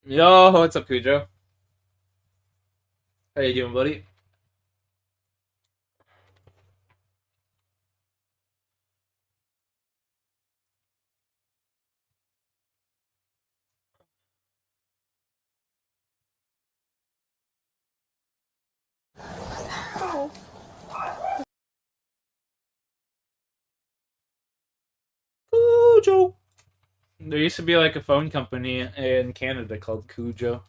Yo, what's up, Cujo? How you doing, buddy? Cujo. There used to be like a phone company in Canada called Cujo.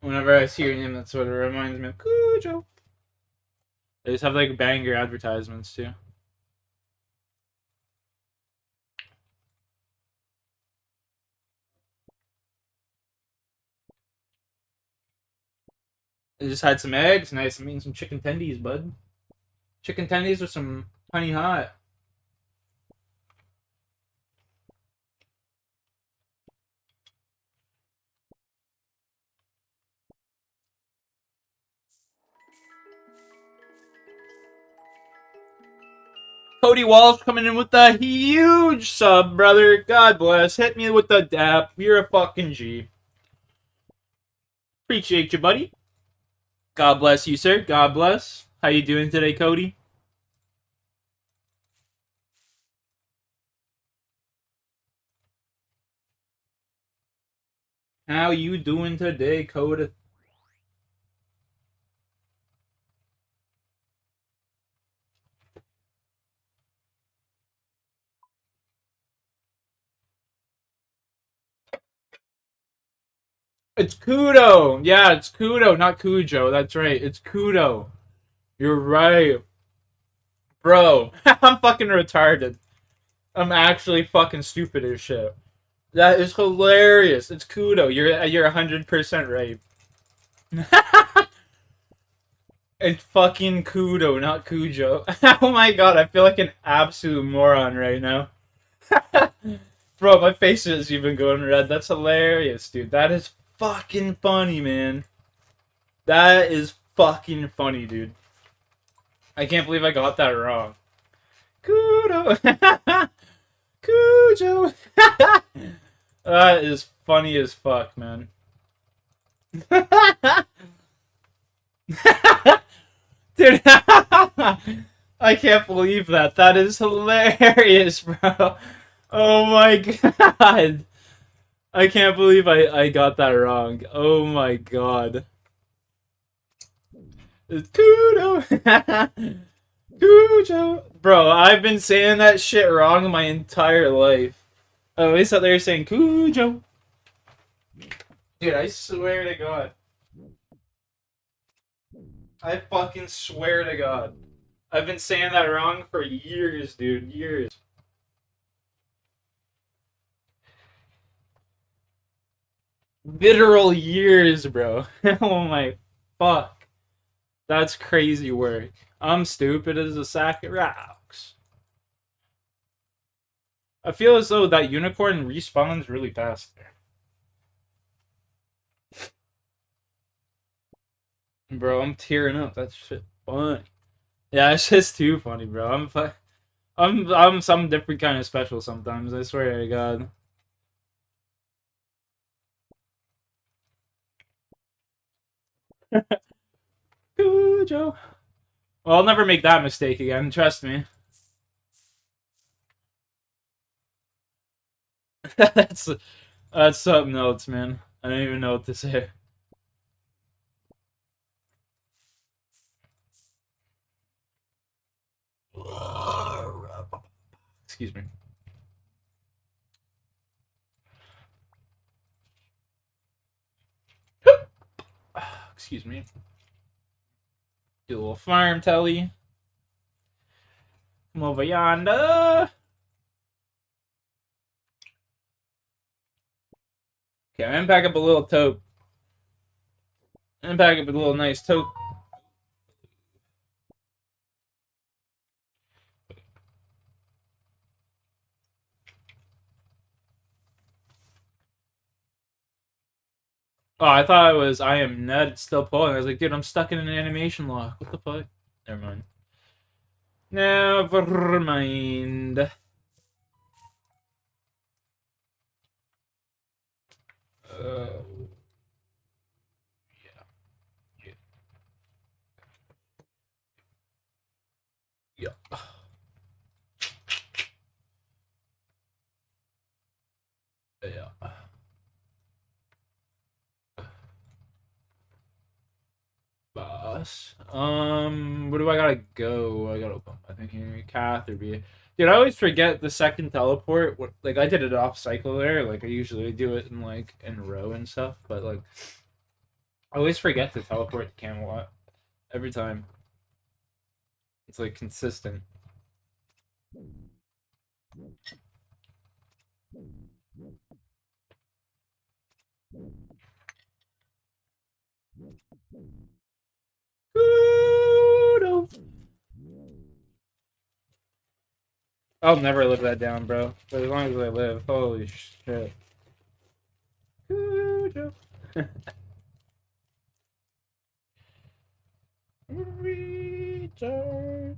Whenever I see your name, that's what it reminds me of. Cujo. They just have like banger advertisements too. They just had some eggs. Nice. I'm eating some chicken tendies, bud. Chicken tendies with some honey hot. Cody Walsh coming in with a huge sub, brother. God bless. Hit me with the dap. You're a fucking G. Appreciate you, buddy. God bless you, sir. God bless. How you doing today, Cody? How you doing today, Cody? It's Kudo. Yeah, it's Kudo, not Cujo. That's right. It's Kudo. You're right. Bro, I'm fucking retarded. I'm actually fucking stupid as shit. That is hilarious. It's Kudo. You're 100% right. It's fucking Kudo, not Cujo. Oh my god, I feel like an absolute moron right now. Bro, my face is even going red. That's hilarious, dude. That is fucking funny, man. That is fucking funny, dude. I can't believe I got that wrong. Kudo. Cujo. That is funny as fuck, man. Dude, I can't believe that. That is hilarious, bro. Oh my god. I can't believe I got that wrong. Oh my god. Kudo. Cujo. Bro, I've been saying that shit wrong my entire life. I always thought they were saying Cujo. Dude, I swear to God. I fucking swear to God. I've been saying that wrong for years, dude. Years. Literal years, bro. Oh my fuck. That's crazy work. I'm stupid as a sack of rocks. I feel as though that unicorn respawns really fast there. Bro, I'm tearing up. That shit funny. Yeah, it's just too funny, bro. I'm some different kind of special sometimes. I swear to God. Cujo. Well, I'll never make that mistake again. Trust me. that's that's something else, man. I don't even know what to say. Excuse me. Excuse me. Do a little farm telly. Come over yonder. Okay, I'm gonna pack up a little tote. I'm gonna pack up a little nice tote. Oh, I thought it was I am Ned still pulling. I was like, dude, I'm stuck in an animation lock. What the fuck? Never mind. Never mind. Yeah, yeah, yeah. Yeah. Boss. Where do I gotta go? I gotta open my thing here. Cath or B. Dude, I always forget the second teleport. Like I did it off cycle there. Like I usually do it in like in row and stuff. But like I always forget to teleport to Camelot every time. It's like consistent. Kudo. I'll never live that down, bro. But as long as I live, holy shit. Kudo. Retard.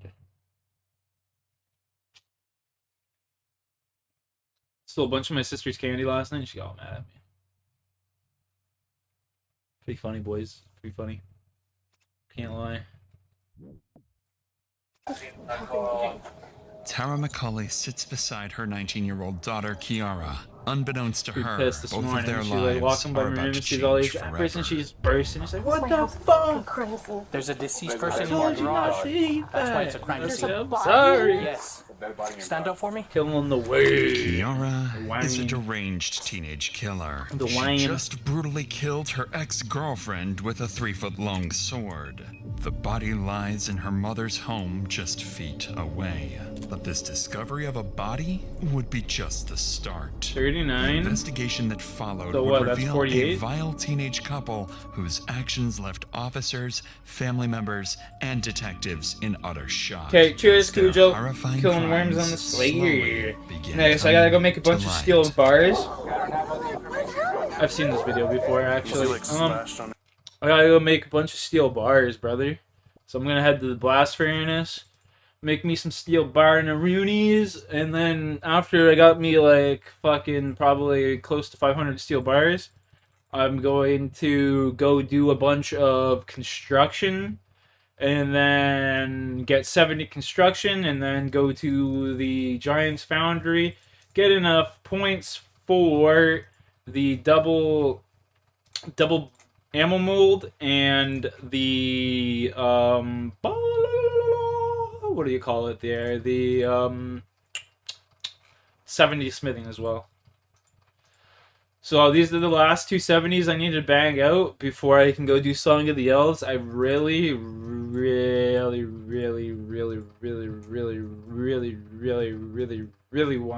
Stole a bunch of my sister's candy last night. She got all mad at me. Pretty funny, boys. Pretty funny. Can't lie. Tara McCauley sits beside her 19-year-old daughter, Kiara. Unbeknownst to her, This both morning, of their she's lives like walking by are my about room to and sees all change these forever. apples and she's bursting. She's like, "What My the house is fuck? crazy. There's a deceased I person in told my you not garage. to eat that." That's why it's a crime I scene. said, "I'm sorry." Yes. Stand up for me. Killing the way. Kiara is a deranged teenage killer. The She wine. just brutally killed her ex-girlfriend with a 3-foot-long sword. The body lies in her mother's home just feet away. But this discovery of a body would be just the start. 39. The investigation that followed So would what, that's reveal 48? a vile teenage couple whose actions left officers, family members, and detectives in utter shock. Okay, cheers, as their Cujo. horrifying Killing worms crimes on the slowly Slayer. began Next, I gotta go make a bunch coming of to steel light. bars. I've seen this video before, actually. I gotta go make a bunch of steel bars, brother. So I'm gonna head to the blast furnace, make me some steel bar and Roonies, and then after I got me like fucking probably close to 500 steel bars, I'm going to go do a bunch of construction, and then get 70 construction, and then go to the Giants Foundry, get enough points for the double ammo mold and the what do you call it there? The 70 smithing as well. So these are the last two 70s I need to bang out before I can go do Song of the Elves. I really want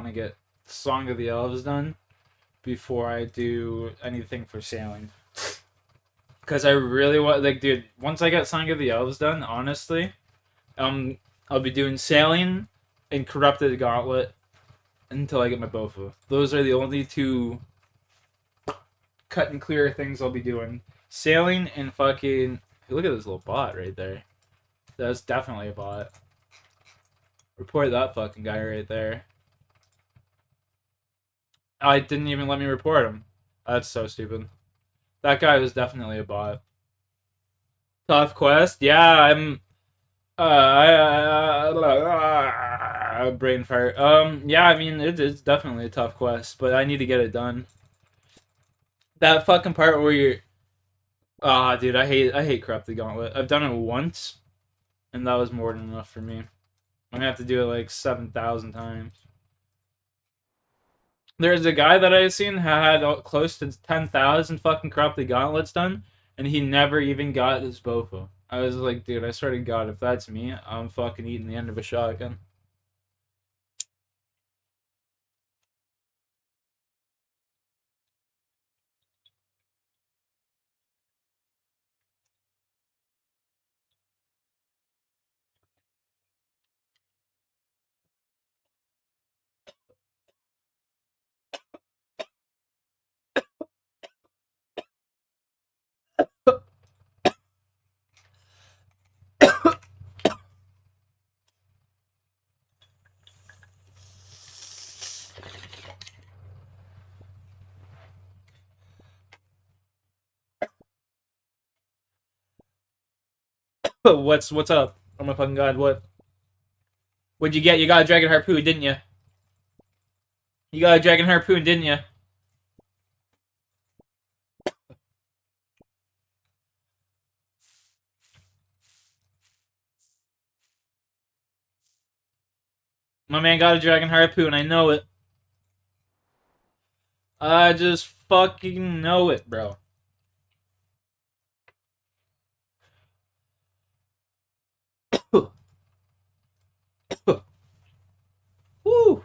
to get Song of the Elves done before I do anything for sailing. Because I really want, like, dude, once I get Song of the Elves done, honestly, I'll be doing sailing and Corrupted Gauntlet until I get my Bofa. Those are the only two cut and clear things I'll be doing. Sailing and fucking... Look at this little bot right there. That's definitely a bot. Report that fucking guy right there. Oh, I didn't even let me report him. That's so stupid. That guy was definitely a bot. Tough quest? Yeah, I'm... brain fire. Yeah, I mean, it's definitely a tough quest, but I need to get it done. That fucking part where you're... Ah, dude, I hate Corrupted Gauntlet. I've done it once, and that was more than enough for me. I'm gonna have to do it like 7,000 times. There's a guy that I've seen had close to 10,000 fucking Corrupted Gauntlets done, and he never even got his Bofa. I was like, dude, I swear to God, if that's me, I'm fucking eating the end of a shotgun. What's up? Oh my fucking god, what? What'd you get? You got a dragon harpoon, didn't you? You got a dragon harpoon, didn't you? My man got a dragon harpoon, I know it. I just fucking know it, bro. Woo!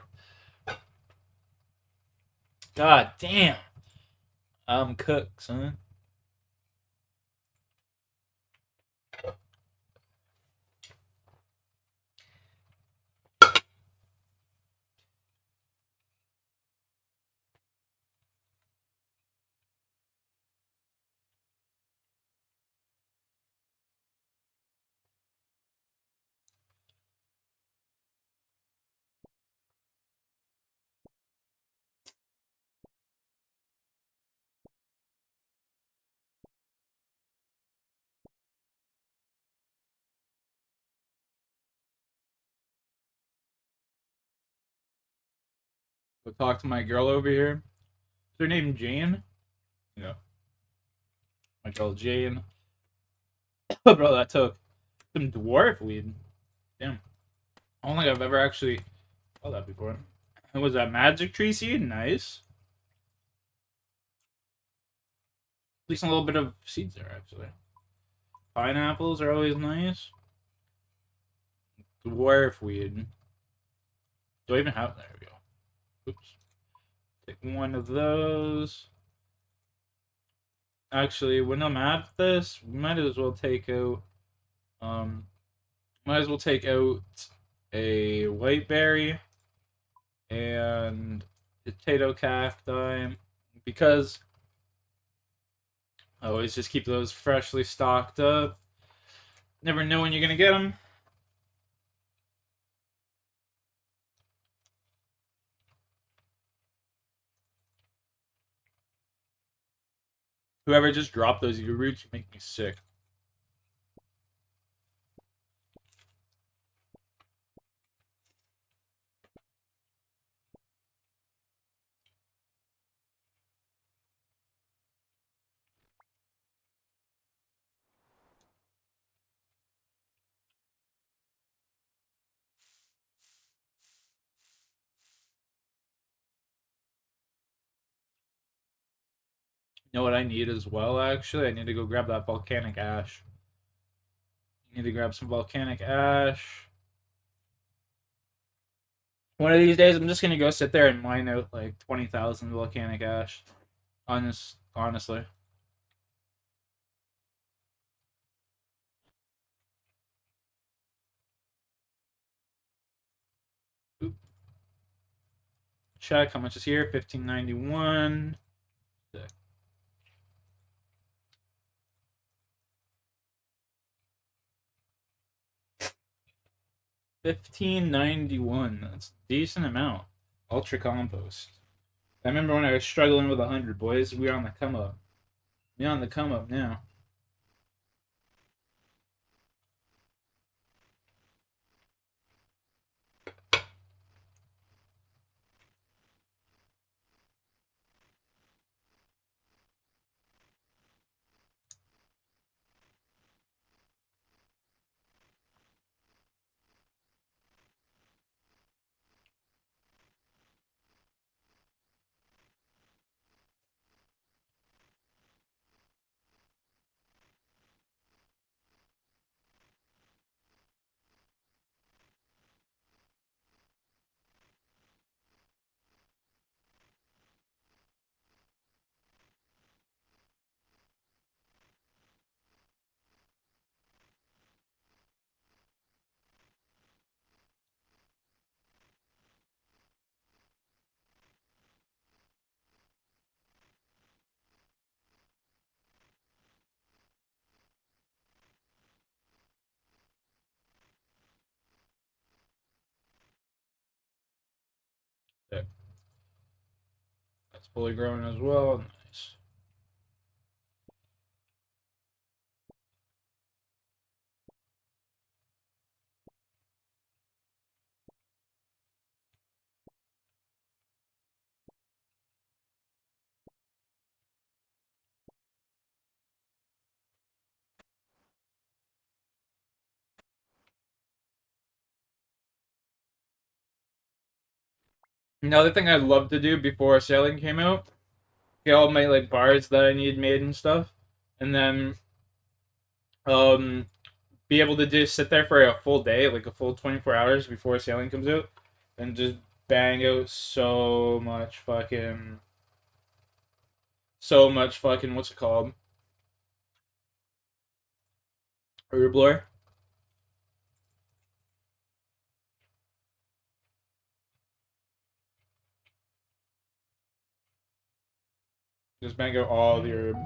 God damn. I'm cooked, son. Go talk to my girl over here. Is her name Jane? Yeah. My girl Jane. Bro, that took some dwarf weed. Damn. I don't think I've ever actually saw that before. And was that magic tree seed? Nice. At least a little bit of seeds there, actually. Pineapples are always nice. Dwarf weed. Do I even have? There we go. Oops. Take one of those. Actually, when I'm at this, we might as well take out. Might as well take out a white berry and potato cacti because I always just keep those freshly stocked up. Never know when you're gonna get them. Whoever just dropped those roots make me sick. You know what I need as well, actually? I need to go grab that volcanic ash. I need to grab some volcanic ash. One of these days, I'm just gonna go sit there and mine out like 20,000 volcanic ash. Honestly. Oop. Check how much is here. 1591. 1591. That's a decent amount. Ultra compost. I remember when I was struggling with 100, boys. We're on the come up. We're on the come up now. Sick. That's fully grown as well. Nice. Another thing I'd love to do before sailing came out, get all my like bars that I need made and stuff, and then um be able to just sit there for a full day, like a full 24 hours before sailing comes out, and just bang out so much fucking what's it called? Herb lore. Just bang out all the herb.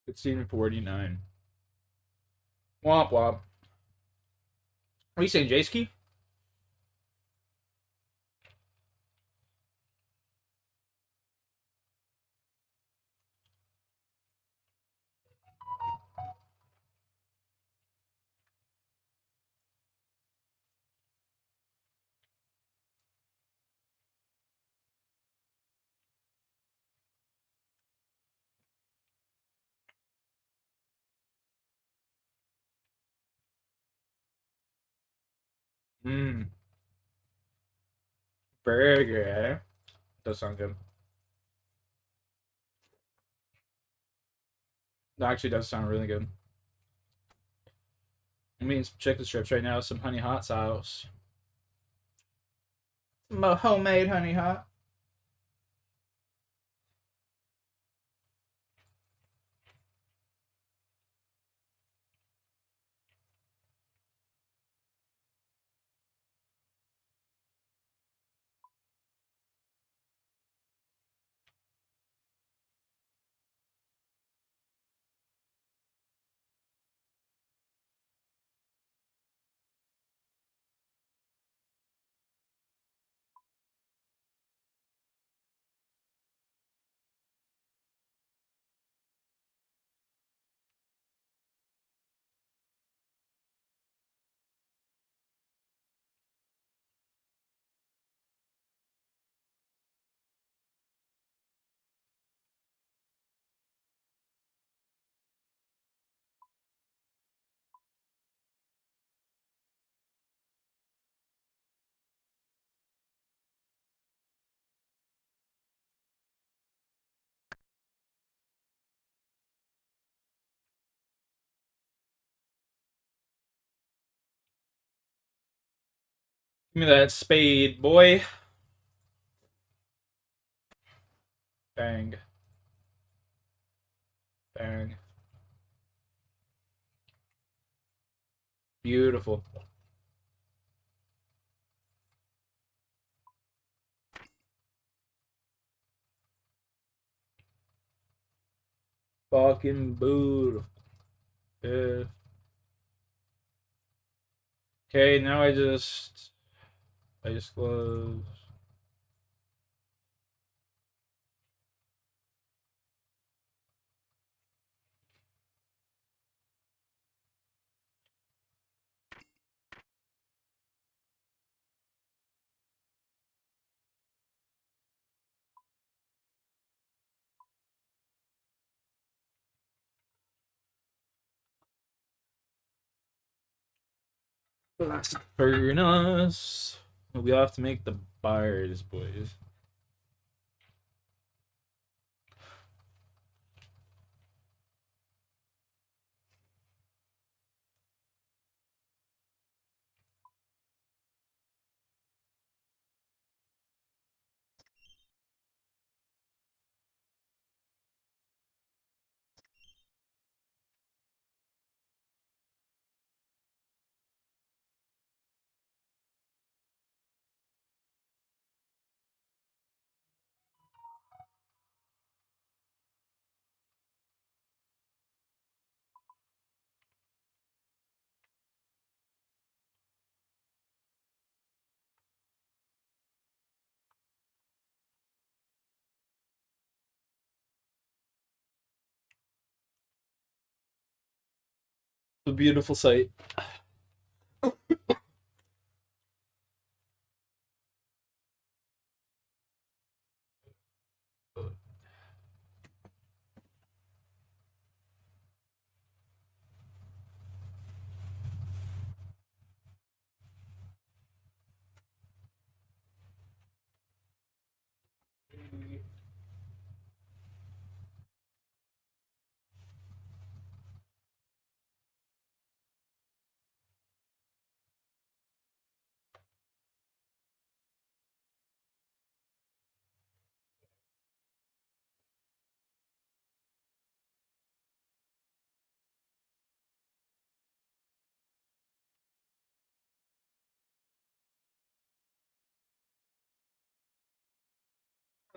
It's scene 49. Womp womp. What are you saying, J-Ski? Mmm. Burger, eh? Does sound good. That actually does sound really good. I'm eating some chicken strips right now, some honey hot sauce. Some homemade honey hot. Give me that spade, boy. Bang. Bang. Beautiful. Fucking beautiful. Yeah. Okay, now I just close. Blast furnace. We'll have to make the bars, boys. a beautiful sight.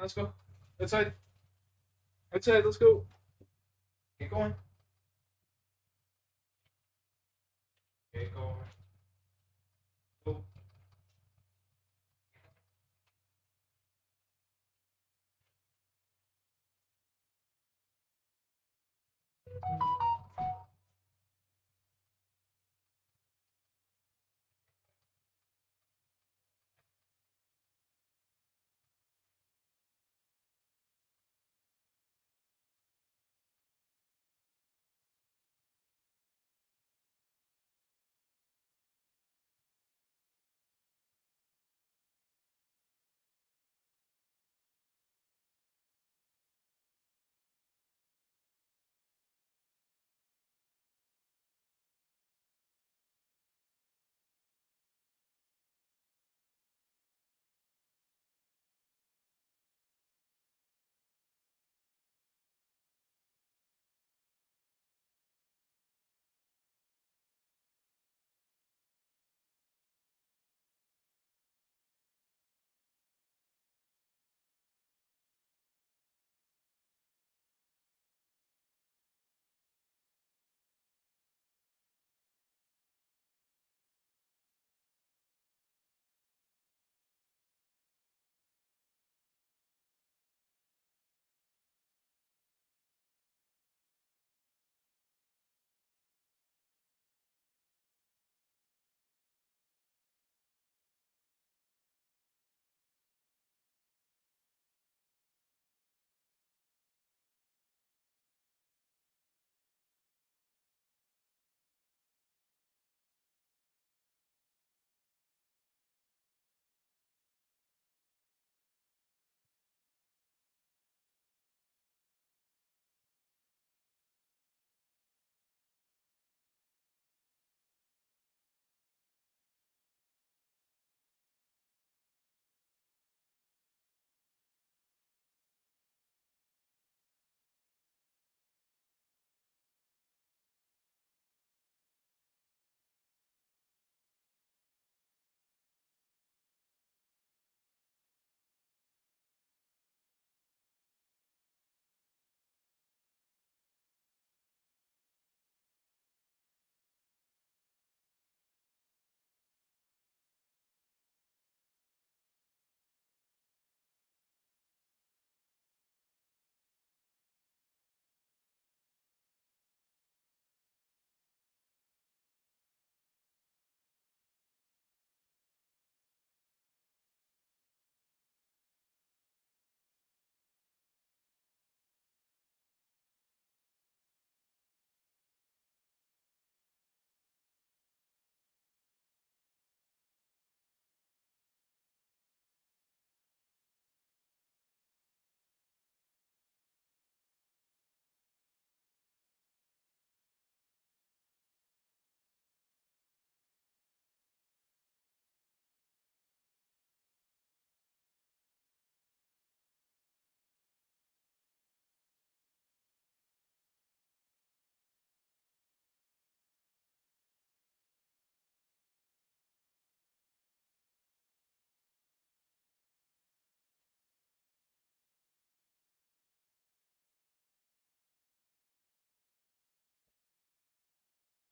Let's go. Outside. Outside, let's go. Get going. Get going. Go.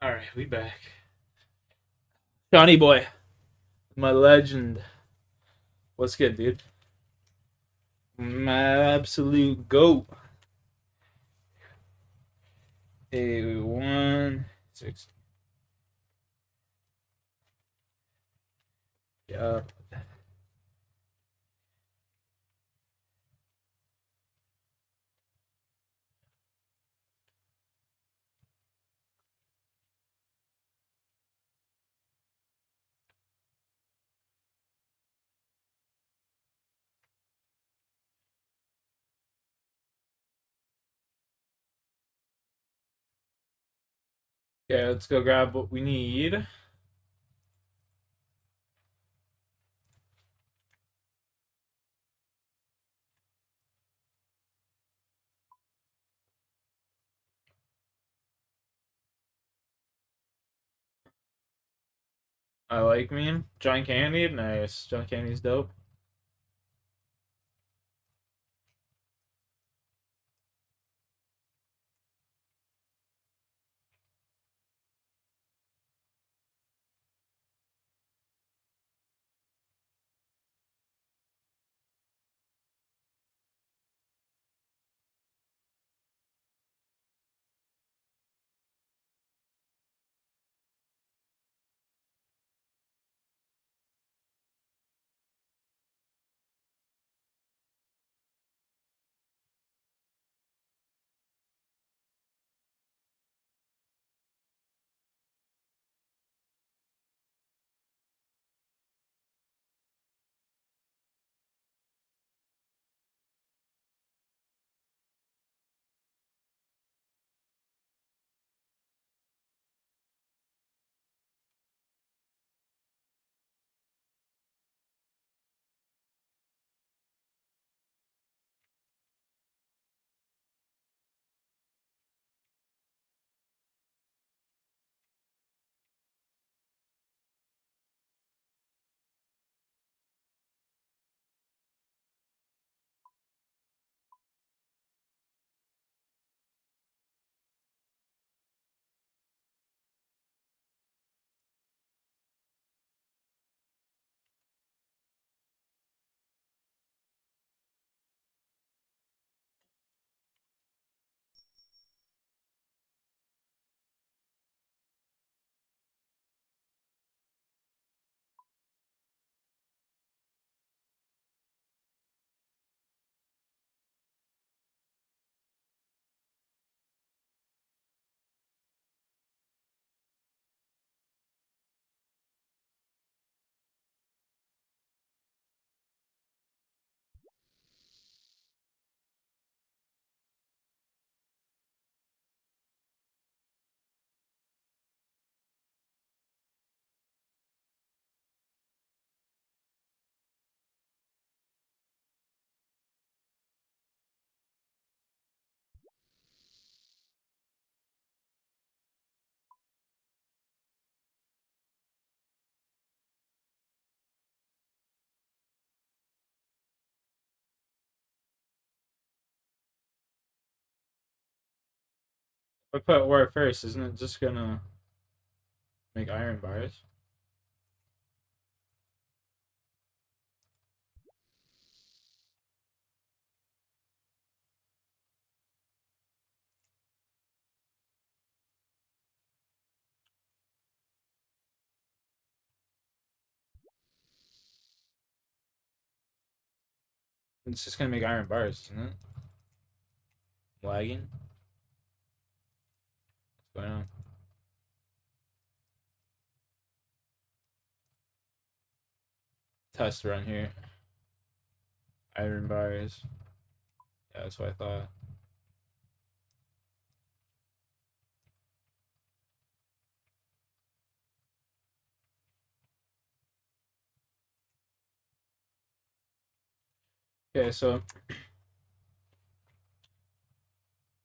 All right, we back. Johnny boy, my legend. What's good, dude? My absolute goat. A 160. Yeah. Okay, let's go grab what we need. I like me. Giant candy, nice. Giant candy's dope. If I put ore first, isn't it just gonna make iron bars? It's just gonna make iron bars, isn't it? Lagging? What's going on? Test run here. Iron bars. Yeah, that's what I thought. Okay, so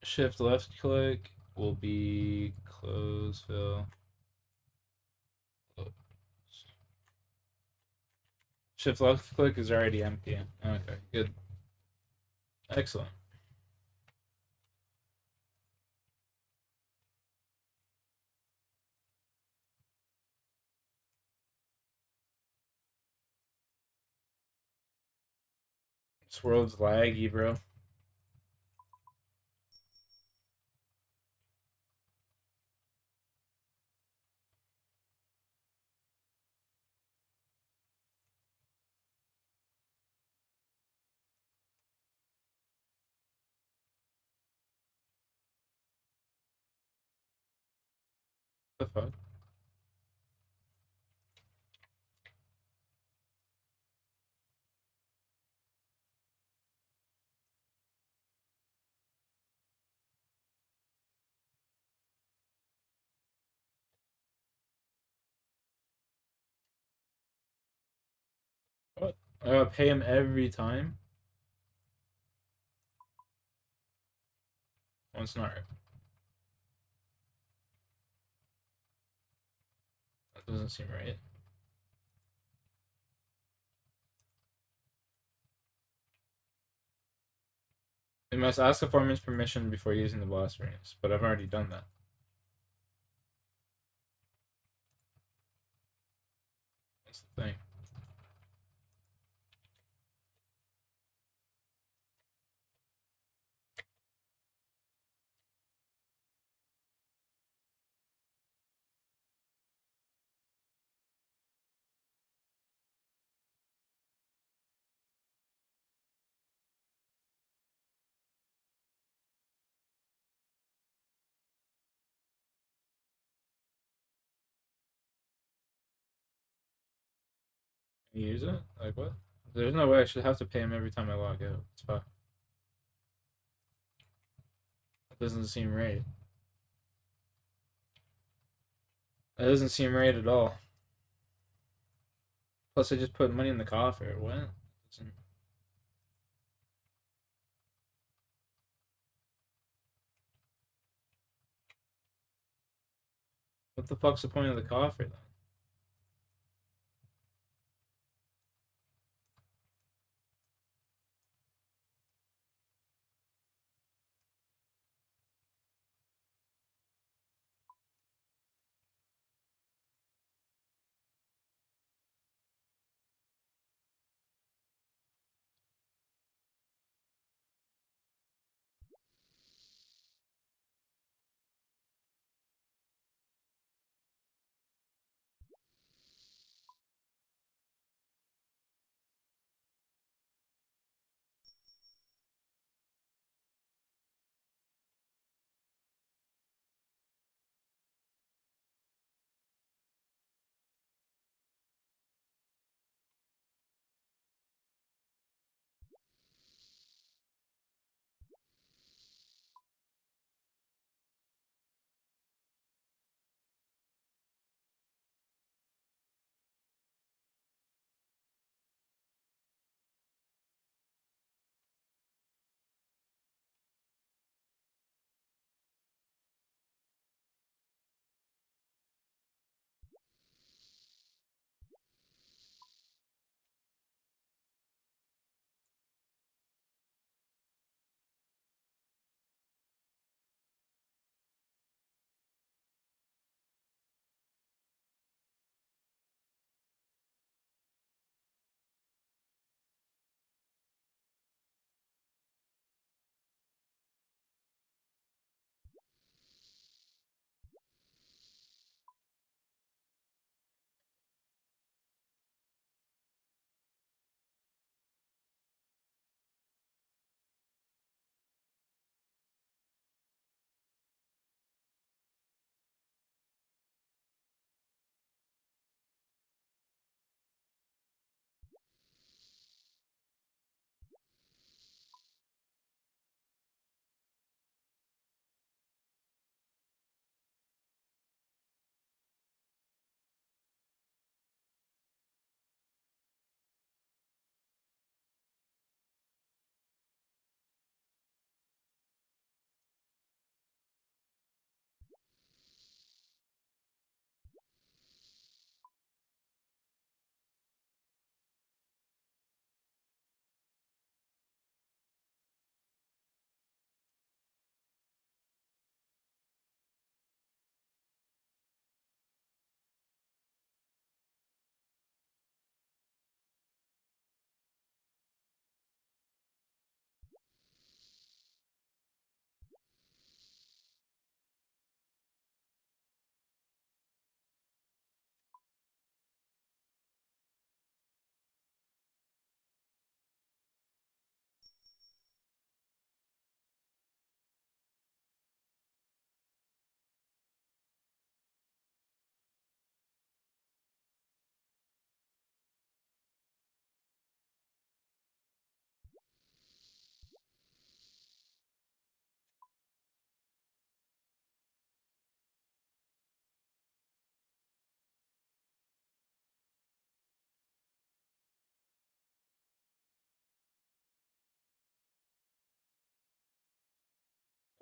shift left click will be close fill. Close. Shift left click is already empty. Okay, good. Excellent. This world's laggy, bro. The fuck? What? I gotta pay him every time? Well, it's not right. That doesn't seem right. You must ask the foreman's permission before using the blast furnace, but I've already done that. That's the thing. Can you use it? Like what? There's no way I should have to pay him every time I log out. It's fine. That doesn't seem right. That doesn't seem right at all. Plus, I just put money in the coffer. What? What the fuck's the point of the coffer then?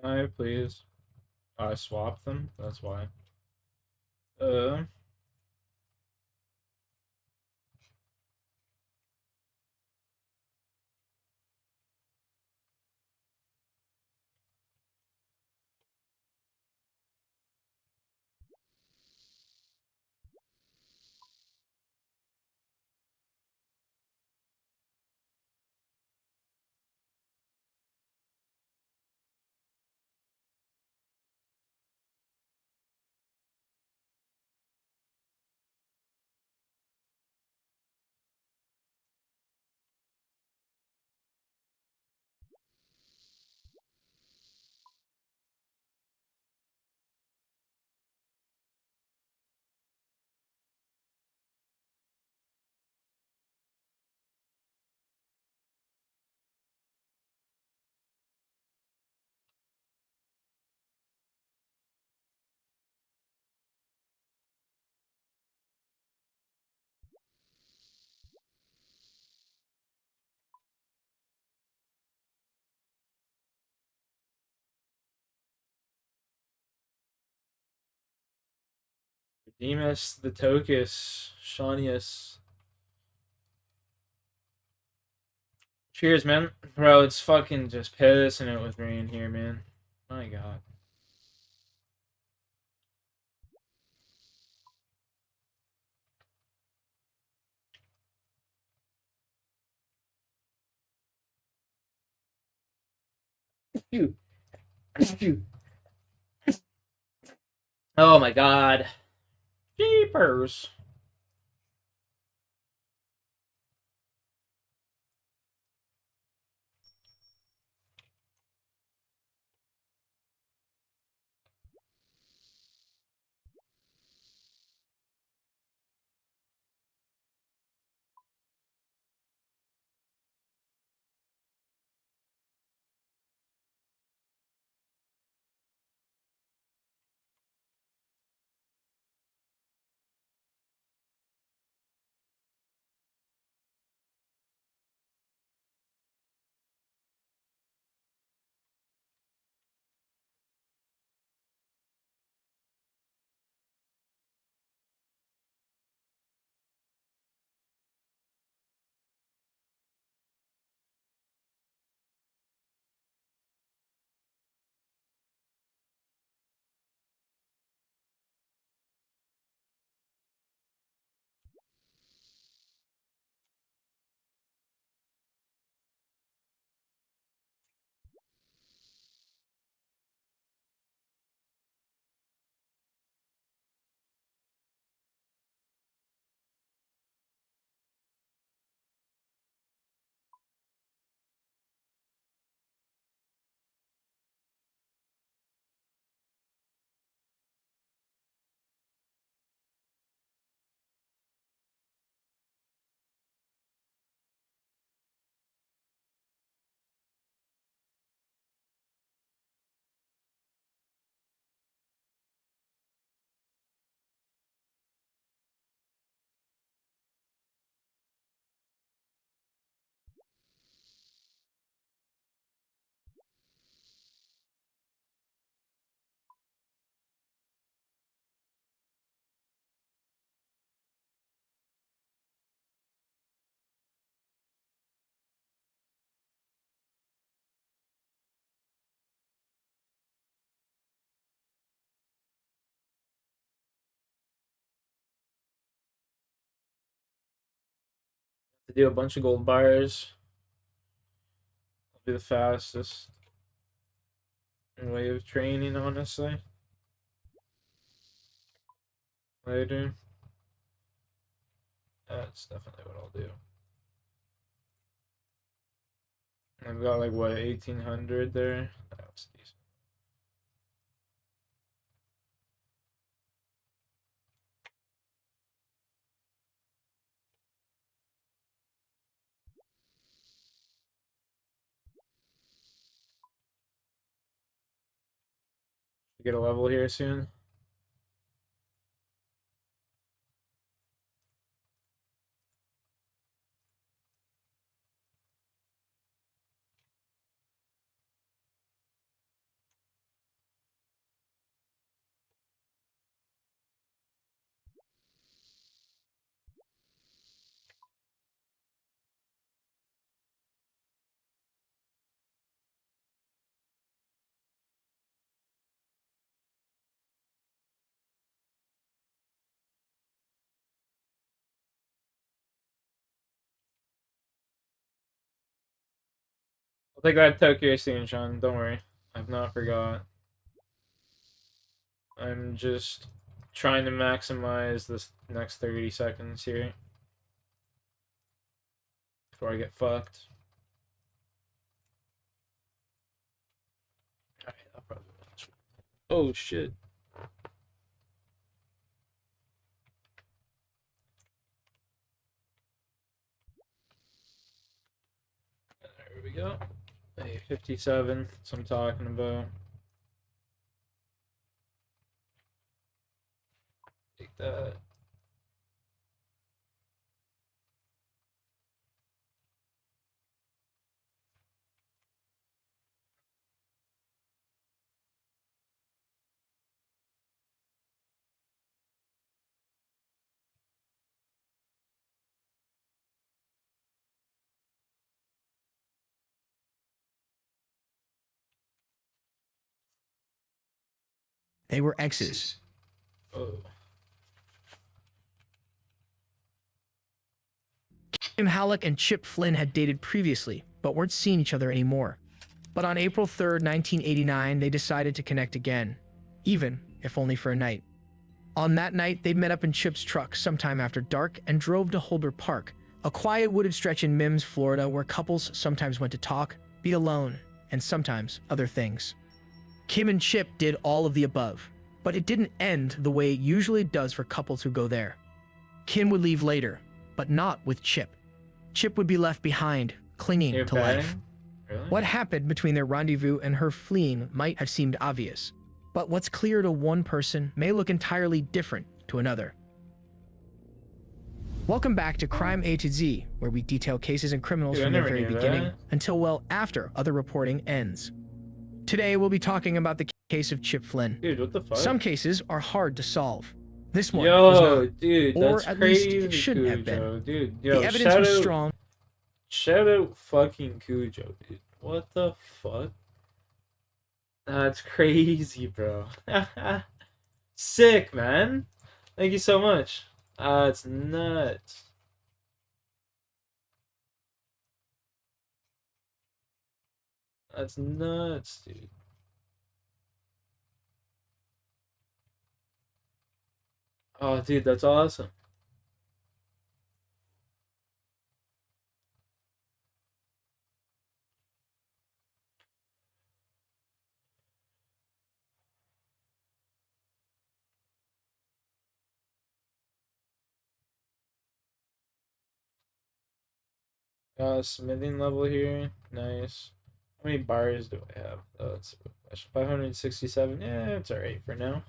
I please. I swapped them. That's why. Demus, the Tokus, Shaunius. Cheers, man. Bro, it's fucking just pissing it with rain here, man. My god. Phew. Phew. Oh my god. Jeepers. To do a bunch of gold bars. I'll be the fastest way of training, honestly. Later. That's definitely what I'll do. I've got like what 1800 there. That's decent. Get a level here soon. Take that Tokyo scene, Sean. Don't worry. I've not forgot. I'm just trying to maximize this next 30 seconds here before I get fucked. Alright, I'll probably watch. Oh shit. There we go. Hey, 57. That's what I'm talking about. Take that. They were exes. Oh. Kim Halleck and Chip Flynn had dated previously, but weren't seeing each other anymore. But on April 3rd, 1989, they decided to connect again, even if only for a night. On that night, they met up in Chip's truck sometime after dark and drove to Holder Park, a quiet wooded stretch in Mims, Florida, where couples sometimes went to talk, be alone, and sometimes other things. Kim and Chip did all of the above, but it didn't end the way it usually does for couples who go there. Kim would leave later, but not with Chip. Chip would be left behind, clinging You're to life. Really? What happened between their rendezvous and her fleeing might have seemed obvious, but what's clear to one person may look entirely different to another. Welcome back to Crime A to Z, where we detail cases and criminals Dude, I from their never very knew beginning that. until well after other reporting ends. Today, we'll be talking about the case of Chip Flynn. Dude, what the fuck? Some cases are hard to solve. This one was Yo, not. dude, Or that's at least crazy. it shouldn't have Cujo, been. dude. Yo, The evidence was strong. Shout out fucking Cujo, dude. What the fuck? That's crazy, bro. Sick, man. Thank you so much. It's nuts. That's nuts, dude. Oh, dude, that's awesome. Smithing level here. Nice. How many bars do I have? Oh, that's 567. Yeah, it's alright for now.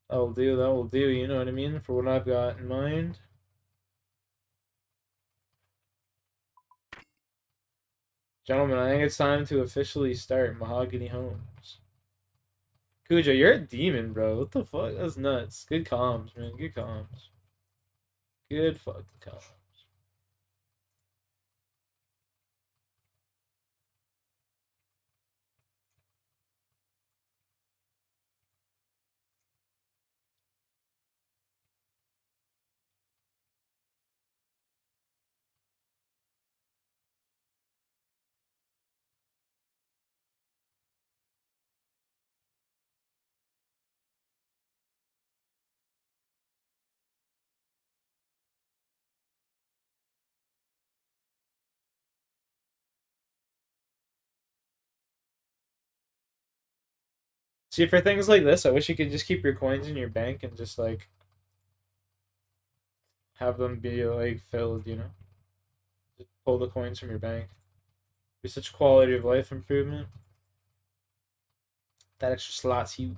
That will do, that will do, you know what I mean? For what I've got in mind. Gentlemen, I think it's time to officially start Mahogany Homes. Cujo, you're a demon, bro. What the fuck? That's nuts. Good comms, man. Good comms. Good fucking comms. See, for things like this, I wish you could just keep your coins in your bank and just, like, have them be, like, filled, you know? Just pull the coins from your bank. Be such quality of life improvement. That extra slot's huge.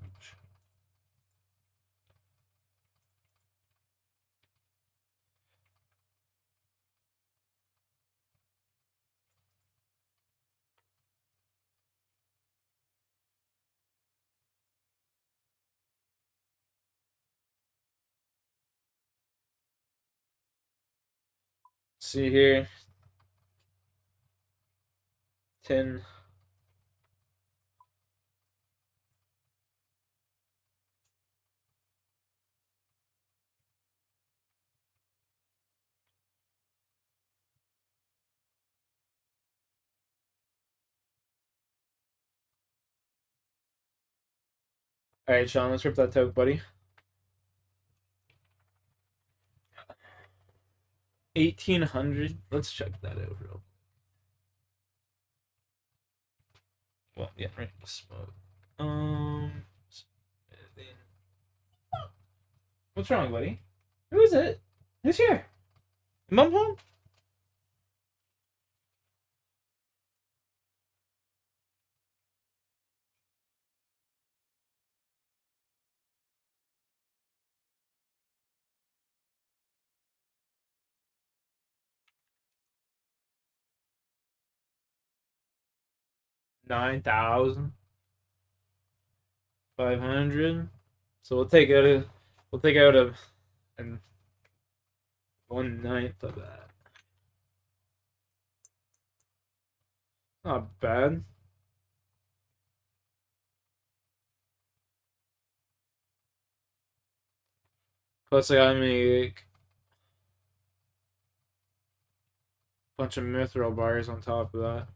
See here. 10. Alright, Sean, let's rip that toke, buddy. 1800. Let's check that out real. Well, yeah, right. Smoke. What's wrong, buddy? Who is it? Who's here? Mom home? $9,500. So we'll take out a and 1/9 of that. Not bad. Plus I gotta make a bunch of mithril bars on top of that.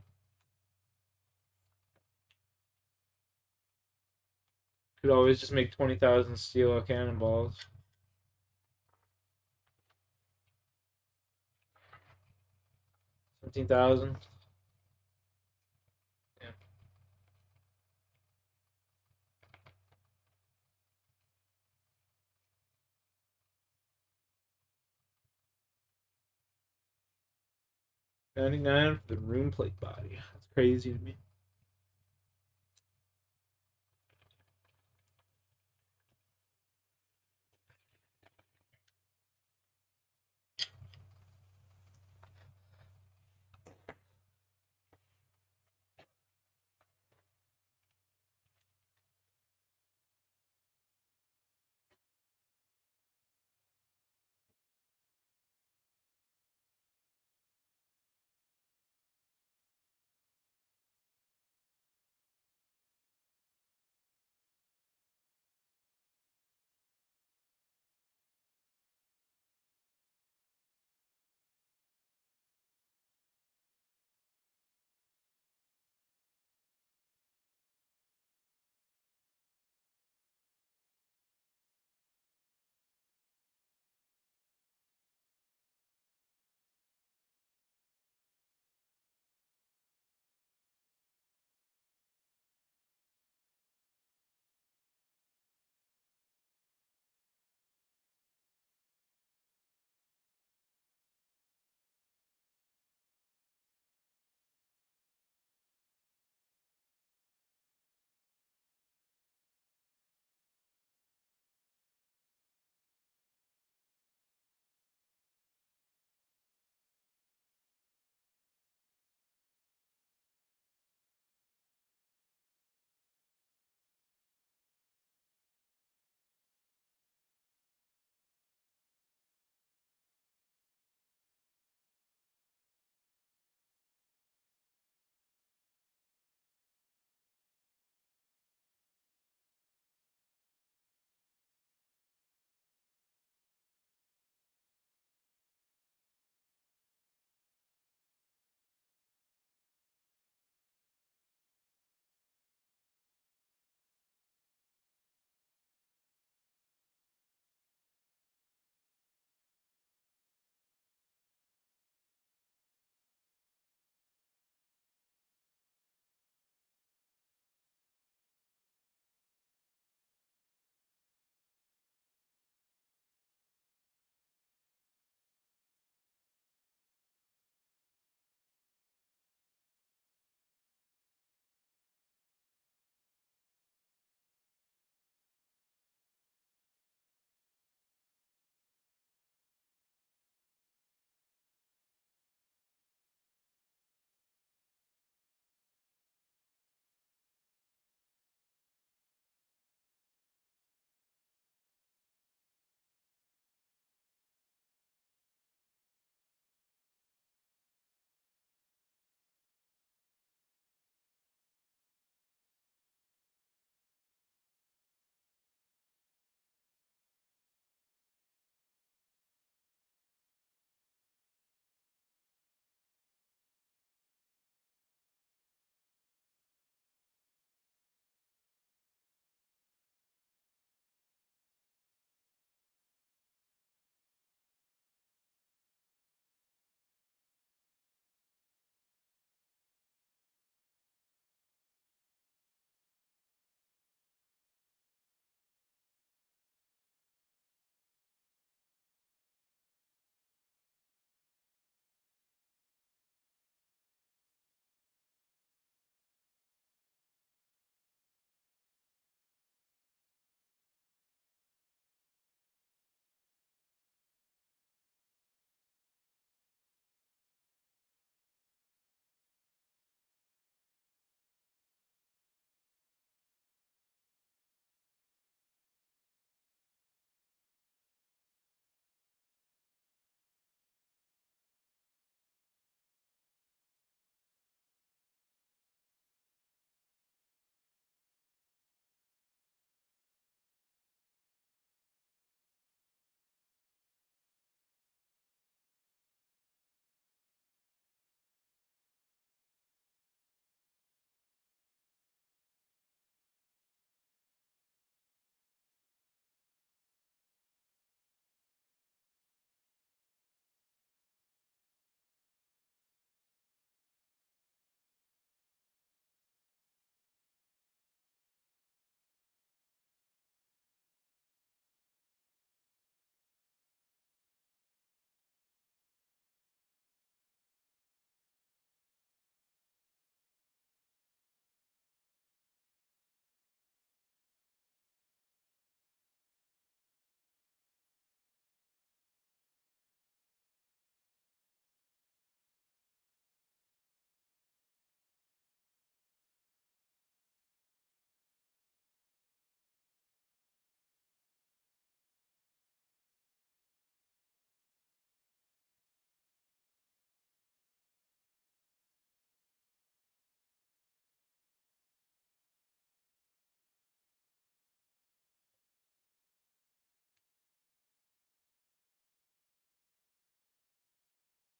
Could always just make 20,000 steel cannonballs. $17,000. Yeah. $99 for the rune plate body. That's crazy to me.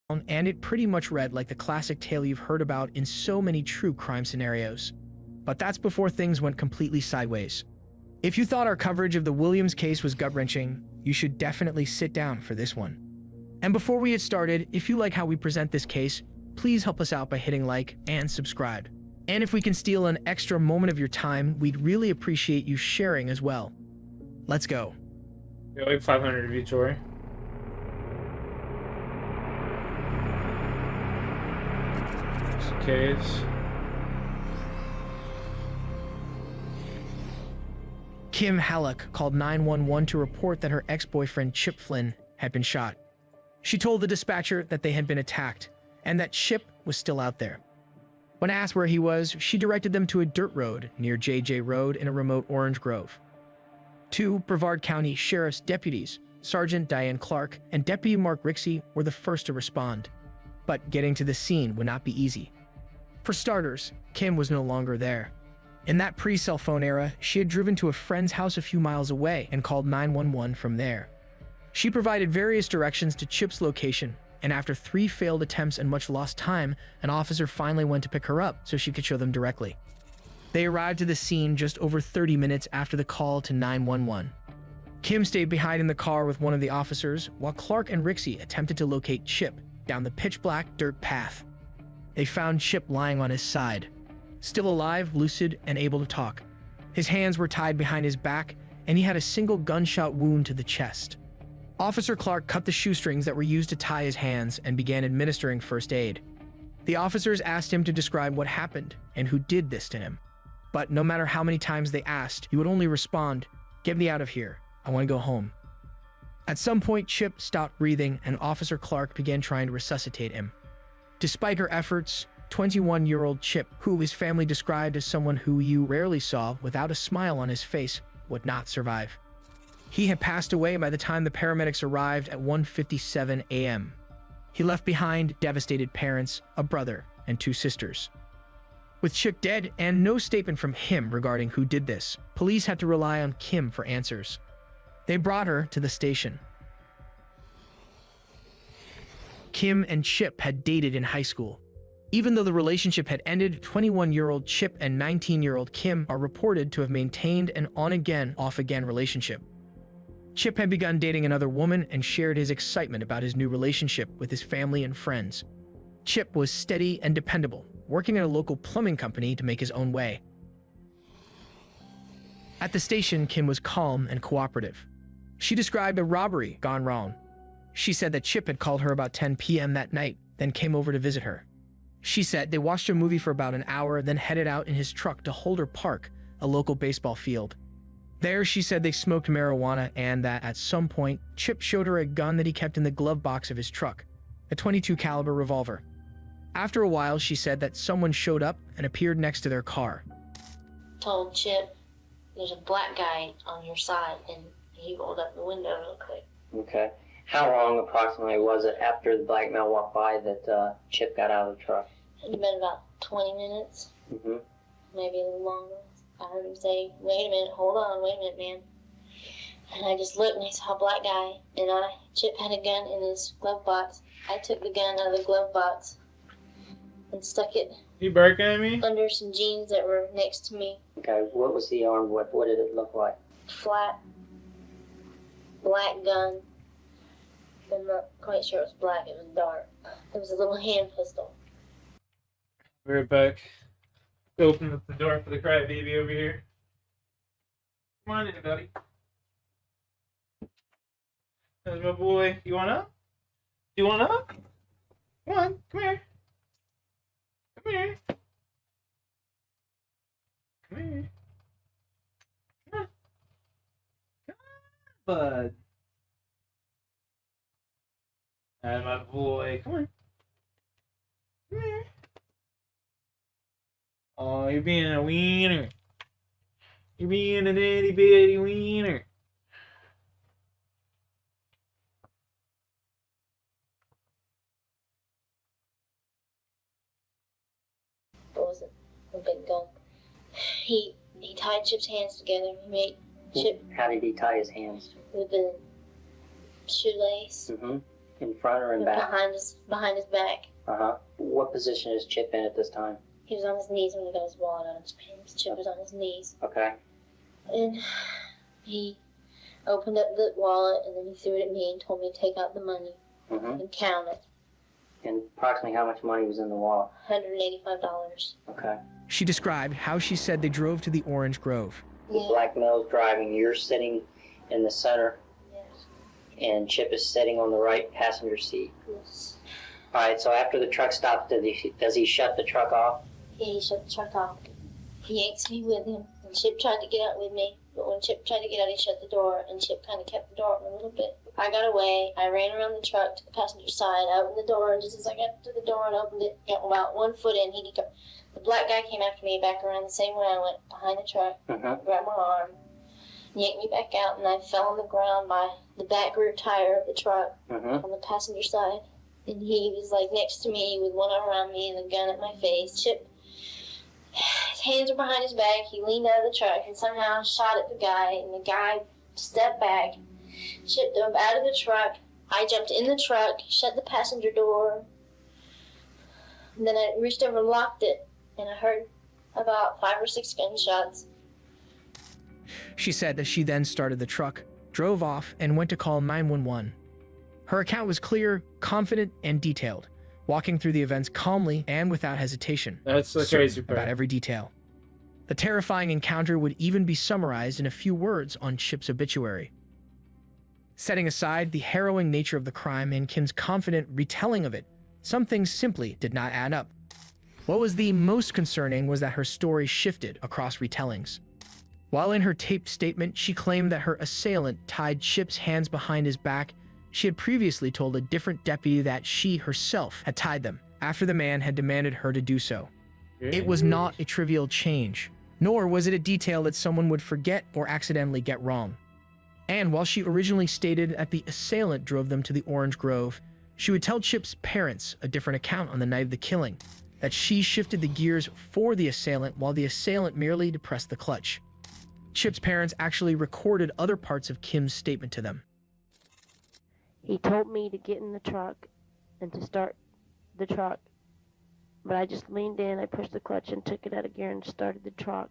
and it pretty much read like the classic tale you've heard about in so many true crime scenarios. But that's before things went completely sideways. If you thought our coverage of the Williams case was gut-wrenching, you should definitely sit down for this one. And before we get started, if you like how we present this case, please help us out by hitting like and subscribe. And if we can steal an extra moment of your time, we'd really appreciate you sharing as well. Let's go. Yeah, like 500 of each, Tori. Case. Kim Halleck called 911 to report that her ex-boyfriend Chip Flynn had been shot. She told the dispatcher that they had been attacked and that Chip was still out there. When asked where he was, she directed them to a dirt road near JJ Road in a remote Orange Grove. Two Brevard County Sheriff's deputies, Sergeant Diane Clark and Deputy Mark Rixey, were the first to respond. But getting to the scene would not be easy. For starters, Kim was no longer there. In that pre-cell phone era, she had driven to a friend's house a few miles away and called 911 from there. She provided various directions to Chip's location, and after 3 failed attempts and much lost time, an officer finally went to pick her up so she could show them directly. They arrived at the scene just over 30 minutes after the call to 911. Kim stayed behind in the car with one of the officers, while Clark and Rixey attempted to locate Chip down the pitch-black dirt path. They found Chip lying on his side, still alive, lucid, and able to talk. His hands were tied behind his back, and he had a single gunshot wound to the chest. Officer Clark cut the shoestrings that were used to tie his hands and began administering first aid. The officers asked him to describe what happened and who did this to him. But no matter how many times they asked, he would only respond, "Get me out of here. I want to go home." At some point, Chip stopped breathing, and Officer Clark began trying to resuscitate him. Despite her efforts, 21-year-old Chip, who his family described as someone who you rarely saw without a smile on his face, would not survive. He had passed away by the time the paramedics arrived at 1:57 a.m. He left behind devastated parents, a brother, and 2 sisters. With Chip dead and no statement from him regarding who did this, police had to rely on Kim for answers. They brought her to the station. Kim and Chip had dated in high school. Even though the relationship had ended, 21-year-old Chip and 19-year-old Kim are reported to have maintained an on-again, off-again relationship. Chip had begun dating another woman and shared his excitement about his new relationship with his family and friends. Chip was steady and dependable, working at a local plumbing company to make his own way. At the station, Kim was calm and cooperative. She described a robbery gone wrong. She said that Chip had called her about 10 p.m. that night, then came over to visit her. She said they watched a movie for about an hour, then headed out in his truck to Holder Park, a local baseball field. There, she said they smoked marijuana and that at some point, Chip showed her a gun that he kept in the glove box of his truck, a .22 caliber revolver. After a while, she said that someone showed up and appeared next to their car. Told Chip, "There's a black guy on your side," and he rolled up the window real quick. Okay. How long approximately was it after the black male walked by that Chip got out of the truck? It had been about 20 minutes, Mm-hmm. maybe a little longer. I heard him say, "Wait a minute, hold on, wait a minute, man." And I just looked and I saw a black guy, and Chip had a gun in his glove box. I took the gun out of the glove box and stuck it You barking at me? under some jeans that were next to me. Okay. What was he armed with? What did it look like? Flat, black gun. I'm not quite sure it was black, it was dark. It was a little hand pistol. We're back. Open up the door for the crybaby over here. Come on in, buddy. There's my boy. You want up? You want up? Come on, come here. Come here. Come here. Come on. Come on, bud. And my boy. Come on. Come here. Oh, you're being a wiener. You're being an itty bitty wiener. It wasn't a big gun. He tied Chip's hands together. He made Chip How did he tie his hands? with a shoelace. Mm-hmm. In front or in back? Behind his back. Uh-huh. What position is Chip in at this time? He was on his knees when he got his wallet out of his pants. Chip was on his knees. Okay. And he opened up the wallet, and then he threw it at me and told me to take out the money and count it. And approximately how much money was in the wallet? $185. Okay. She described how she said they drove to the Orange Grove. The black male's driving, you're sitting in the center, Yes. and Chip is sitting on the right passenger seat. Yes. Alright, so after the truck stops, does he shut the truck off? Yeah, he shut the truck off. He yanks me with him, and Chip tried to get out with me. But when Chip tried to get out, he shut the door, and Chip kind of kept the door open a little bit. I got away. I ran around the truck to the passenger side. I opened the door, and just as I got to the door and opened it, got about 1 foot in, the black guy came after me back around the same way I went, behind the truck, grabbed my arm, yanked me back out, and I fell on the ground by the back rear tire of the truck on the passenger side. And he was like next to me with one arm around me and the gun at my face. Chip, his hands were behind his back. He leaned out of the truck and somehow shot at the guy, and the guy stepped back. Chip dove out of the truck. I jumped in the truck, shut the passenger door, and then I reached over and locked it, and I heard about 5 or 6 gunshots. She said that she then started the truck, drove off, and went to call 911. Her account was clear, confident, and detailed, walking through the events calmly and without hesitation. That's the certain crazy part. about every detail. The terrifying encounter would even be summarized in a few words on Chip's obituary. Setting aside the harrowing nature of the crime and Kim's confident retelling of it, some things simply did not add up. What was the most concerning was that her story shifted across retellings. While in her taped statement, she claimed that her assailant tied Chip's hands behind his back, she had previously told a different deputy that she herself had tied them after the man had demanded her to do so. It was not a trivial change, nor was it a detail that someone would forget or accidentally get wrong. And while she originally stated that the assailant drove them to the Orange Grove, she would tell Chip's parents a different account on the night of the killing, that she shifted the gears for the assailant while the assailant merely depressed the clutch. Chip's parents actually recorded other parts of Kim's statement to them. He told me to get in the truck and to start the truck, but I just leaned in, I pushed the clutch and took it out of gear and started the truck.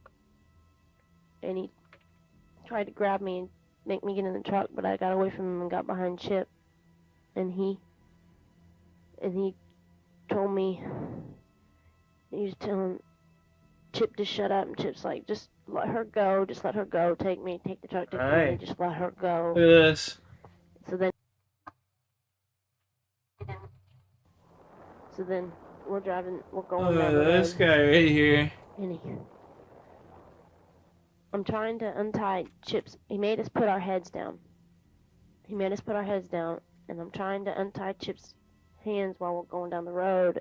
And he tried to grab me and make me get in the truck, but I got away from him and got behind Chip. And he told me, he was telling Chip to shut up, and Chip's like, just let her go, take the truck, take me, just let her go. Look at this. So then we're driving, we're going Look down at the this road. guy right here. And I'm trying to untie Chip's. He made us put our heads down. And I'm trying to untie Chip's hands while we're going down the road.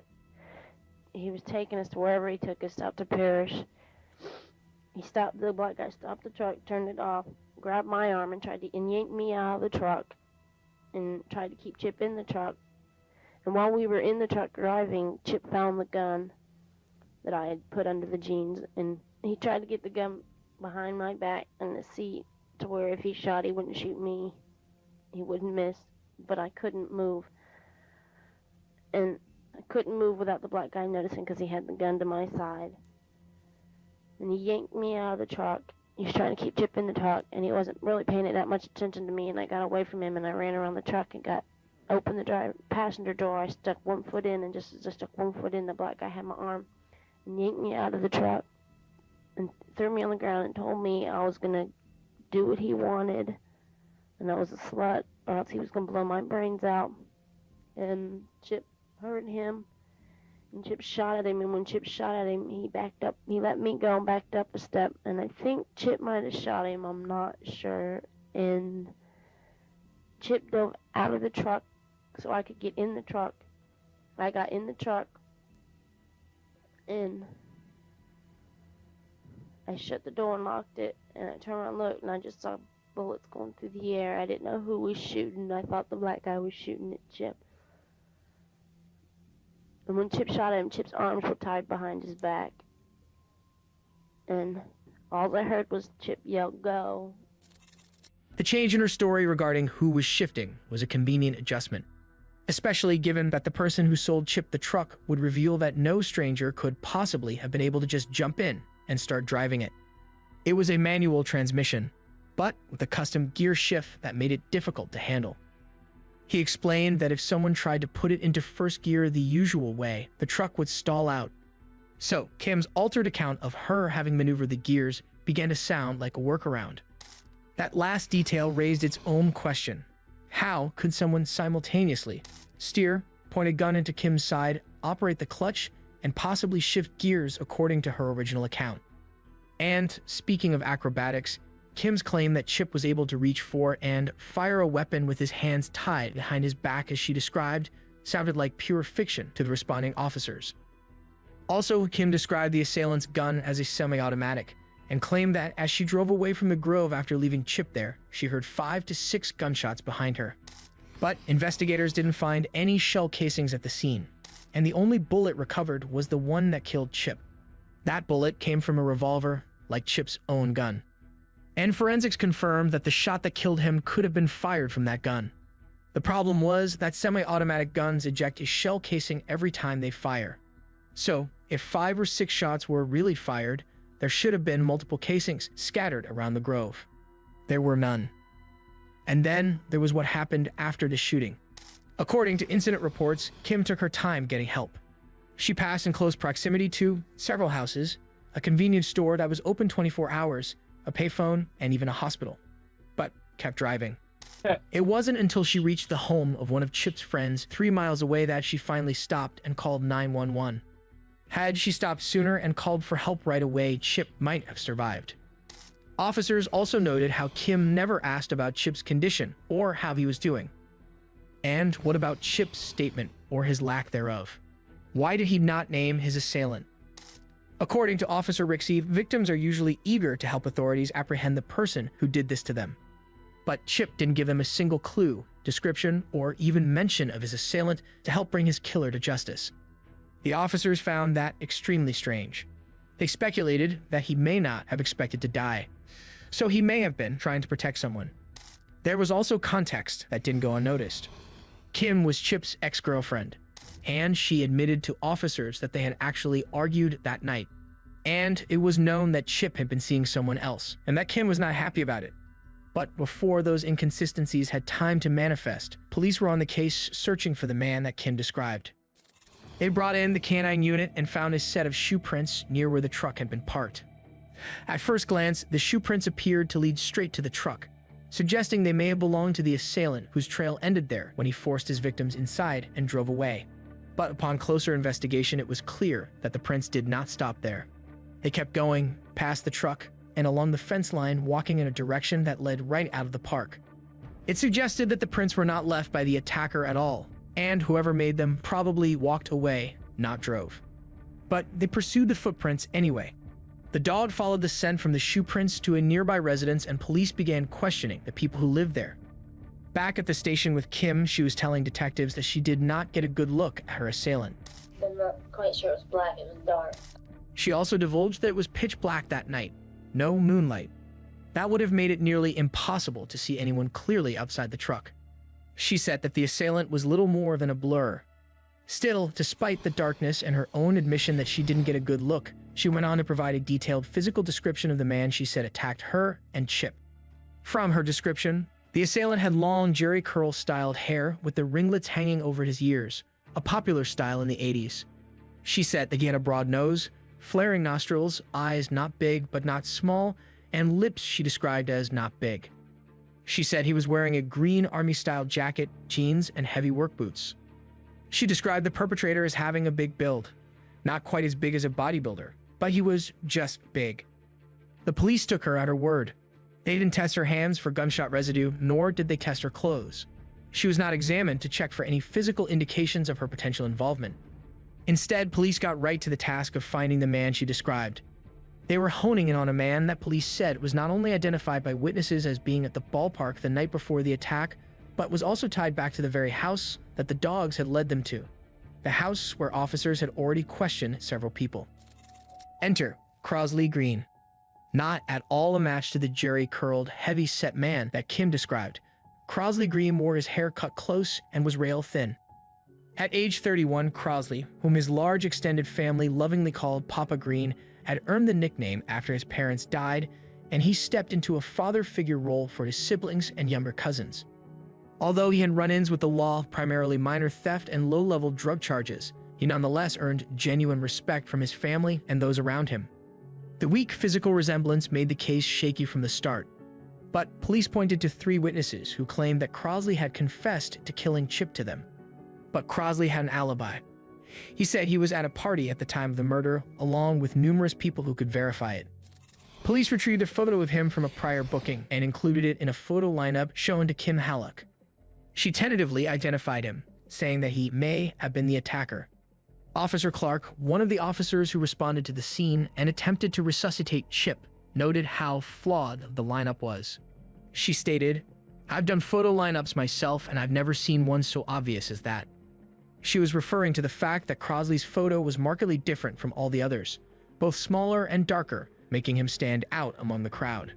He was taking us to wherever he took us, out to Parrish. The black guy stopped the truck, turned it off, grabbed my arm and yanked me out of the truck and tried to keep Chip in the truck. And while we were in the truck driving, Chip found the gun that I had put under the jeans, and he tried to get the gun behind my back in the seat to where if he shot, he wouldn't shoot me. He wouldn't miss, but I couldn't move. And I couldn't move without the black guy noticing because he had the gun to my side. And he yanked me out of the truck. He was trying to keep Chip in the truck, and he wasn't really paying that much attention to me, and I got away from him, and I ran around the truck and opened the passenger door. I stuck 1 foot in, and just as I stuck 1 foot in, the black guy had my arm and yanked me out of the truck and threw me on the ground and told me I was going to do what he wanted, and I was a slut, or else he was going to blow my brains out. And Chip heard him, and Chip shot at him, and when Chip shot at him, he backed up. He let me go and backed up a step, and I think Chip might have shot him, I'm not sure. And Chip dove out of the truck so I could get in the truck. I got in the truck, and I shut the door and locked it, and I turned around and looked, and I just saw bullets going through the air. I didn't know who was shooting. I thought the black guy was shooting at Chip. And when Chip shot at him, Chip's arms were tied behind his back. And all I heard was Chip yell, "Go." The change in her story regarding who was shifting was a convenient adjustment. especially given that the person who sold Chip the truck would reveal that no stranger could possibly have been able to just jump in and start driving it. It was a manual transmission, but with a custom gear shift that made it difficult to handle. He explained that if someone tried to put it into first gear the usual way, the truck would stall out. So, Kim's altered account of her having maneuvered the gears began to sound like a workaround. That last detail raised its own question. How could someone simultaneously steer, point a gun into Kim's side, operate the clutch, and possibly shift gears according to her original account? And, speaking of acrobatics, Kim's claim that Chip was able to reach for and fire a weapon with his hands tied behind his back as she described sounded like pure fiction to the responding officers. Also, Kim described the assailant's gun as a semi-automatic and claimed that as she drove away from the grove after leaving Chip there, she heard 5 to 6 gunshots behind her. But investigators didn't find any shell casings at the scene, and the only bullet recovered was the one that killed Chip. That bullet came from a revolver, like Chip's own gun. And forensics confirmed that the shot that killed him could have been fired from that gun. The problem was that semi-automatic guns eject a shell casing every time they fire. So, if 5 or 6 shots were really fired, there should have been multiple casings scattered around the grove. There were none. And then there was what happened after the shooting. According to incident reports, Kim took her time getting help. She passed in close proximity to several houses, a convenience store that was open 24 hours, a payphone, and even a hospital, but kept driving. It wasn't until she reached the home of one of Chip's friends 3 miles away that she finally stopped and called 911. Had she stopped sooner and called for help right away, Chip might have survived. Officers also noted how Kim never asked about Chip's condition or how he was doing. And what about Chip's statement or his lack thereof? Why did he not name his assailant? According to Officer Rixey, victims are usually eager to help authorities apprehend the person who did this to them. But Chip didn't give them a single clue, description, or even mention of his assailant to help bring his killer to justice. The officers found that extremely strange. They speculated that he may not have expected to die, so he may have been trying to protect someone. There was also context that didn't go unnoticed. Kim was Chip's ex-girlfriend, and she admitted to officers that they had actually argued that night. And it was known that Chip had been seeing someone else, and that Kim was not happy about it. But before those inconsistencies had time to manifest, police were on the case searching for the man that Kim described. They brought in the canine unit and found a set of shoe prints near where the truck had been parked. At first glance, the shoe prints appeared to lead straight to the truck, suggesting they may have belonged to the assailant whose trail ended there when he forced his victims inside and drove away. But upon closer investigation, it was clear that the prints did not stop there. They kept going, past the truck, and along the fence line, walking in a direction that led right out of the park. It suggested that the prints were not left by the attacker at all, and whoever made them probably walked away, not drove. But they pursued the footprints anyway. The dog followed the scent from the shoe prints to a nearby residence, and police began questioning the people who lived there. Back at the station with Kim, she was telling detectives that she did not get a good look at her assailant. I'm not quite sure it was black, it was dark. She also divulged that it was pitch black that night, no moonlight. That would have made it nearly impossible to see anyone clearly outside the truck. She said that the assailant was little more than a blur. Still, despite the darkness and her own admission that she didn't get a good look, she went on to provide a detailed physical description of the man she said attacked her and Chip. From her description, the assailant had long jerry curl styled hair with the ringlets hanging over his ears, a popular style in the 80s. She said that he had a broad nose, flaring nostrils, eyes not big but not small, and lips she described as not big. She said he was wearing a green army-style jacket, jeans, and heavy work boots. She described the perpetrator as having a big build, not quite as big as a bodybuilder, but he was just big. The police took her at her word. They didn't test her hands for gunshot residue, nor did they test her clothes. She was not examined to check for any physical indications of her potential involvement. Instead, police got right to the task of finding the man she described. They were honing in on a man that police said was not only identified by witnesses as being at the ballpark the night before the attack, but was also tied back to the very house that the dogs had led them to. The house where officers had already questioned several people. Enter Crosley Green. Not at all a match to the jerry-curled, heavy-set man that Kim described. Crosley Green wore his hair cut close and was rail-thin. At age 31, Crosley, whom his large extended family lovingly called Papa Green, had earned the nickname after his parents died, and he stepped into a father figure role for his siblings and younger cousins. Although he had run-ins with the law, primarily minor theft and low-level drug charges, he nonetheless earned genuine respect from his family and those around him. The weak physical resemblance made the case shaky from the start, but police pointed to 3 witnesses who claimed that Crosley had confessed to killing Chip to them. But Crosley had an alibi. He said he was at a party at the time of the murder, along with numerous people who could verify it. Police retrieved a photo of him from a prior booking and included it in a photo lineup shown to Kim Hallock. She tentatively identified him, saying that he may have been the attacker. Officer Clark, one of the officers who responded to the scene and attempted to resuscitate Chip, noted how flawed the lineup was. She stated, "I've done photo lineups myself, and I've never seen one so obvious as that." She was referring to the fact that Crosley's photo was markedly different from all the others, both smaller and darker, making him stand out among the crowd.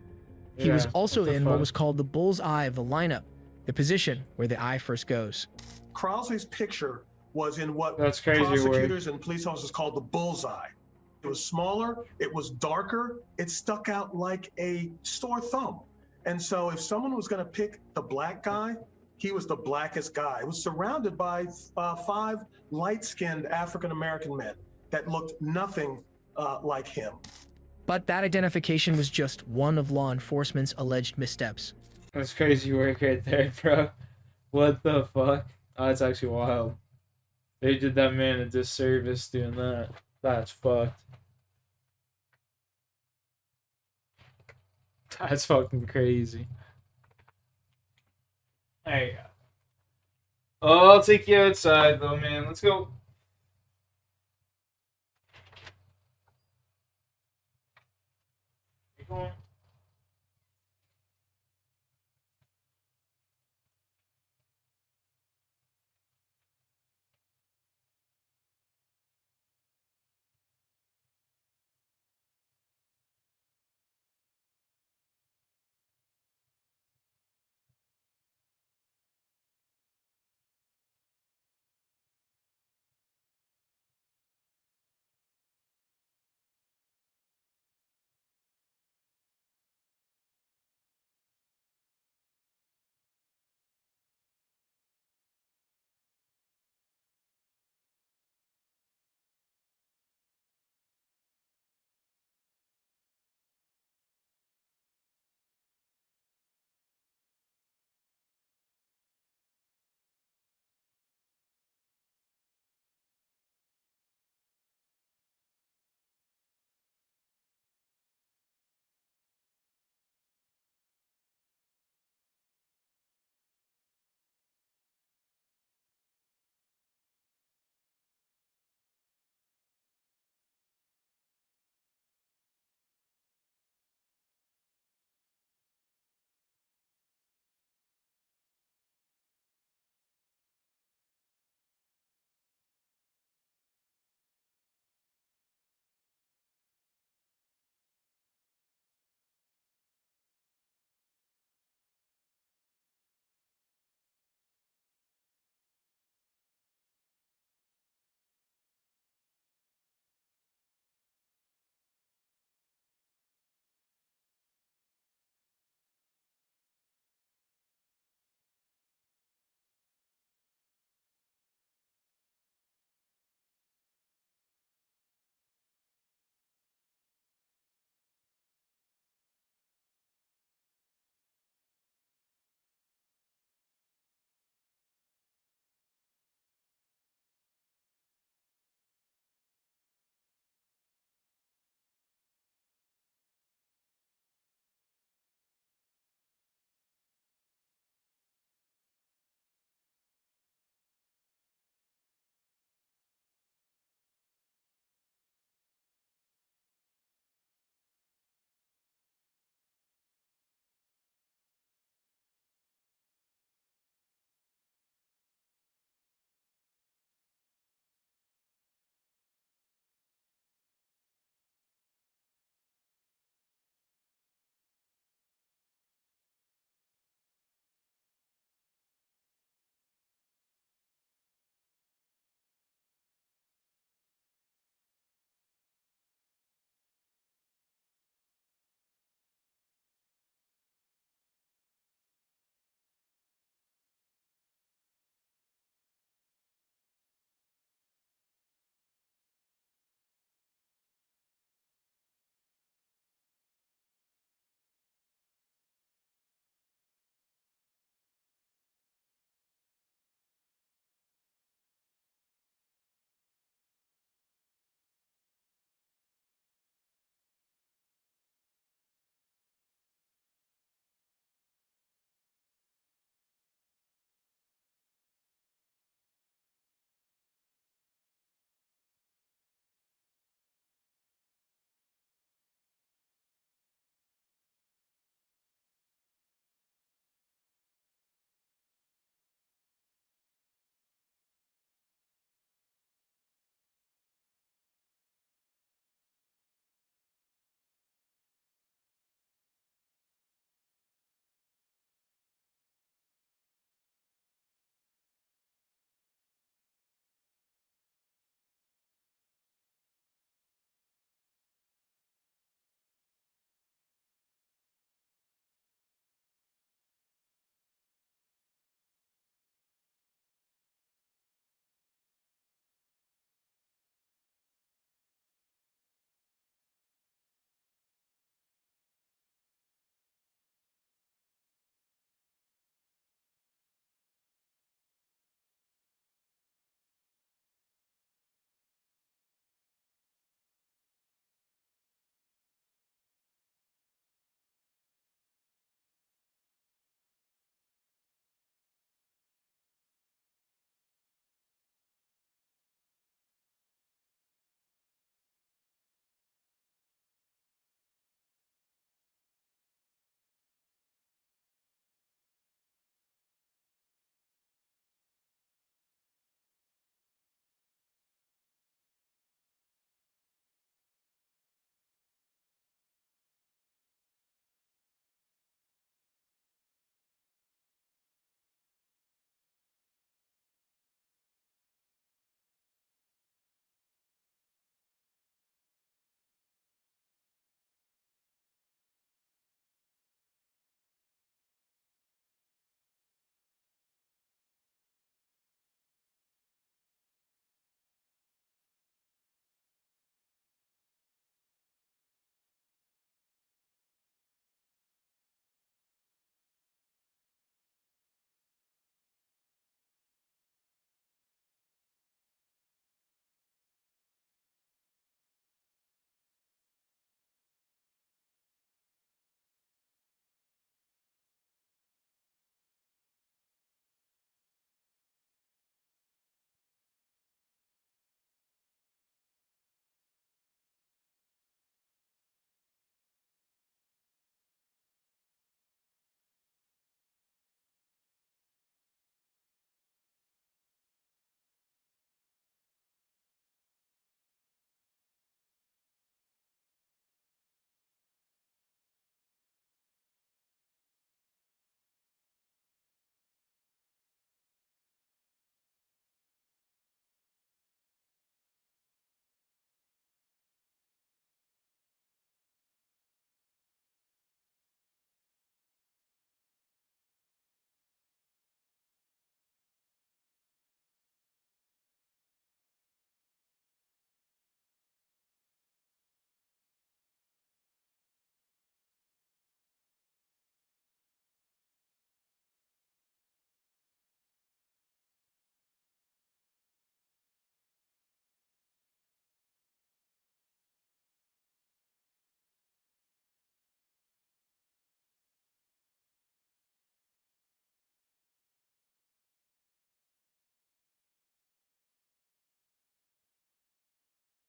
He was also in what was called the bull's eye of the lineup, the position where the eye first goes. Crosley's picture was in what That's crazy prosecutors and police officers called the bullseye. It was smaller, it was darker, it stuck out like a sore thumb. And so if someone was going to pick the black guy, he was the blackest guy. He was surrounded by 5 light-skinned African-American men that looked nothing like him. But that identification was just one of law enforcement's alleged missteps. That's crazy work right there, bro. What the fuck? Oh, that's actually wild. They did that man a disservice doing that. That's fucked. That's fucking crazy. There you go. Oh, I'll take you outside though, man. Let's go. You going?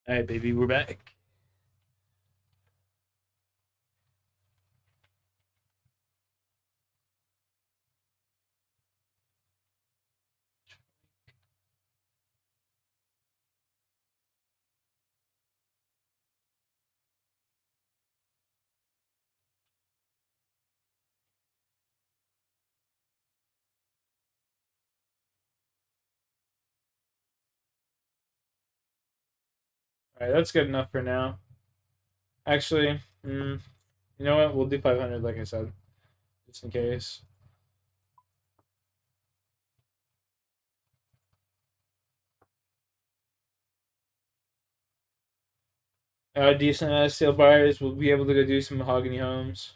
Alright, baby, we're back. Alright, that's good enough for now. Actually, you know what? We'll do 500 like I said. Just in case. Decent steel bars. We'll be able to go do some mahogany homes.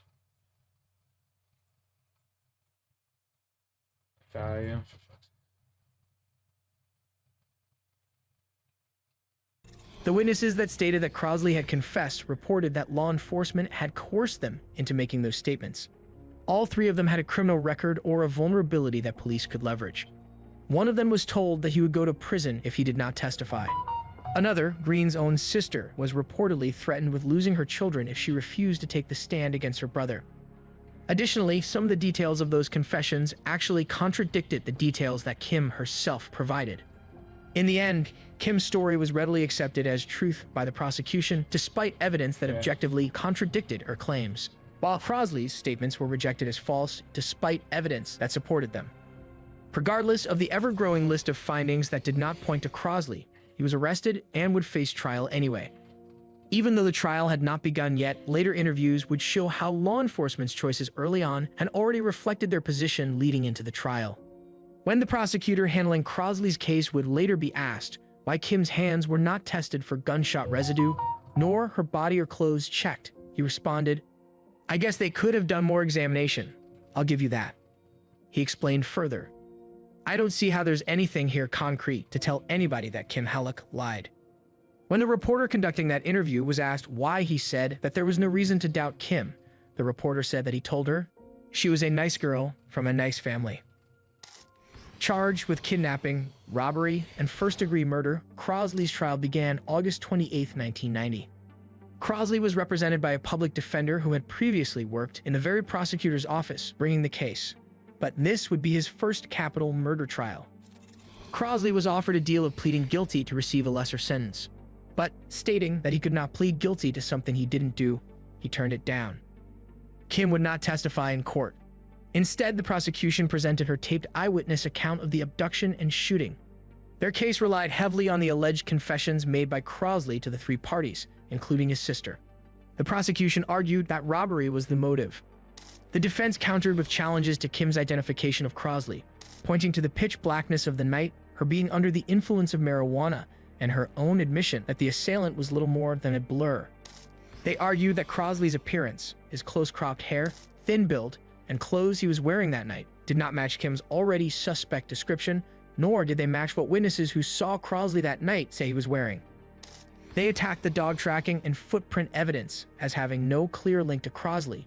Value. The witnesses that stated that Crosley had confessed reported that law enforcement had coerced them into making those statements. All three of them had a criminal record or a vulnerability that police could leverage. One of them was told that he would go to prison if he did not testify. Another, Green's own sister, was reportedly threatened with losing her children if she refused to take the stand against her brother. Additionally, some of the details of those confessions actually contradicted the details that Kim herself provided. In the end, Kim's story was readily accepted as truth by the prosecution, despite evidence that objectively contradicted her claims, while Crosley's statements were rejected as false despite evidence that supported them. Regardless of the ever-growing list of findings that did not point to Crosley, he was arrested and would face trial anyway. Even though the trial had not begun yet, later interviews would show how law enforcement's choices early on had already reflected their position leading into the trial. When the prosecutor handling Crosley's case would later be asked why Kim's hands were not tested for gunshot residue, nor her body or clothes checked, he responded, "I guess they could have done more examination. I'll give you that." He explained further, "I don't see how there's anything here concrete to tell anybody that Kim Halleck lied." When the reporter conducting that interview was asked why he said that there was no reason to doubt Kim, the reporter said that he told her she was a nice girl from a nice family. Charged with kidnapping, robbery, and first-degree murder, Crosley's trial began August 28, 1990. Crosley was represented by a public defender who had previously worked in the very prosecutor's office bringing the case, but this would be his first capital murder trial. Crosley was offered a deal of pleading guilty to receive a lesser sentence, but stating that he could not plead guilty to something he didn't do, he turned it down. Kim would not testify in court. Instead, the prosecution presented her taped eyewitness account of the abduction and shooting. Their case relied heavily on the alleged confessions made by Crosley to the three parties, including his sister. The prosecution argued that robbery was the motive. The defense countered with challenges to Kim's identification of Crosley, pointing to the pitch blackness of the night, her being under the influence of marijuana, and her own admission that the assailant was little more than a blur. They argued that Crosley's appearance, his close-cropped hair, thin build, and clothes he was wearing that night did not match Kim's already suspect description, nor did they match what witnesses who saw Crosley that night say he was wearing. They attacked the dog tracking and footprint evidence as having no clear link to Crosley,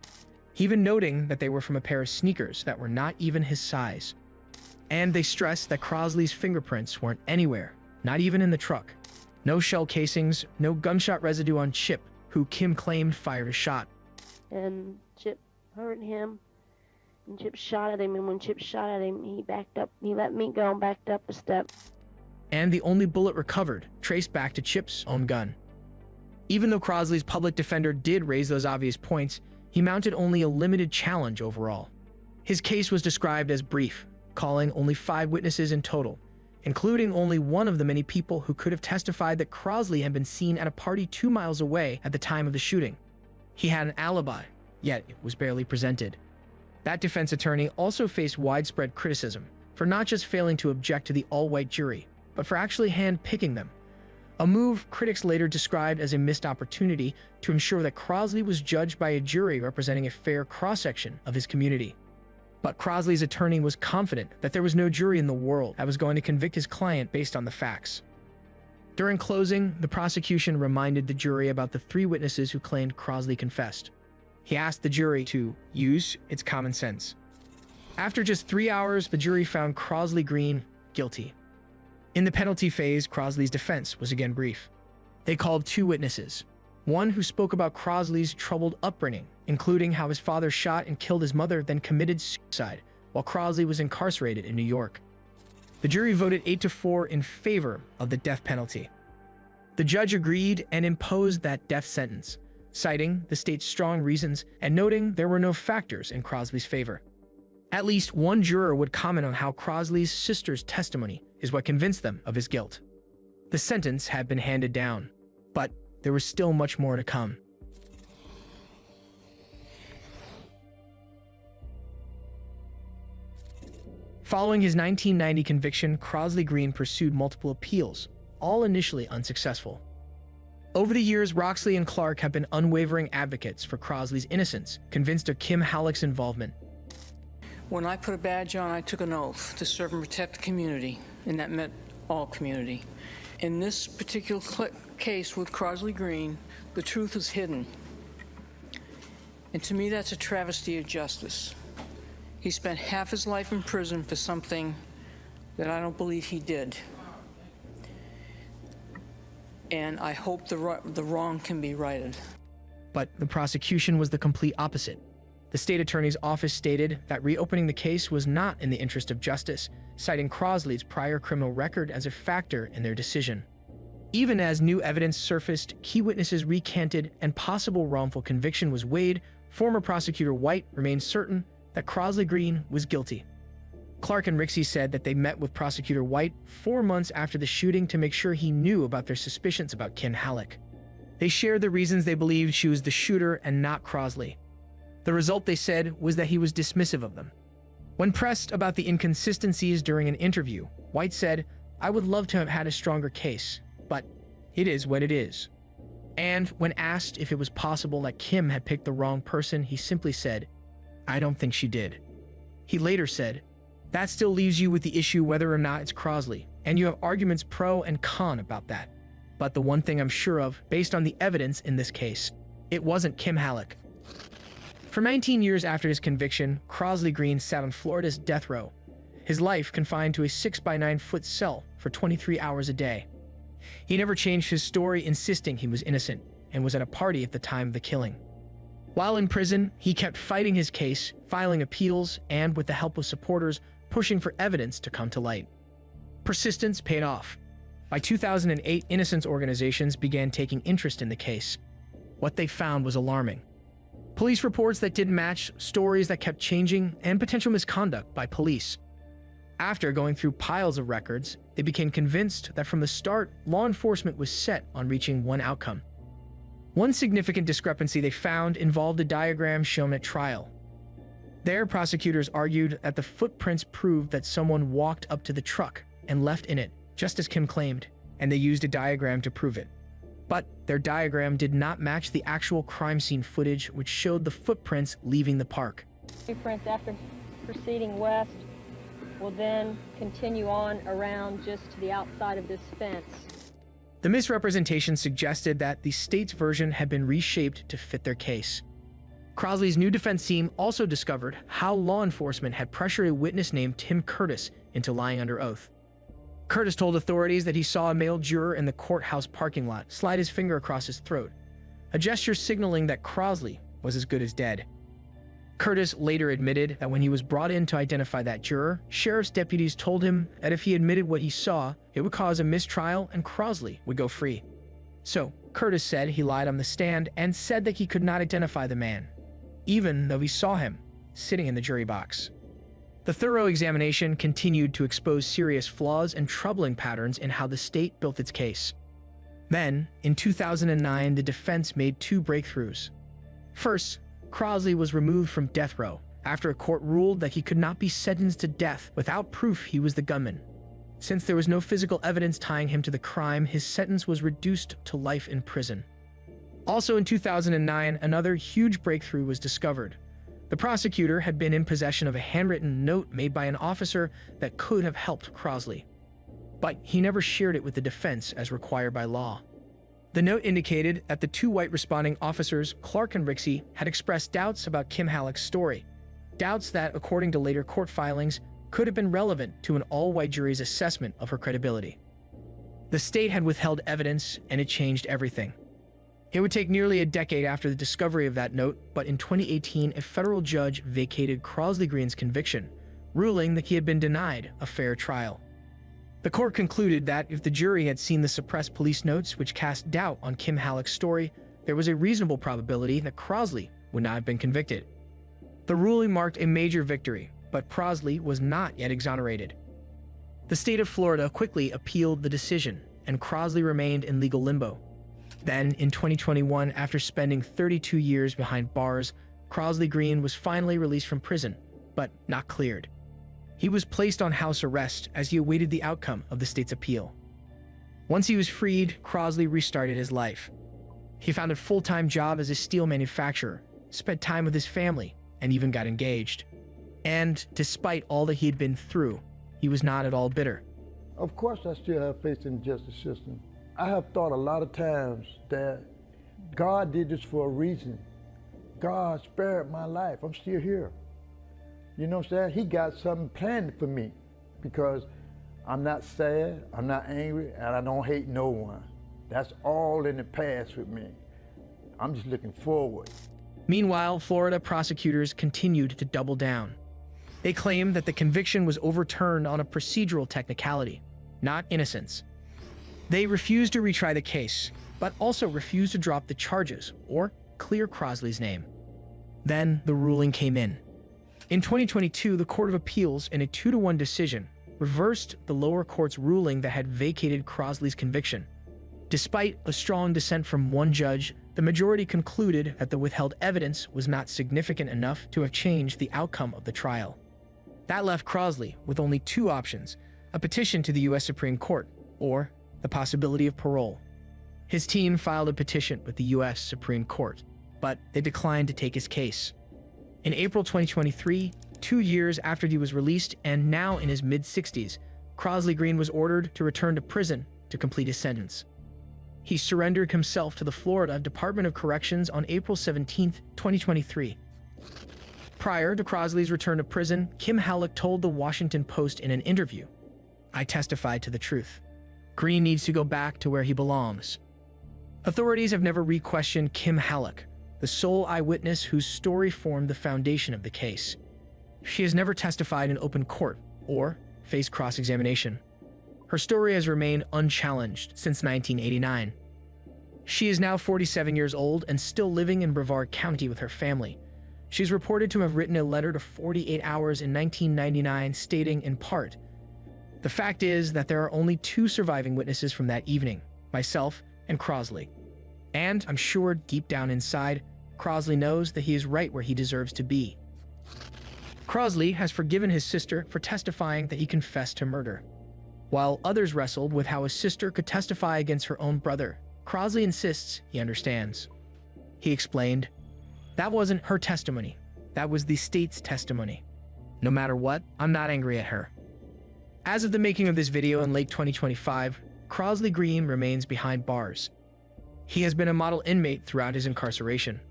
even noting that they were from a pair of sneakers that were not even his size. And they stressed that Crosley's fingerprints weren't anywhere, not even in the truck. No shell casings, no gunshot residue on Chip, who Kim claimed fired a shot. And Chip hurt him, and Chip shot at him, and when Chip shot at him, he backed up. He let me go and backed up a step. And the only bullet recovered traced back to Chip's own gun. Even though Crosley's public defender did raise those obvious points, he mounted only a limited challenge overall. His case was described as brief, calling only 5 witnesses in total, including only one of the many people who could have testified that Crosley had been seen at a party 2 miles away at the time of the shooting. He had an alibi, yet it was barely presented. That defense attorney also faced widespread criticism for not just failing to object to the all-white jury, but for actually hand-picking them, a move critics later described as a missed opportunity to ensure that Crosley was judged by a jury representing a fair cross-section of his community. But Crosley's attorney was confident that there was no jury in the world that was going to convict his client based on the facts. During closing, the prosecution reminded the jury about the 3 witnesses who claimed Crosley confessed. He asked the jury to use its common sense. After just 3 hours, the jury found Crosley Green guilty. In the penalty phase, Crosley's defense was again brief. They called two witnesses. One who spoke about Crosley's troubled upbringing, including how his father shot and killed his mother, then committed suicide while Crosley was incarcerated in New York. The jury voted 8-4 in favor of the death penalty. The judge agreed and imposed that death sentence, citing the state's strong reasons and noting there were no factors in Crosley's favor. At least one juror would comment on how Crosley's sister's testimony is what convinced them of his guilt. The sentence had been handed down, but there was still much more to come. Following his 1990 conviction, Crosley Green pursued multiple appeals, all initially unsuccessful. Over the years, Roxley and Clark have been unwavering advocates for Crosley's innocence, convinced of Kim Halleck's involvement. When I put a badge on, I took an oath to serve and protect the community, and that meant all community. In this particular case with Crosley Green, the truth is hidden. And to me, that's a travesty of justice. He spent half his life in prison for something that I don't believe he did. And I hope the wrong can be righted. But the prosecution was the complete opposite. The state attorney's office stated that reopening the case was not in the interest of justice, citing Crosley's prior criminal record as a factor in their decision. Even as new evidence surfaced, key witnesses recanted, and possible wrongful conviction was weighed, former prosecutor White remained certain that Crosley Green was guilty. Clark and Rixey said that they met with Prosecutor White 4 months after the shooting to make sure he knew about their suspicions about Kim Halleck. They shared the reasons they believed she was the shooter and not Crosley. The result, they said, was that he was dismissive of them. When pressed about the inconsistencies during an interview, White said, "I would love to have had a stronger case, but it is what it is." And when asked if it was possible that Kim had picked the wrong person, he simply said, "I don't think she did." He later said, "That still leaves you with the issue whether or not it's Crosley, and you have arguments pro and con about that. But the one thing I'm sure of, based on the evidence in this case, it wasn't Kim Halleck." For 19 years after his conviction, Crosley Green sat on Florida's death row, his life confined to a 6-by-9-foot cell for 23 hours a day. He never changed his story, insisting he was innocent and was at a party at the time of the killing. While in prison, he kept fighting his case, filing appeals, and with the help of supporters, pushing for evidence to come to light. Persistence paid off. By 2008, innocence organizations began taking interest in the case. What they found was alarming. Police reports that didn't match, stories that kept changing, and potential misconduct by police. After going through piles of records, they became convinced that from the start, law enforcement was set on reaching one outcome. One significant discrepancy they found involved a diagram shown at trial. There, prosecutors argued that the footprints proved that someone walked up to the truck and left in it, just as Kim claimed, and they used a diagram to prove it. But their diagram did not match the actual crime scene footage, which showed the footprints leaving the park. Footprints after proceeding west will then continue on around just to the outside of this fence. The misrepresentation suggested that the state's version had been reshaped to fit their case. Crosley's new defense team also discovered how law enforcement had pressured a witness named Tim Curtis into lying under oath. Curtis told authorities that he saw a male juror in the courthouse parking lot slide his finger across his throat, a gesture signaling that Crosley was as good as dead. Curtis later admitted that when he was brought in to identify that juror, sheriff's deputies told him that if he admitted what he saw, it would cause a mistrial and Crosley would go free. So, Curtis said he lied on the stand and said that he could not identify the man, even though he saw him sitting in the jury box. The thorough examination continued to expose serious flaws and troubling patterns in how the state built its case. Then, in 2009, the defense made two breakthroughs. First, Crosley was removed from death row after a court ruled that he could not be sentenced to death without proof he was the gunman. Since there was no physical evidence tying him to the crime, his sentence was reduced to life in prison. Also in 2009, another huge breakthrough was discovered. The prosecutor had been in possession of a handwritten note made by an officer that could have helped Crosley, but he never shared it with the defense as required by law. The note indicated that the two white responding officers, Clark and Rixey, had expressed doubts about Kim Halleck's story, doubts that, according to later court filings, could have been relevant to an all-white jury's assessment of her credibility. The state had withheld evidence, and it changed everything. It would take nearly a decade after the discovery of that note, but in 2018, a federal judge vacated Crosley Green's conviction, ruling that he had been denied a fair trial. The court concluded that if the jury had seen the suppressed police notes which cast doubt on Kim Halleck's story, there was a reasonable probability that Crosley would not have been convicted. The ruling marked a major victory, but Crosley was not yet exonerated. The state of Florida quickly appealed the decision, and Crosley remained in legal limbo. Then, in 2021, after spending 32 years behind bars, Crosley Green was finally released from prison, but not cleared. He was placed on house arrest as he awaited the outcome of the state's appeal. Once he was freed, Crosley restarted his life. He found a full-time job as a steel manufacturer, spent time with his family, and even got engaged. And despite all that he had been through, he was not at all bitter. Of course I still have faith in the justice system. I have thought a lot of times that God did this for a reason. God spared my life. I'm still here. You know what I'm saying? He got something planned for me because I'm not sad, I'm not angry, and I don't hate no one. That's all in the past with me. I'm just looking forward. Meanwhile, Florida prosecutors continued to double down. They claimed that the conviction was overturned on a procedural technicality, not innocence. They refused to retry the case, but also refused to drop the charges or clear Crosley's name. Then the ruling came in. In 2022, the Court of Appeals, in a 2-to-1 decision, reversed the lower court's ruling that had vacated Crosley's conviction. Despite a strong dissent from one judge, the majority concluded that the withheld evidence was not significant enough to have changed the outcome of the trial. That left Crosley with only 2 options: a petition to the U.S. Supreme Court or the possibility of parole. His team filed a petition with the U.S. Supreme Court, but they declined to take his case. In April 2023, 2 years after he was released and now in his mid-60s, Crosley Green was ordered to return to prison to complete his sentence. He surrendered himself to the Florida Department of Corrections on April 17, 2023. Prior to Crosley's return to prison, Kim Halleck told the Washington Post in an interview, "I testified to the truth. Green needs to go back to where he belongs." Authorities have never re-questioned Kim Halleck, the sole eyewitness whose story formed the foundation of the case. She has never testified in open court or faced cross-examination. Her story has remained unchallenged since 1989. She is now 47 years old and still living in Brevard County with her family. She's reported to have written a letter to 48 Hours in 1999 stating, in part, "The fact is that there are only 2 surviving witnesses from that evening, myself and Crosley. And I'm sure deep down inside, Crosley knows that he is right where he deserves to be." Crosley has forgiven his sister for testifying that he confessed to murder. While others wrestled with how his sister could testify against her own brother, Crosley insists he understands. He explained, "That wasn't her testimony. That was the state's testimony. No matter what, I'm not angry at her." As of the making of this video in late 2025, Crosley Green remains behind bars. He has been a model inmate throughout his incarceration.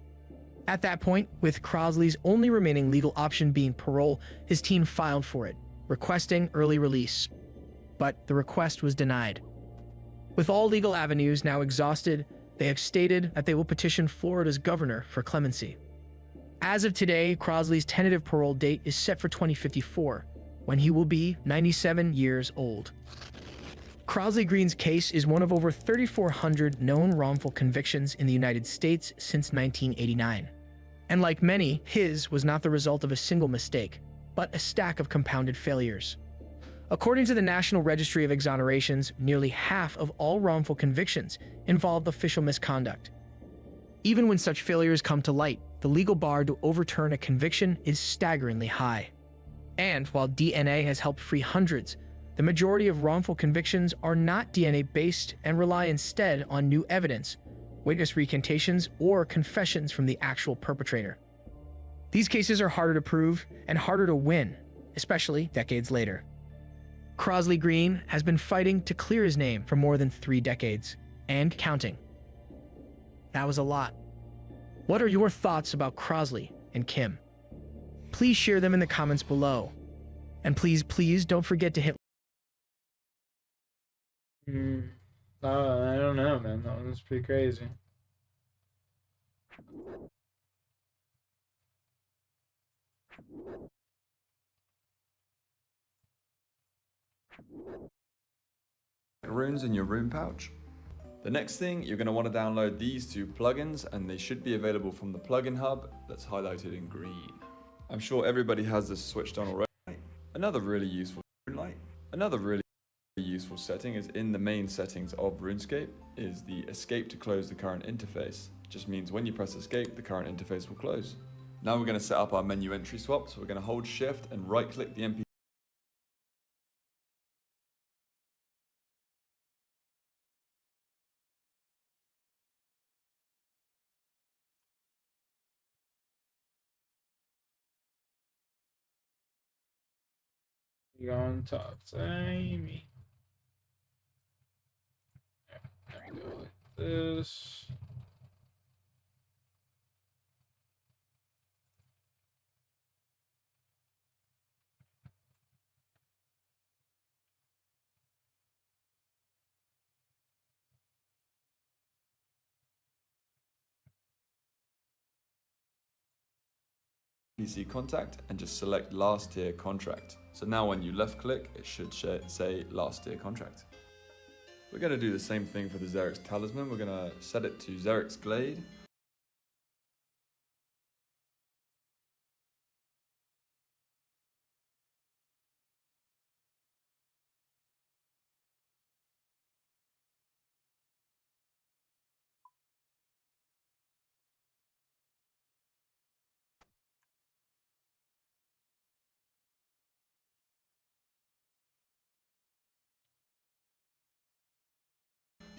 At that point, with Crosley's only remaining legal option being parole, his team filed for it, requesting early release. But the request was denied. With all legal avenues now exhausted, they have stated that they will petition Florida's governor for clemency. As of today, Crosley's tentative parole date is set for 2054, when he will be 97 years old. Crosley Green's case is one of over 3,400 known wrongful convictions in the United States since 1989. And like many, his was not the result of a single mistake, but a stack of compounded failures. According to the National Registry of Exonerations, nearly half of all wrongful convictions involved official misconduct. Even when such failures come to light, the legal bar to overturn a conviction is staggeringly high. And while DNA has helped free hundreds, the majority of wrongful convictions are not DNA-based and rely instead on new evidence, witness recantations, or confessions from the actual perpetrator. These cases are harder to prove and harder to win, especially decades later. Crosley Green has been fighting to clear his name for more than 3 decades, and counting. That was a lot. What are your thoughts about Crosley and Kim? Please share them in the comments below. And please don't forget to hit I don't know, man. That one's pretty crazy. Runes in your rune pouch. The next thing, you're going to want to download these two plugins, and they should be available from the plugin hub that's highlighted in green. I'm sure everybody has this switched on already. Another really useful setting is in the main settings of RuneScape is the escape to close the current interface. It just means when you press escape, the current interface will close. Now we're going to set up our menu entry swap, so we're going to hold shift and right click the MP. You go on top to Amy. There we go like this. PC contact and just select last tier contract. So now when you left click, it should say last tier contract. We're going to do the same thing for the Xerix talisman. We're going to set it to Xerix Glade.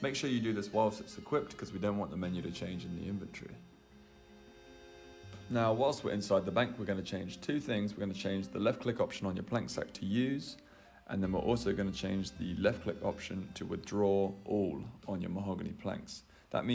Make sure you do this whilst it's equipped because we don't want the menu to change in the inventory. Now, whilst we're inside the bank, we're going to change two things. We're going to change the left click option on your plank sack to use, and then we're also going to change the left click option to withdraw all on your mahogany planks. That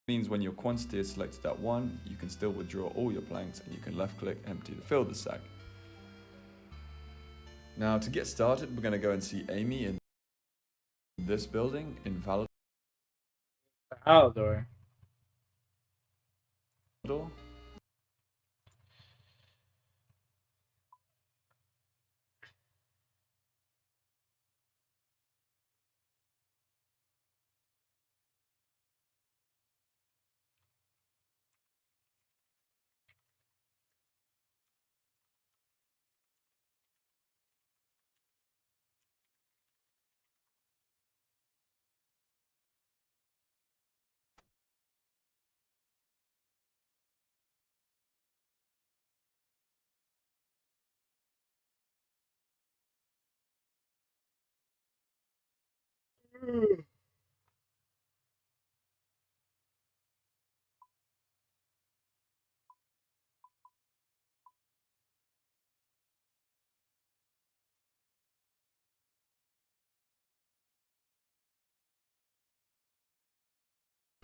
means when your quantity is selected at 1, you can still withdraw all your planks and you can left click empty to fill the sack. Now to get started, we're going to go and see Amy in this building in Valador.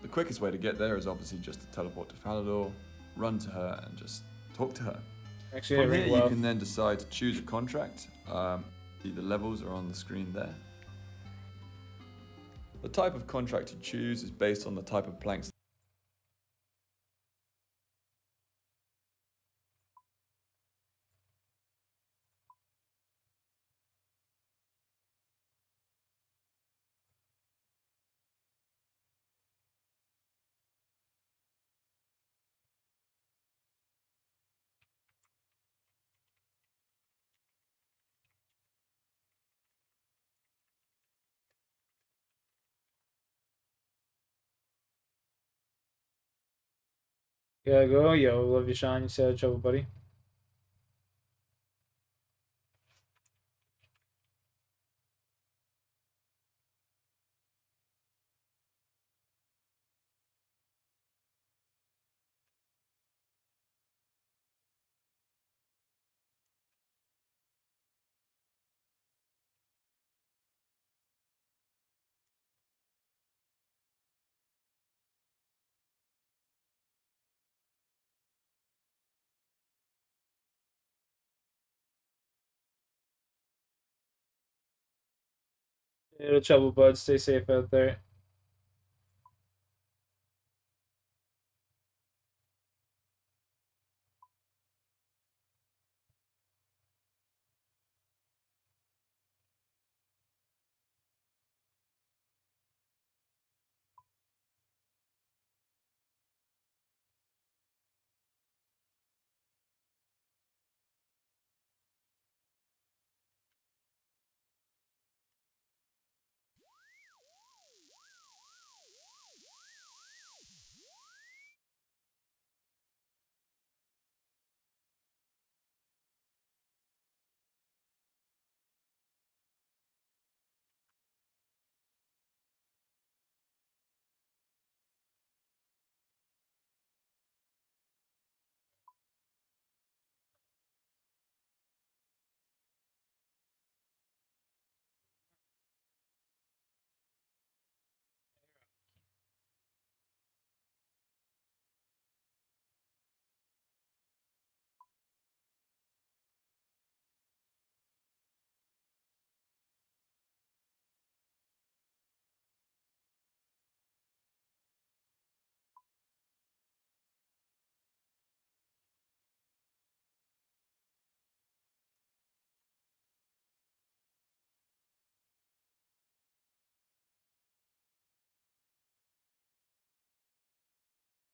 The quickest way to get there is obviously just to teleport to Falador, run to her and just talk to her. Actually, from here you can then decide to choose a contract. The levels are on the screen there. The type of contract you choose is based on the type of planks. Gotta go. Yo, love you, Sean. You said trouble, buddy. Yeah, trouble, bud. Stay safe out there.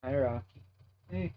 Hi, Rocky. Hey.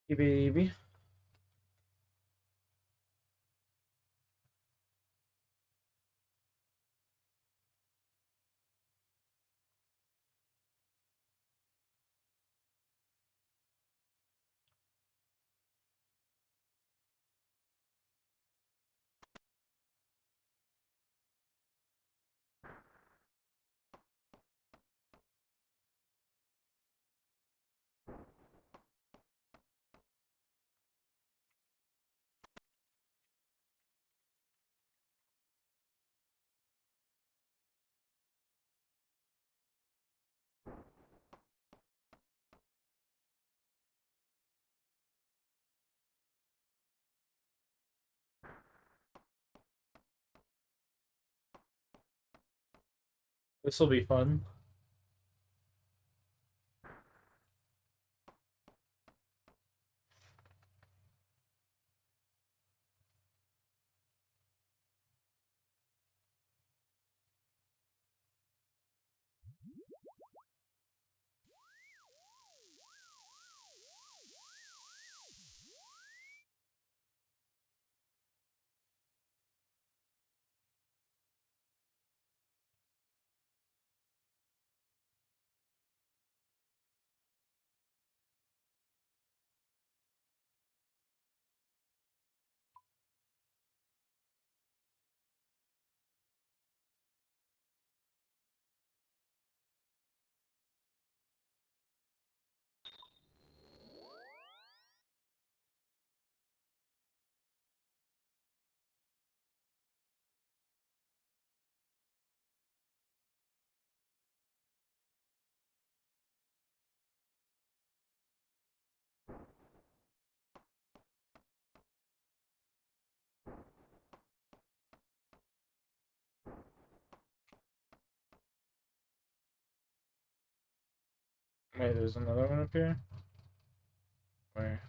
Hey, baby. This will be fun. Wait, there's another one up here? Where?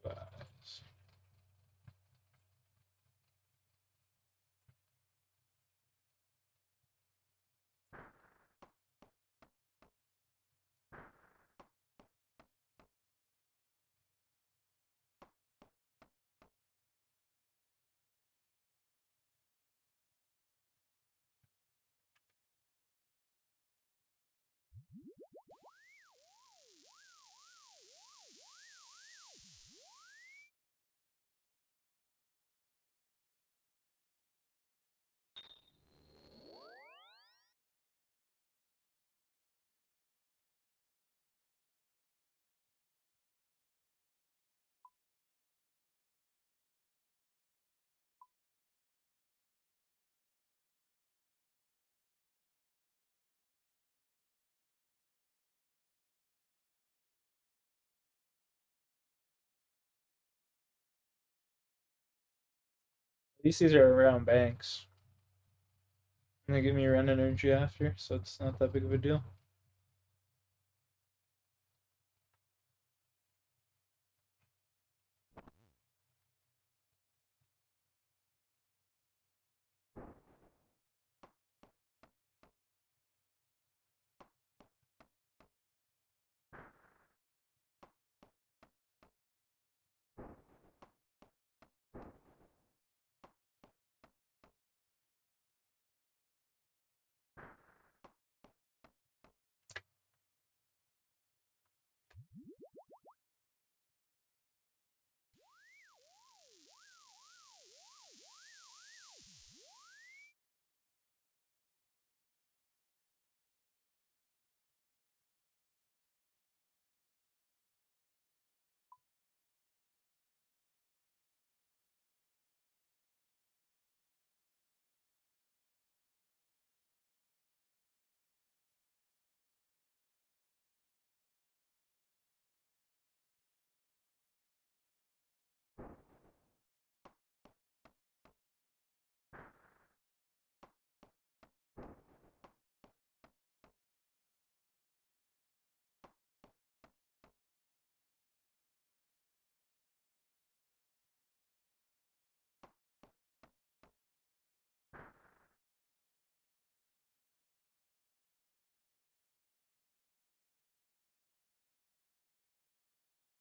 Guys. At least these are around banks. And they give me run energy after, so it's not that big of a deal.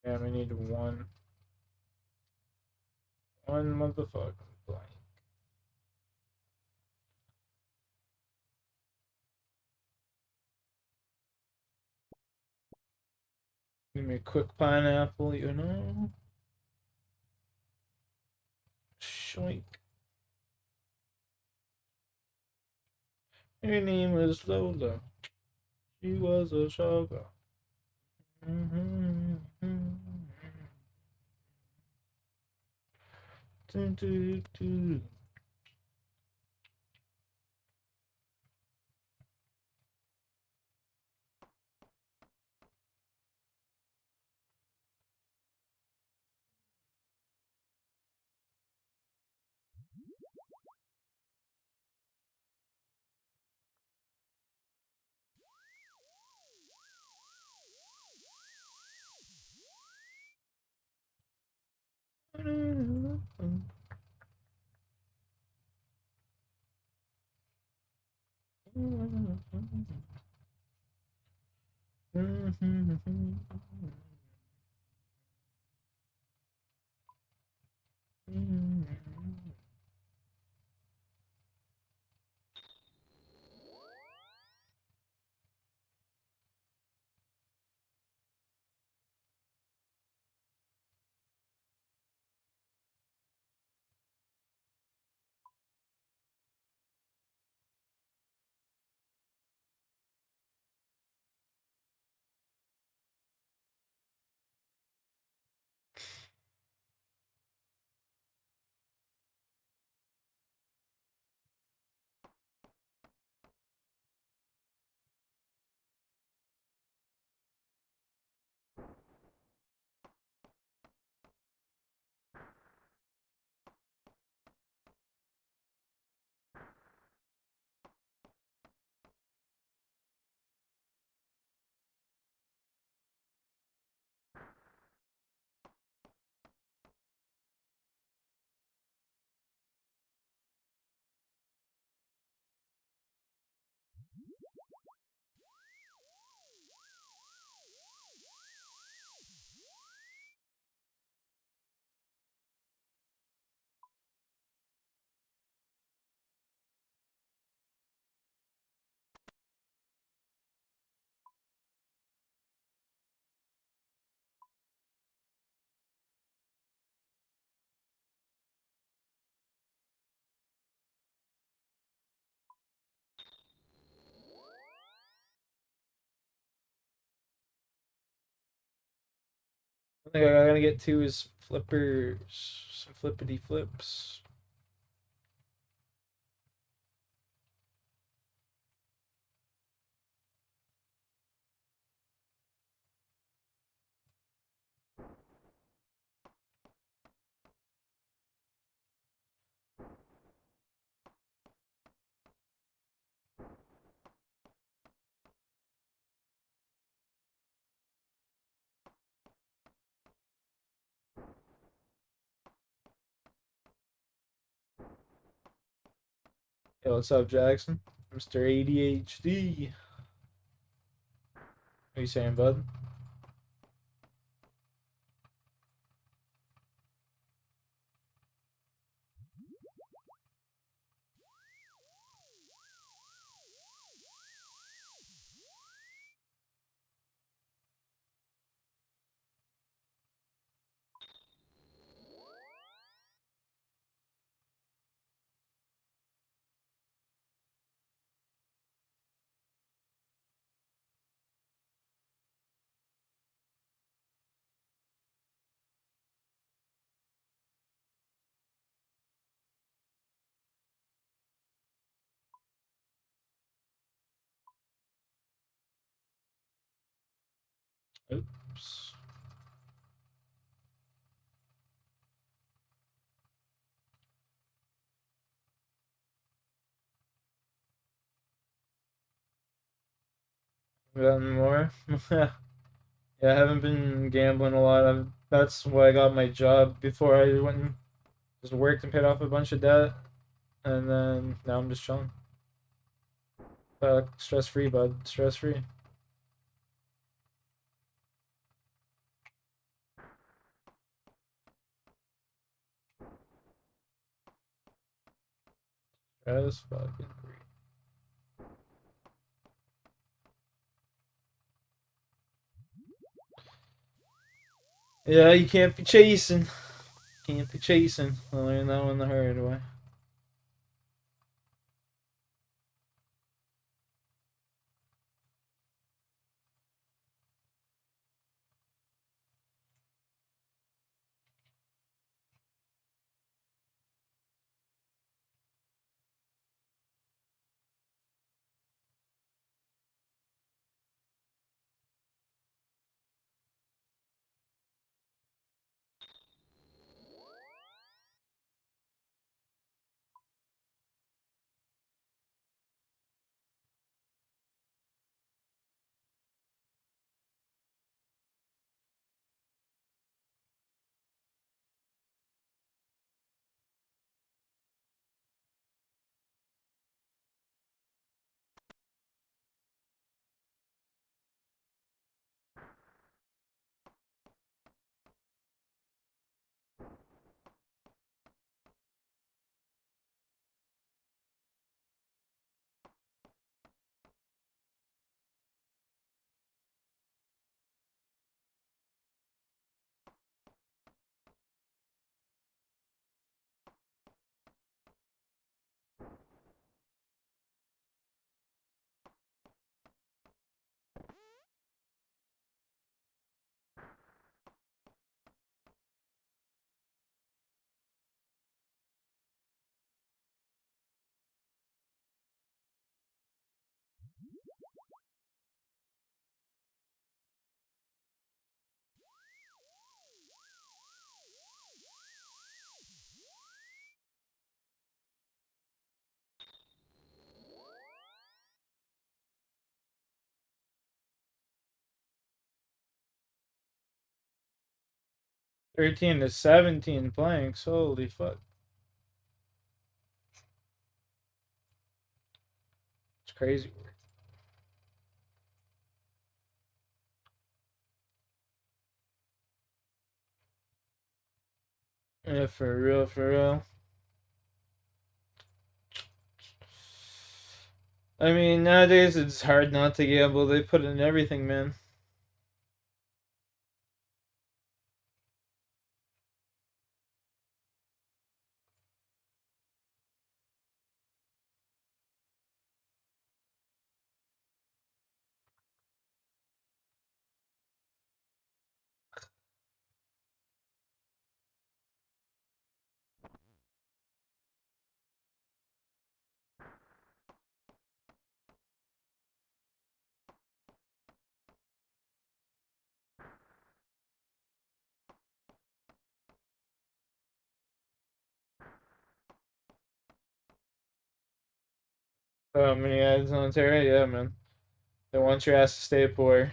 Yeah, we need one motherfucking blank. Give me a quick pineapple, you know? Shoink. Her name was Lola. She was a sugar. Do, do, do. I think I gotta get to is flippers. Some flippity flips. Yo, what's up, Jackson? Mr. ADHD. What are you saying, bud? Oops. Gotten more? Yeah, I haven't been gambling a lot. That's why I got my job before I went and just worked and paid off a bunch of debt. And then now I'm just chilling. Stress free, bud. Stress free. Stress fucking free. Yeah, you can't be chasing. Can't be chasing. I learned that one the hard way. 13 to 17 planks. Holy fuck. It's crazy work. Yeah, for real, for real. I mean, nowadays it's hard not to gamble. They put in everything, man. Oh, many ads on Ontario? Yeah, man. They want your ass to stay poor.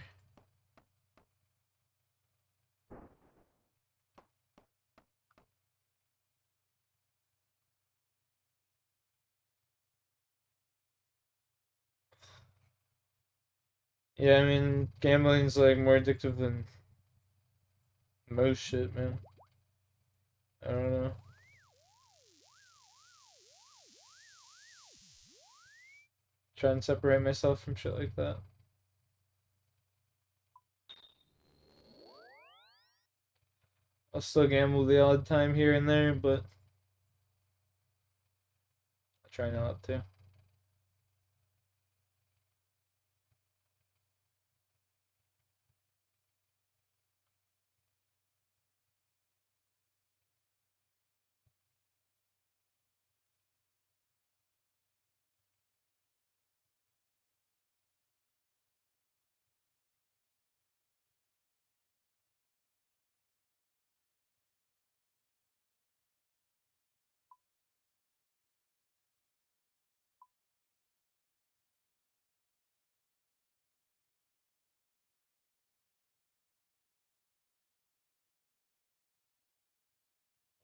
Yeah, I mean, gambling's like more addictive than most shit, man. I don't know. Try and separate myself from shit like that. I'll still gamble the odd time here and there, but I try not to.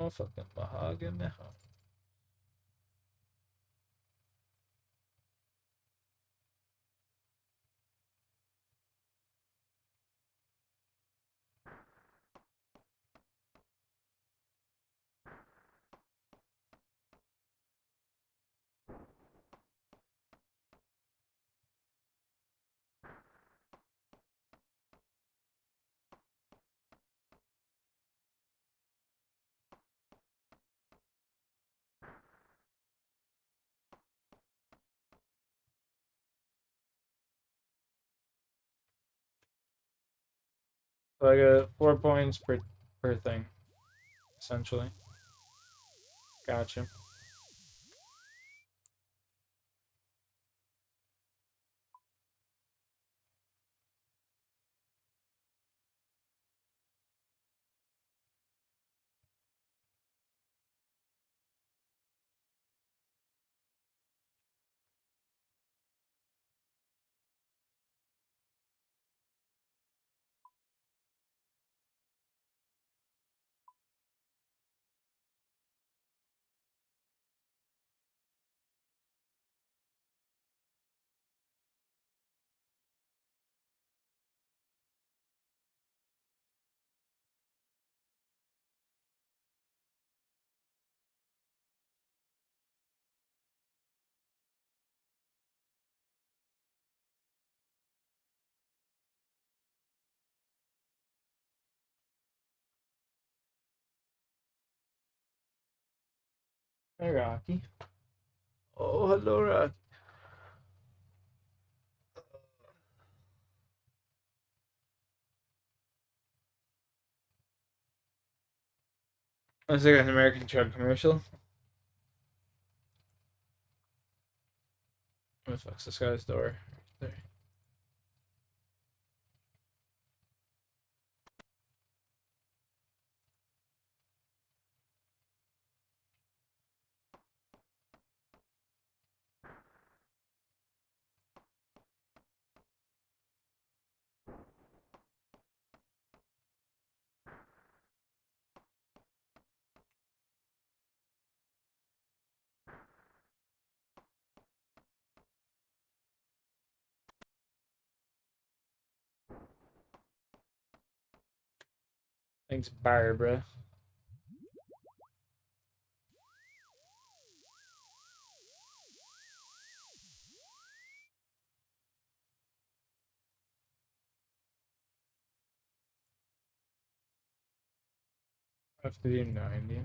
Oh, fucking mahogany. So I got 4 points per thing, essentially. Gotcha. Hey, Rocky. Oh, hello, Rocky. Let's look at an American truck commercial. What the fuck's this guy's door? There. Thanks, Barbara. I have to do 90.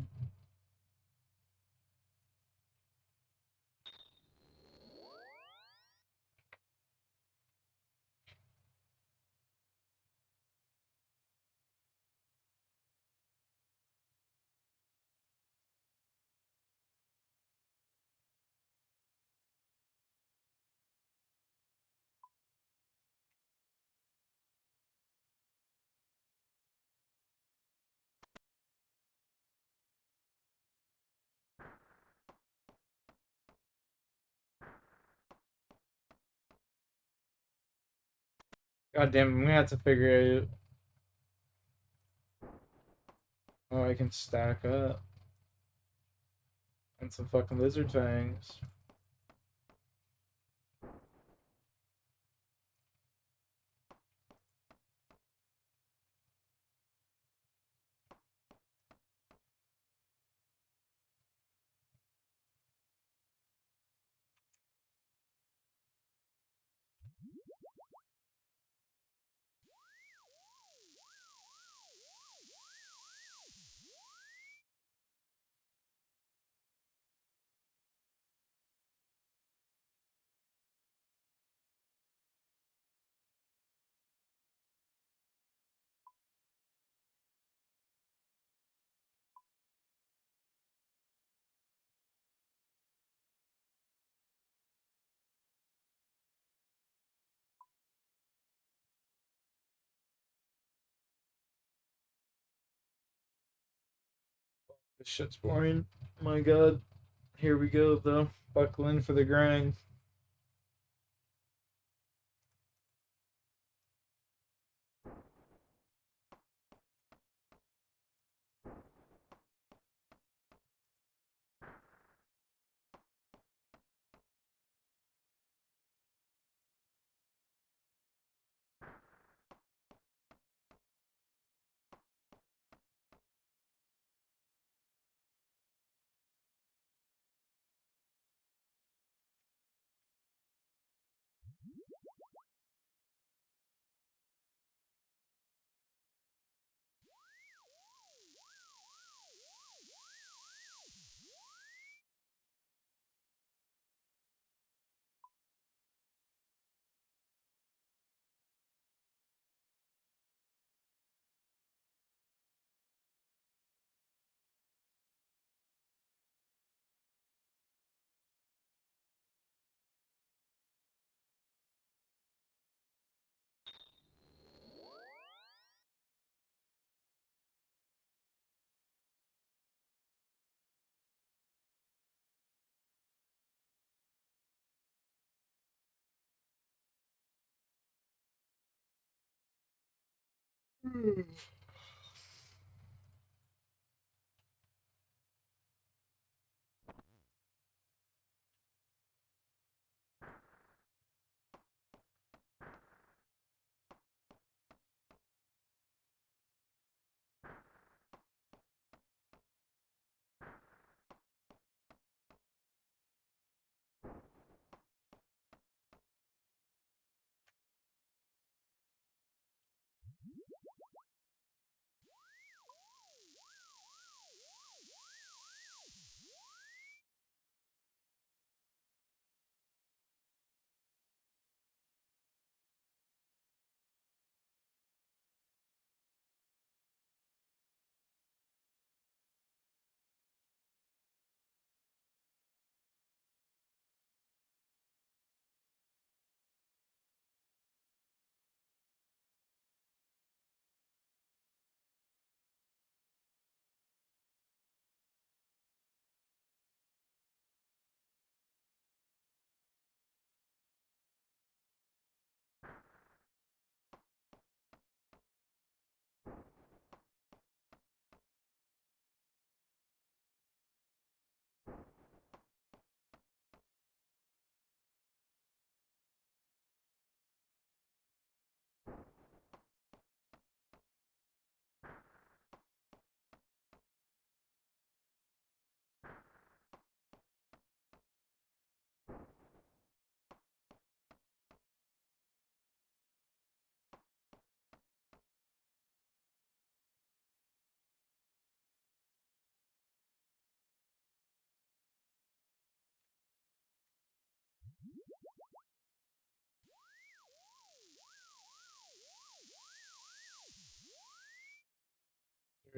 God damn, I'm gonna have to figure out. Oh, I can stack up. And some fucking lizard fangs. This shit's boring. My god. Here we go, though. Buckle in for the grind.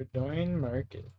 Dordogne Market.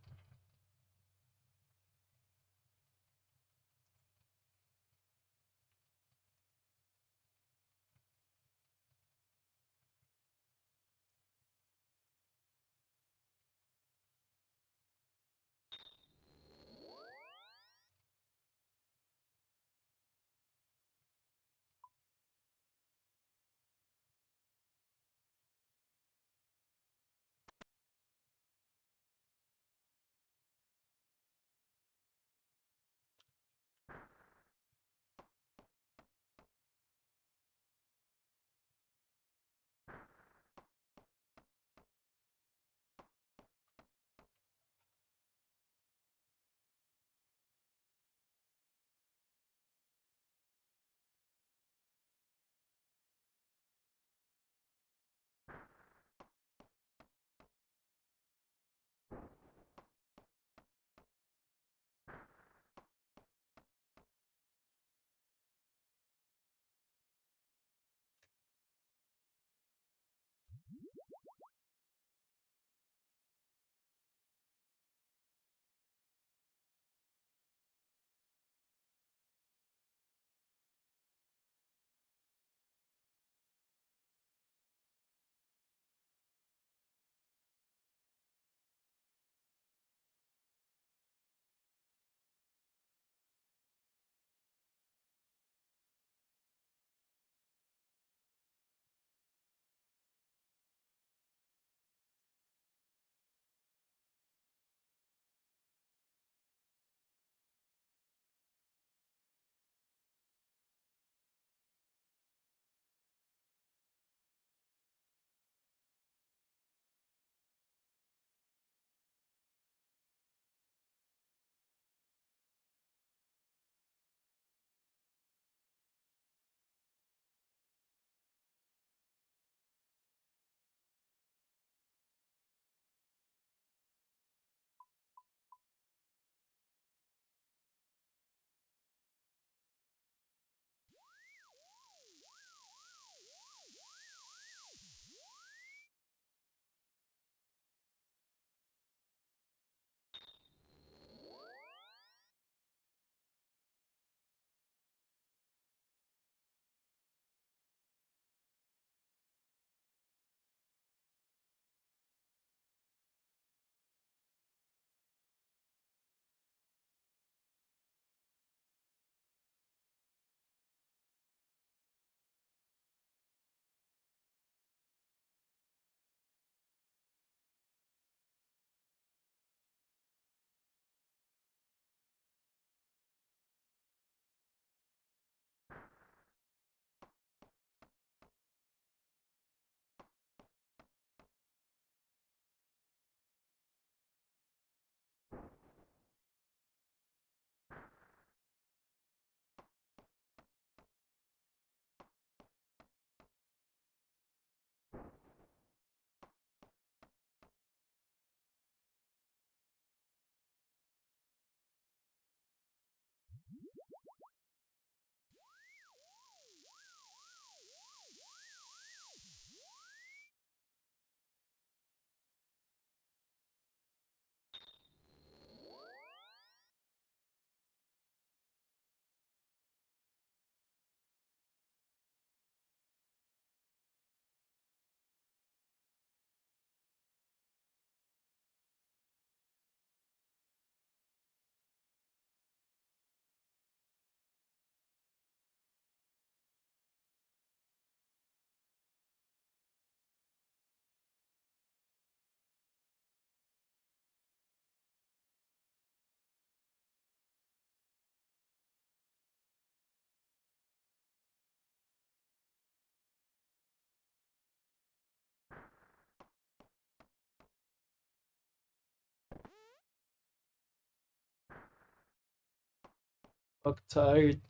Fuck tired.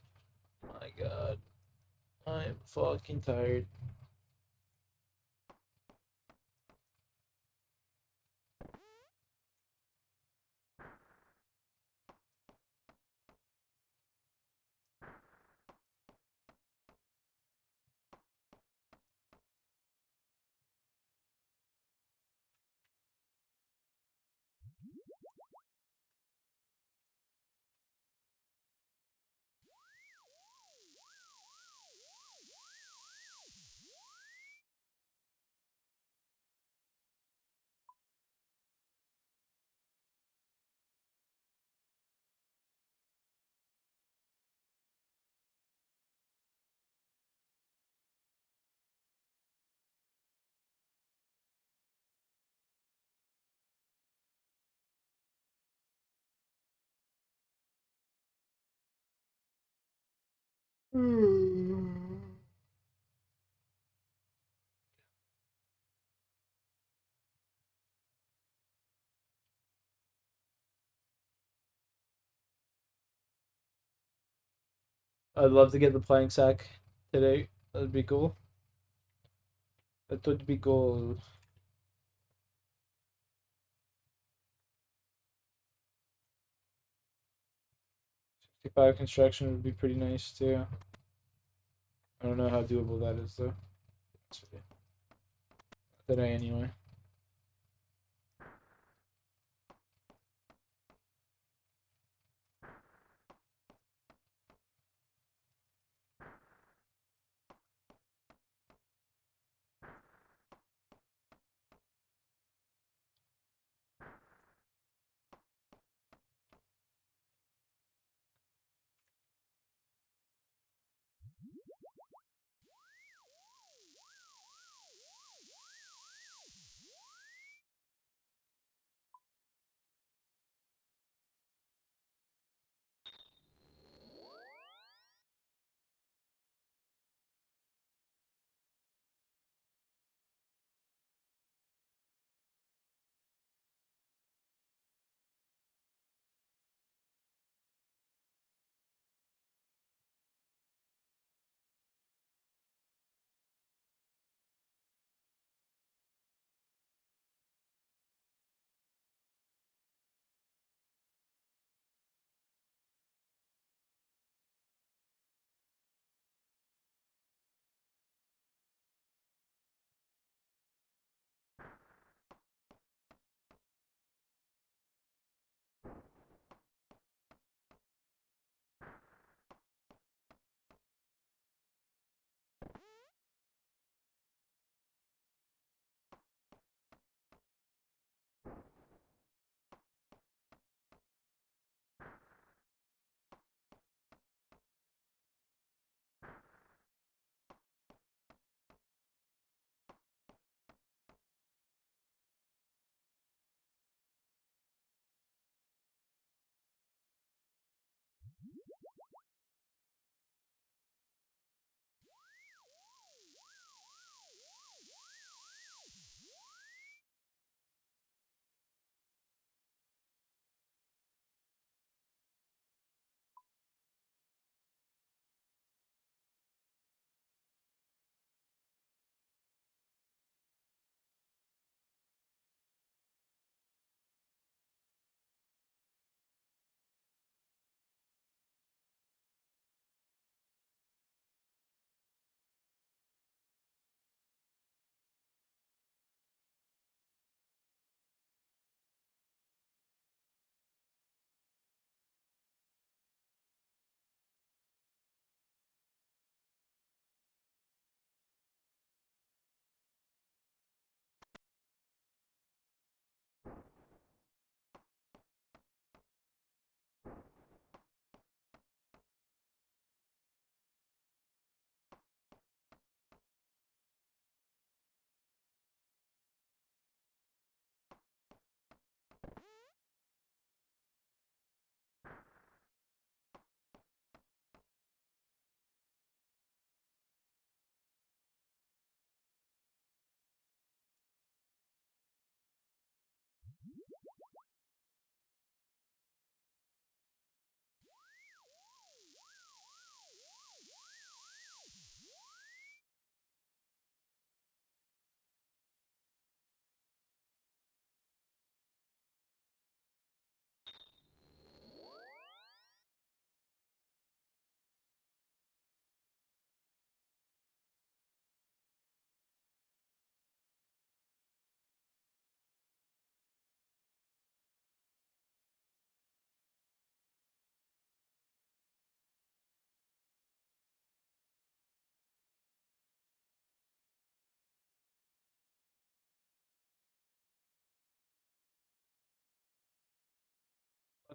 My god. I'm fucking tired. I'd love to get the plank sack today. That'd be cool. That would be cool. '65 construction would be pretty nice too. I don't know how doable that is though. Today anyway.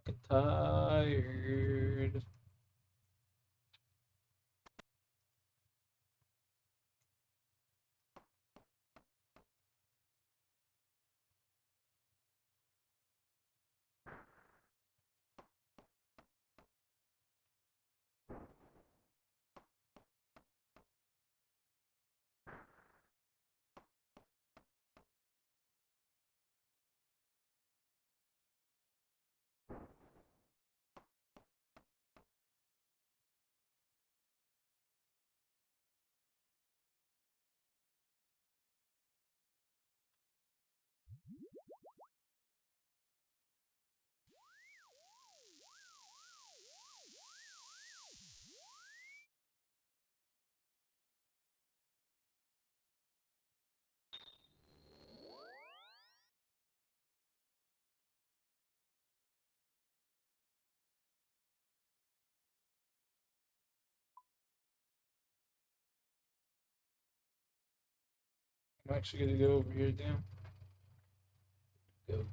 fucking tired. I'm actually gonna go over here, damn. Go.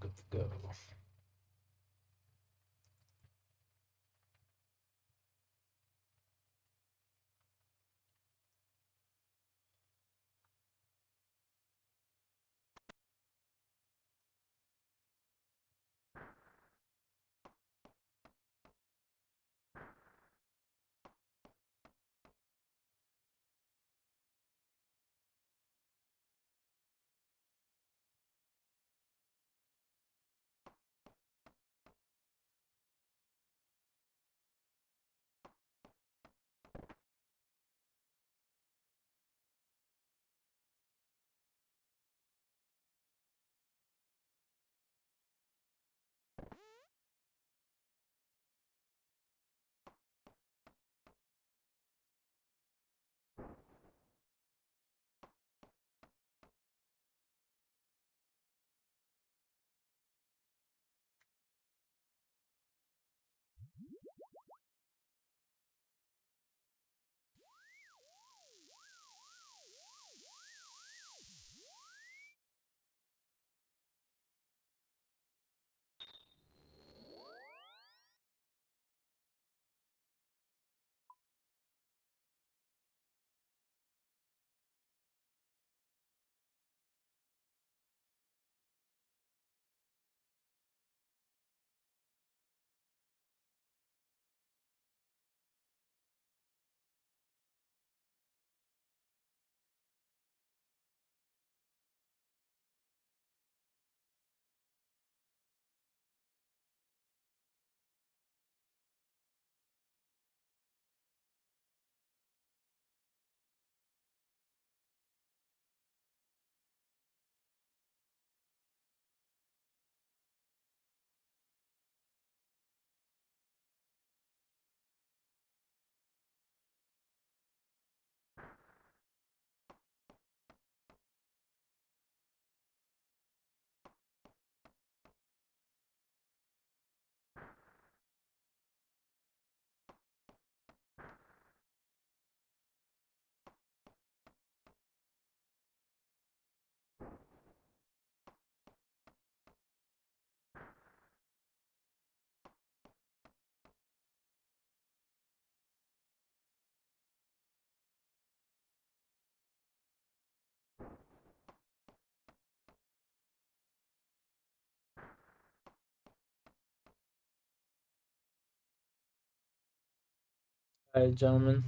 Alright, gentlemen.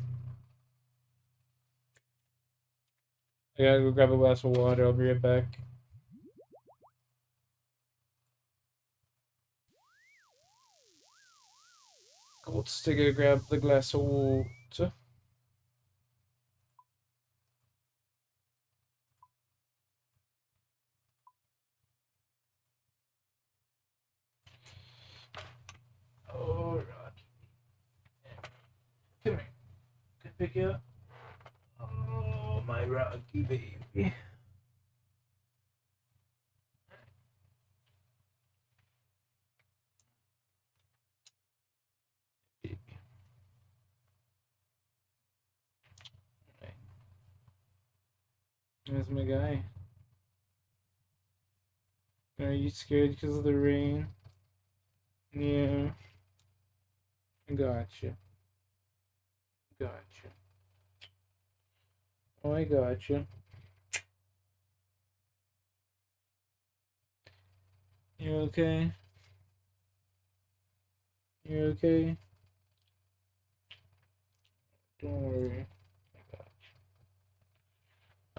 I gotta go grab a glass of water. I'll be right back. Gold sticker, grab the glass of water. Alright. Come here. Can I pick you up? Oh, my Rocky baby. There's my guy. Are you scared because of the rain? Yeah. Gotcha. Gotcha. Oh, I gotcha. You okay? You okay? Don't worry.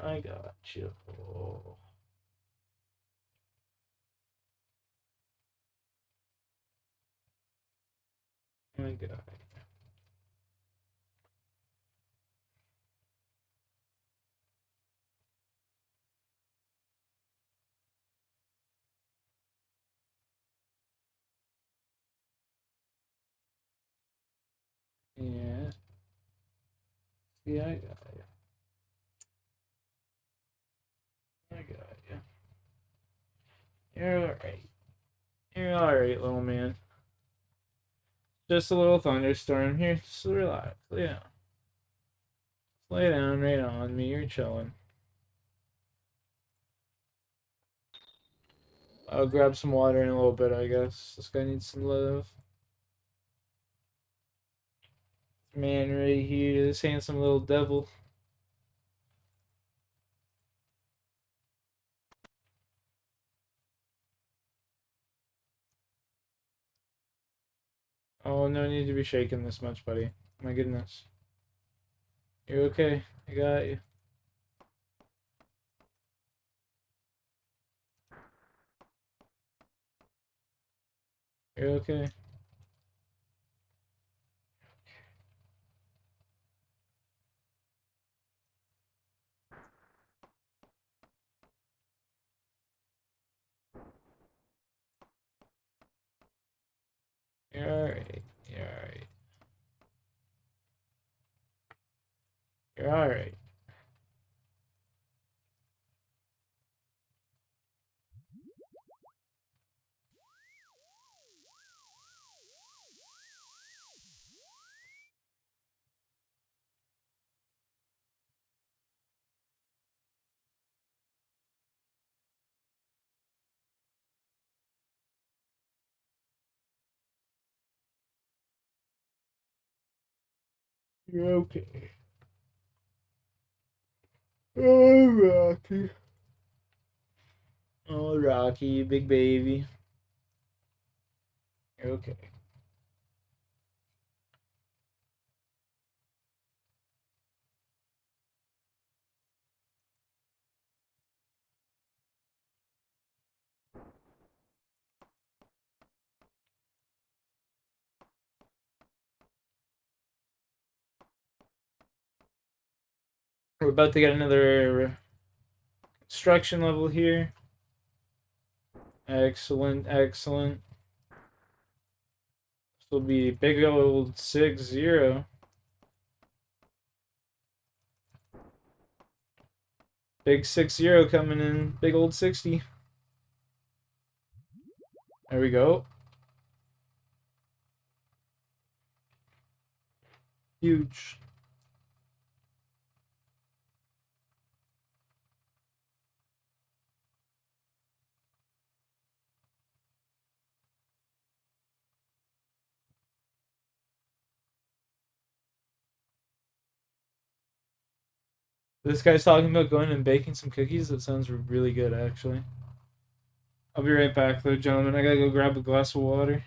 I got you. Oh. I got it. Yeah. See, I got you. I got you. You're alright. You're alright, little man. Just a little thunderstorm here. Just relax. Lay down. Lay down right on me. You're chilling. I'll grab some water in a little bit, I guess. This guy needs some love. Man right here, this handsome little devil. Oh, no need to be shaking this much, buddy. My goodness. You're okay. I got you. You're okay. You're alright. You're alright. You're alright. You're okay. Oh, Rocky. Oh, Rocky, you big baby. You're okay. We're about to get another construction level here. Excellent, excellent. This will be big old 6-0. Big 6-0 coming in. Big old 60. There we go. Huge. This guy's talking about going and baking some cookies. That sounds really good, actually. I'll be right back, though, gentlemen. I gotta go grab a glass of water.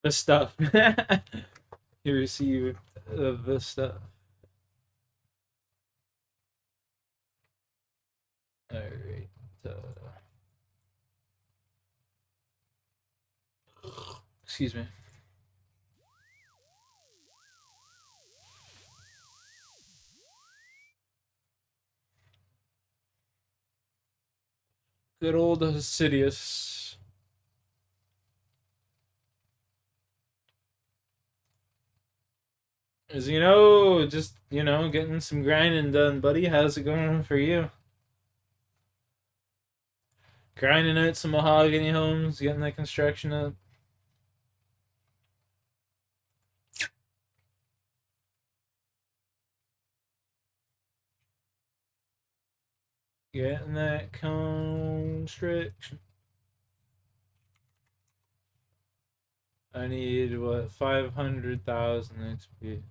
The stuff. You received the stuff. Alright. Excuse me. Good old Sidious. As you know, just, getting some grinding done, buddy. How's it going for you? Grinding out some mahogany homes, getting that construction up. Getting that construction. I need, what, 500,000 XP.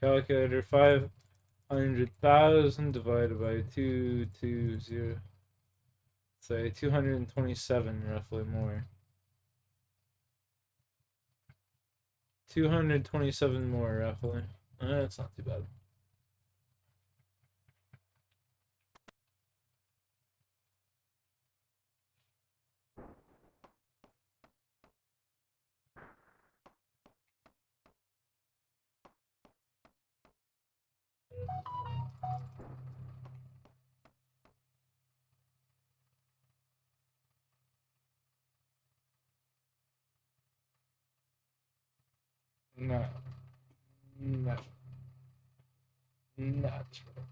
Calculator, 500,000 divided by 220. Say 227 roughly more. 227 more roughly. That's not too bad. No. No. Not true.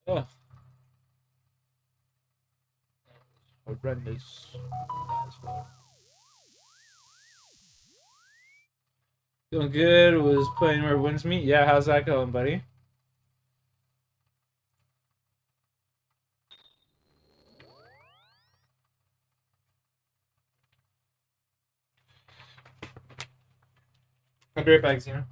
Oh. Horrendous. Doing good. Was playing where wins meet. Yeah, how's that going, buddy? I'll be right back, Zeno.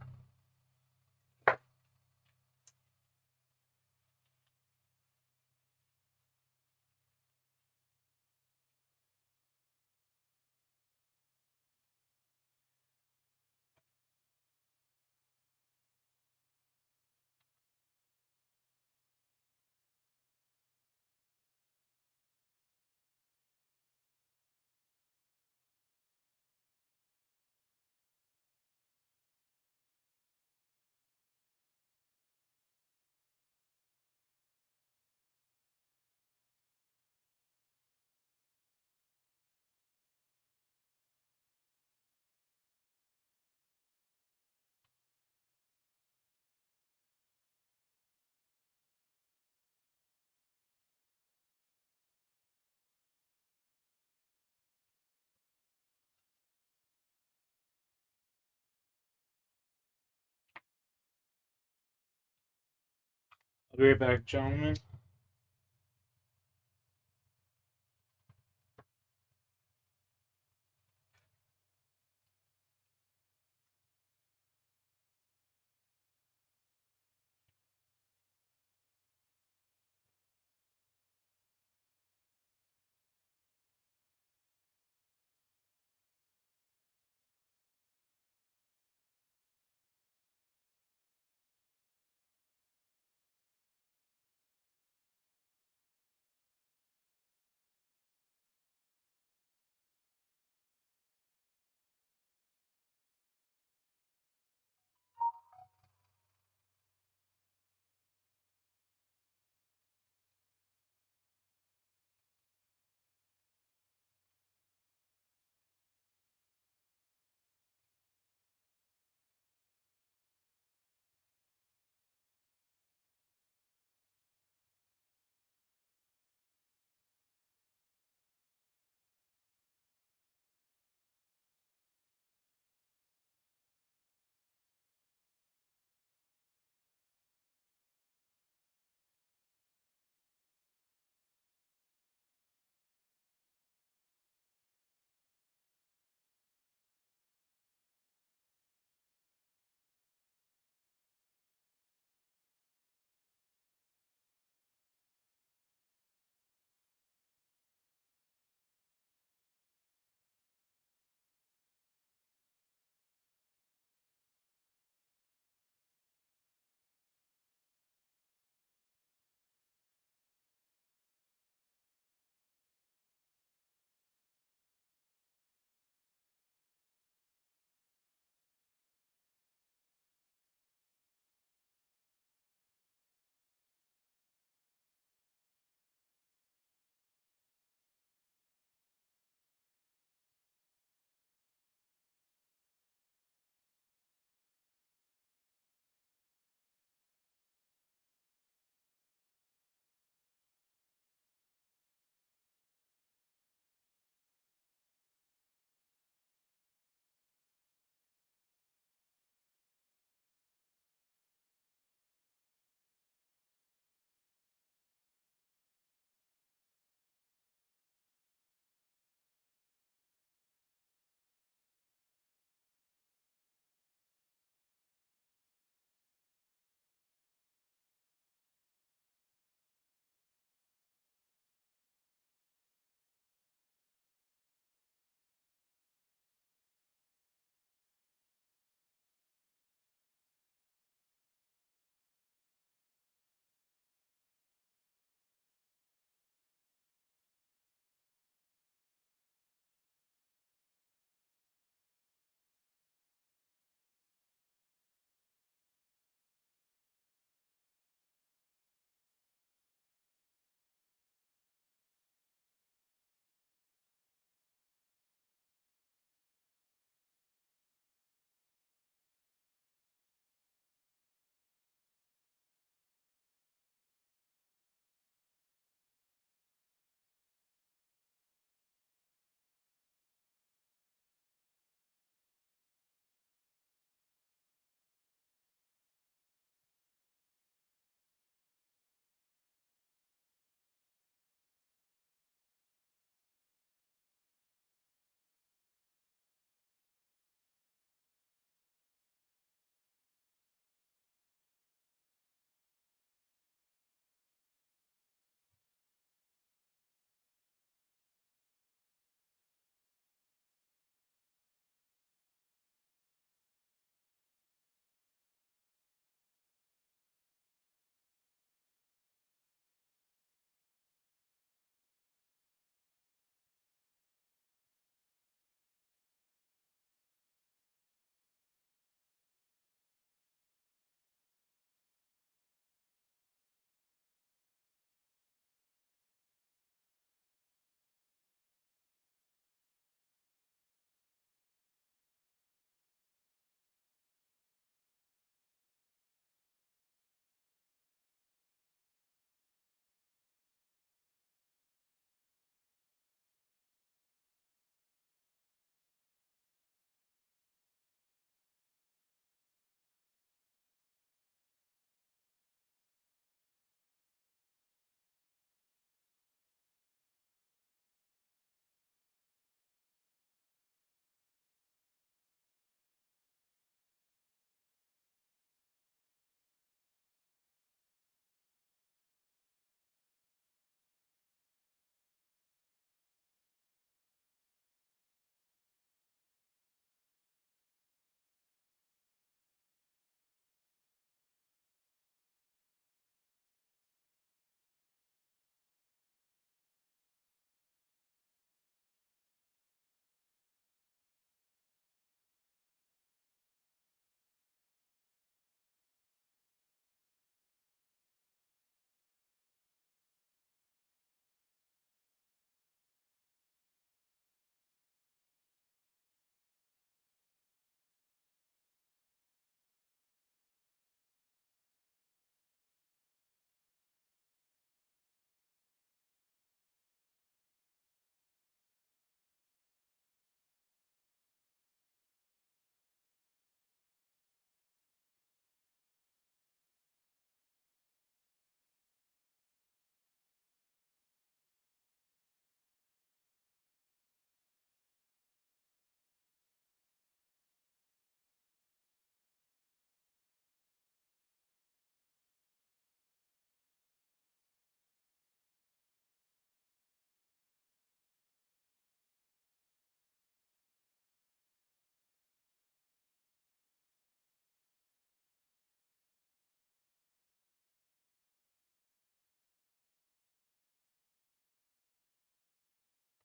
I'll be right back, gentlemen.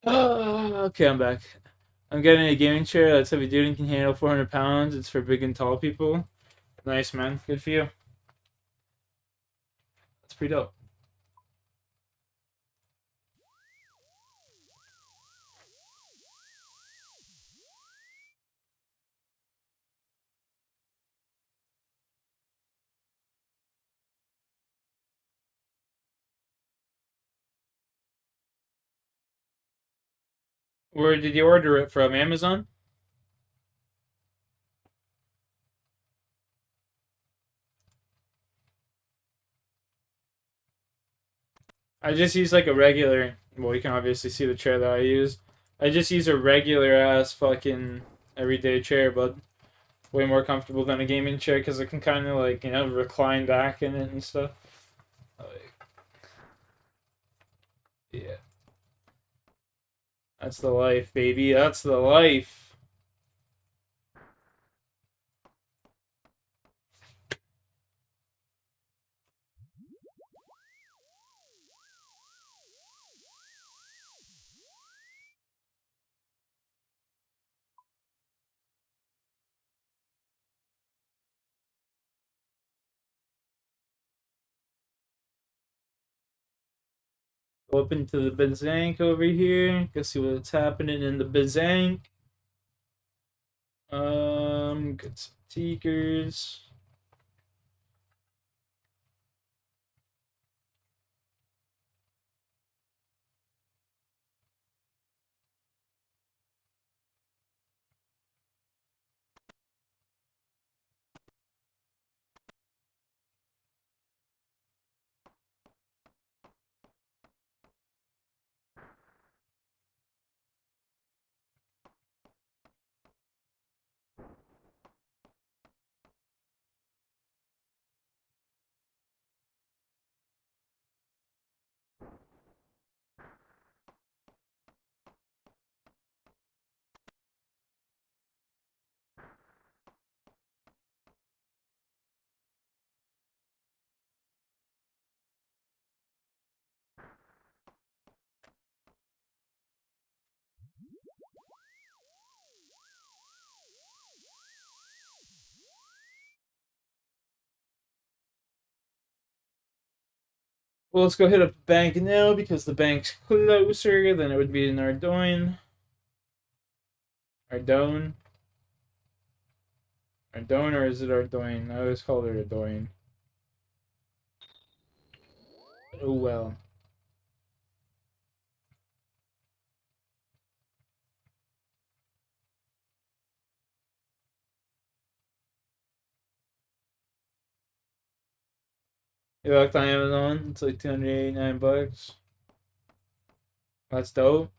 Okay, I'm back. I'm getting a gaming chair that's heavy duty and can handle 400 pounds. It's for big and tall people. Nice, man. Good for you. That's pretty dope. Where did you order it from? Amazon? I just use like a regular. Well, you can obviously see the chair that I use. I just use a regular ass fucking everyday chair, but way more comfortable than a gaming chair because I can kind of like, you know, recline back in it and stuff. Like, yeah. That's the life, baby. That's the life. Open to the Bizank over here. Go see what's happening in the Bizank. Get some Teakers. Well, let's go hit up the bank now because the bank's closer than it would be in Ardougne. Ardougne? Ardougne or is it Ardougne? I always call it Ardougne. Oh well. You looked on Amazon? It's like $289. That's dope.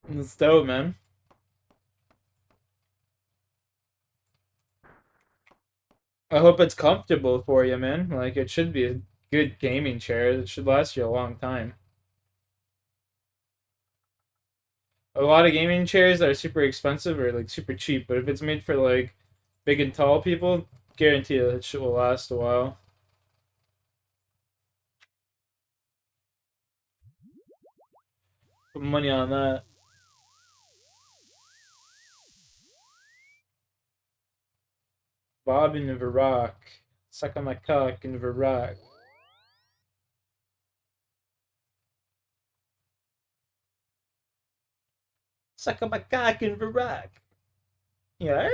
That's dope, man. I hope it's comfortable for you, man. Like, it should be a good gaming chair. It should last you a long time. A lot of gaming chairs that are super expensive are like super cheap, but if it's made for like big and tall people, guarantee you that shit will last a while. Put money on that. Bob in the Varrock. Suck on my cock in the Varrock. Suck on my cock in the Varrock. Yeah.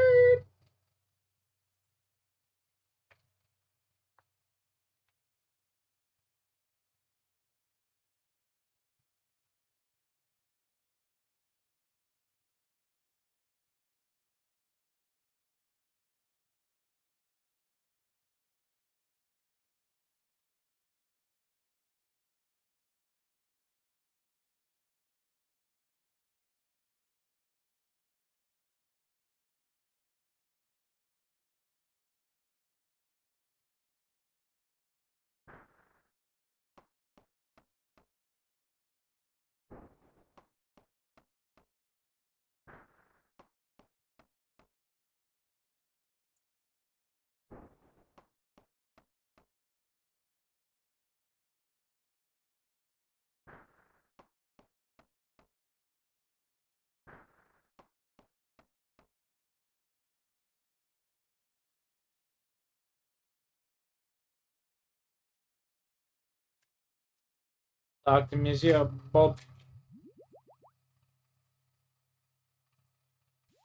Talk to Monsieur Bob.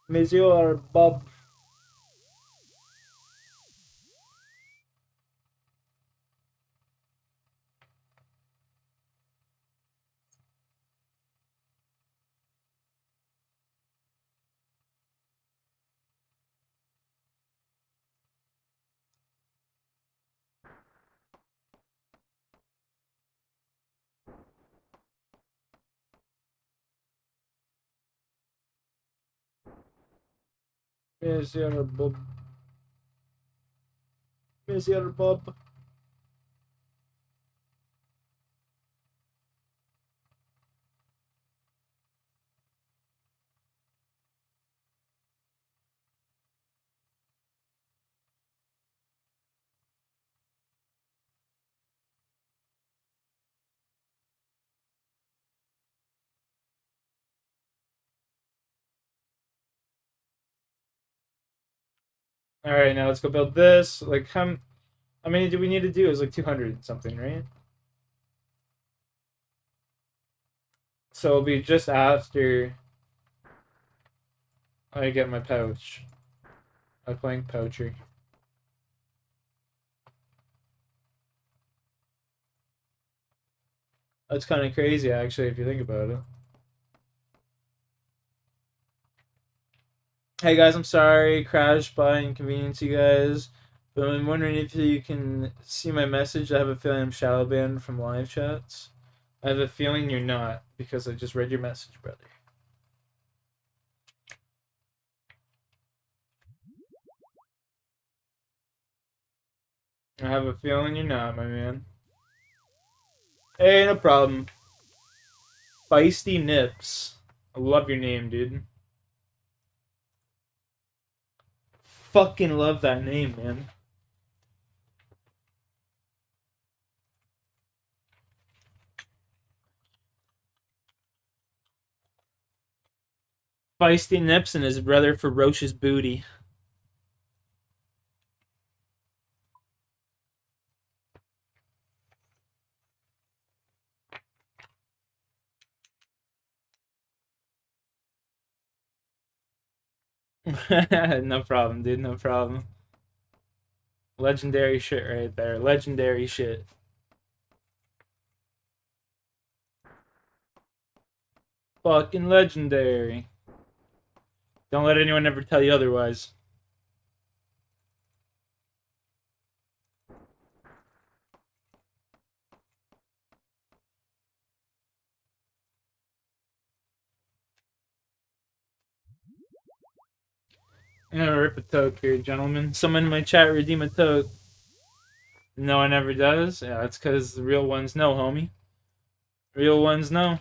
Monsieur Bob. Monsieur Bob. Monsieur Bob. Alright, now let's go build this. Like, how many do we need to do? It's like 200 something, right? So it'll be just after I get my pouch. My plank poucher. That's kind of crazy, actually, if you think about it. Hey guys, I'm sorry, crashed by inconvenience you guys, but I'm wondering if you can see my message. I have a feeling I'm shadow banned from live chats. I have a feeling you're not, because I just read your message, brother. I have a feeling you're not, my man. Hey, no problem. Feisty Nips. I love your name, dude. Fucking love that name, man. Feisty Nips and his brother Ferocious Booty. No problem, dude. No problem. Legendary shit right there. Legendary shit. Fucking legendary. Don't let anyone ever tell you otherwise. I'm gonna rip a toke here, gentlemen. Someone in my chat redeem a toke. No one ever does? Yeah, that's because the real ones know, homie. Real ones know.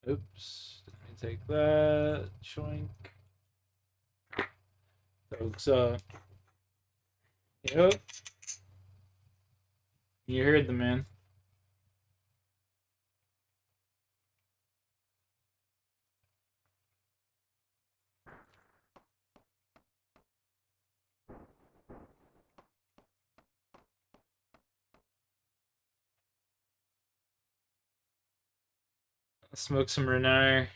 Oops. Let me take that. Choink. Tokes up. Yep. You heard the man. Smoke some Renard.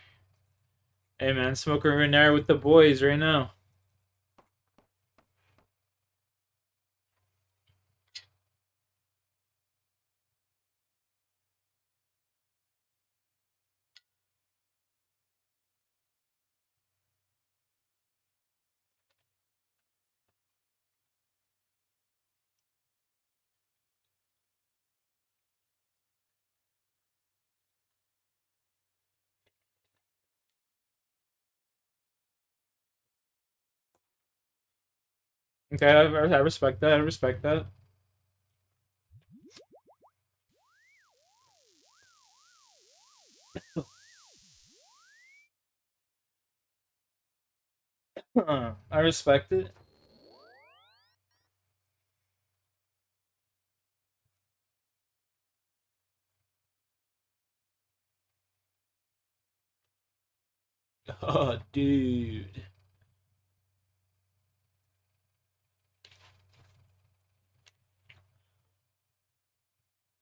Hey man, smoke a Renard with the boys right now. Okay, I respect that. I respect that. I respect it. Oh, dude.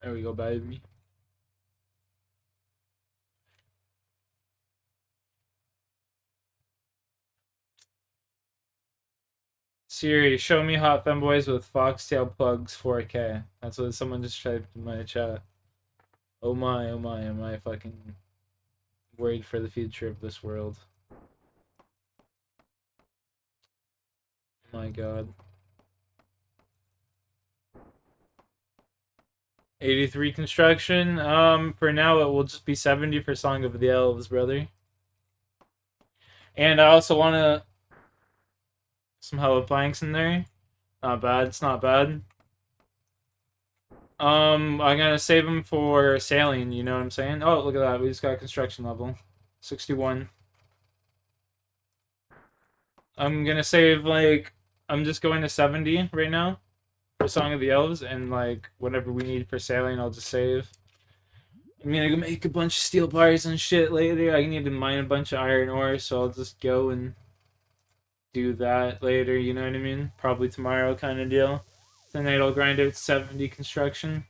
There we go, baby. Siri, show me hot femboys with foxtail plugs 4K. That's what someone just typed in my chat. Oh my, am I fucking worried for the future of this world. Oh my god. 83 construction. For now it will just be 70 for Song of the Elves, brother. And I also want to some hella planks in there. Not bad. It's not bad. I'm gonna save them for sailing. You know what I'm saying? Oh, look at that. We just got construction level, 61. I'm gonna save like I'm just going to 70 right now for Song of the Elves, and like whatever we need for sailing, I'll just save. I'm gonna make a bunch of steel bars and shit later. I need to mine a bunch of iron ore, so I'll just go and do that later, you know what I mean? Probably tomorrow kind of deal. Tonight I'll grind out 70 construction.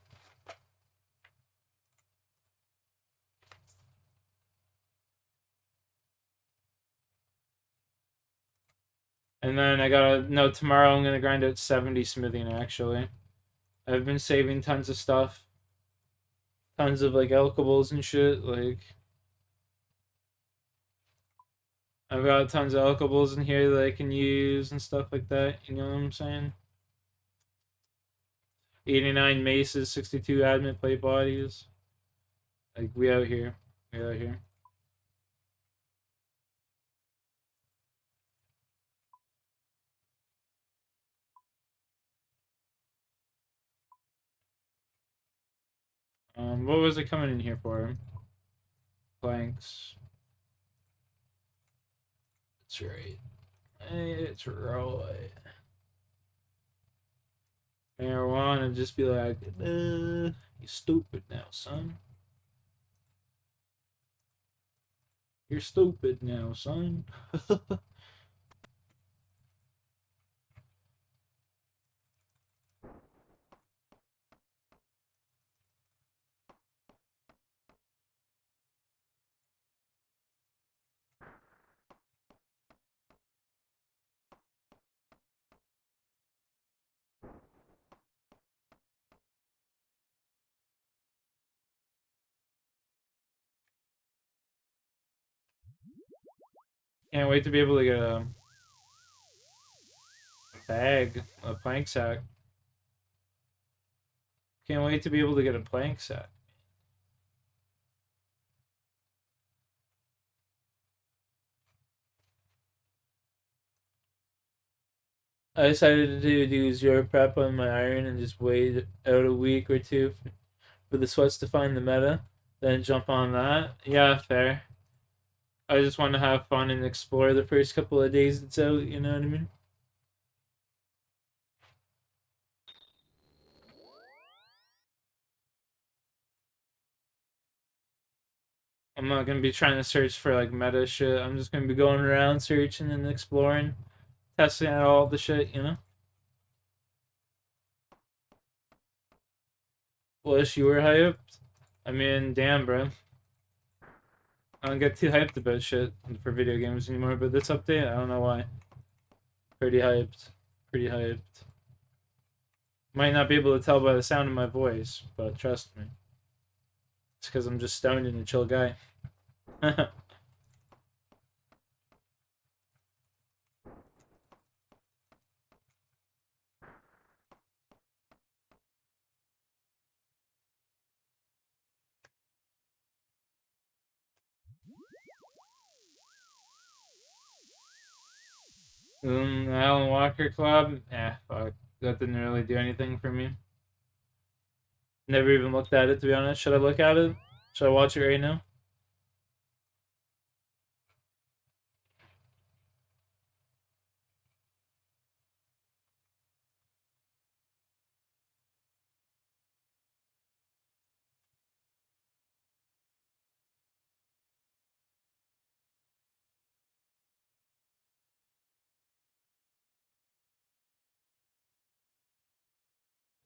And then no, tomorrow I'm gonna grind out 70 smithing actually. I've been saving tons of stuff. Tons of like alkables and shit, like I've got tons of alkables in here that I can use and stuff like that, you know what I'm saying? 89 maces, 62 adamant plate bodies. Like we out here. We out here. What was it coming in here for? Planks. That's right. It's right. Marijuana just be like, you stupid now, son. You're stupid now, son. Can't wait to be able to get a bag, a plank sack. Can't wait to be able to get a plank sack. I decided to do zero prep on my iron and just wait out a week or two for the sweats to find the meta, then jump on that. Yeah, fair. I just want to have fun and explore the first couple of days it's out, you know what I mean? I'm not gonna be trying to search for like meta shit. I'm just gonna be going around searching and exploring, testing out all the shit, you know? Wish you were hyped. I mean, damn, bro. I don't get too hyped about shit for video games anymore, but this update, I don't know why. Pretty hyped. Pretty hyped. Might not be able to tell by the sound of my voice, but trust me. It's because I'm just stoned and a chill guy. Alan Walker Club? Fuck. That didn't really do anything for me. Never even looked at it, to be honest. Should I look at it? Should I watch it right now?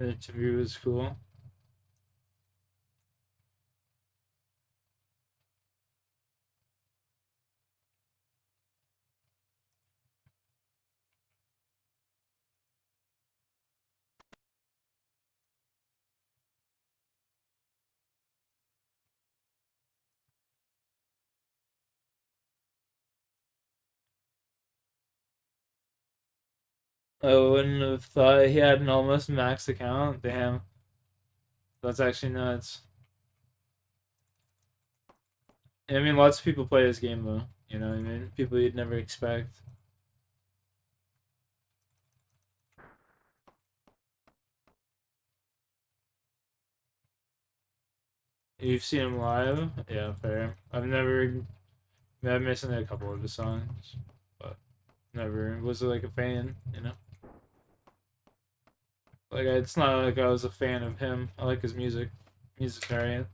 The interview was cool. I wouldn't have thought he had an almost max account. Damn. That's actually nuts. I mean, lots of people play this game, though. You know what I mean? People you'd never expect. You've seen him live? Yeah, fair. I've missing a couple of his songs, but never was like a fan, you know? Like, it's not like I was a fan of him. I like his music. Music's alright.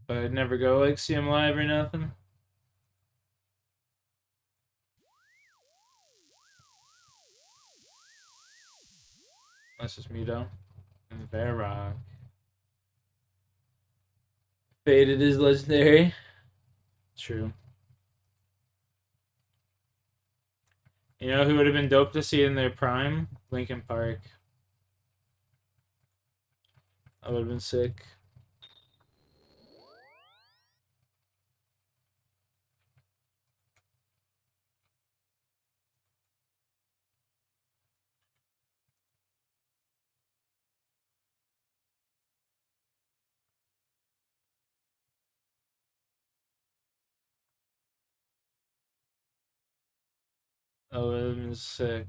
But I'd never go, like, see him live or nothing. That's just me, though. And Bear Rock. Faded is legendary. True. You know who would have been dope to see in their prime? Linkin Park. That would have been sick. That would have been sick.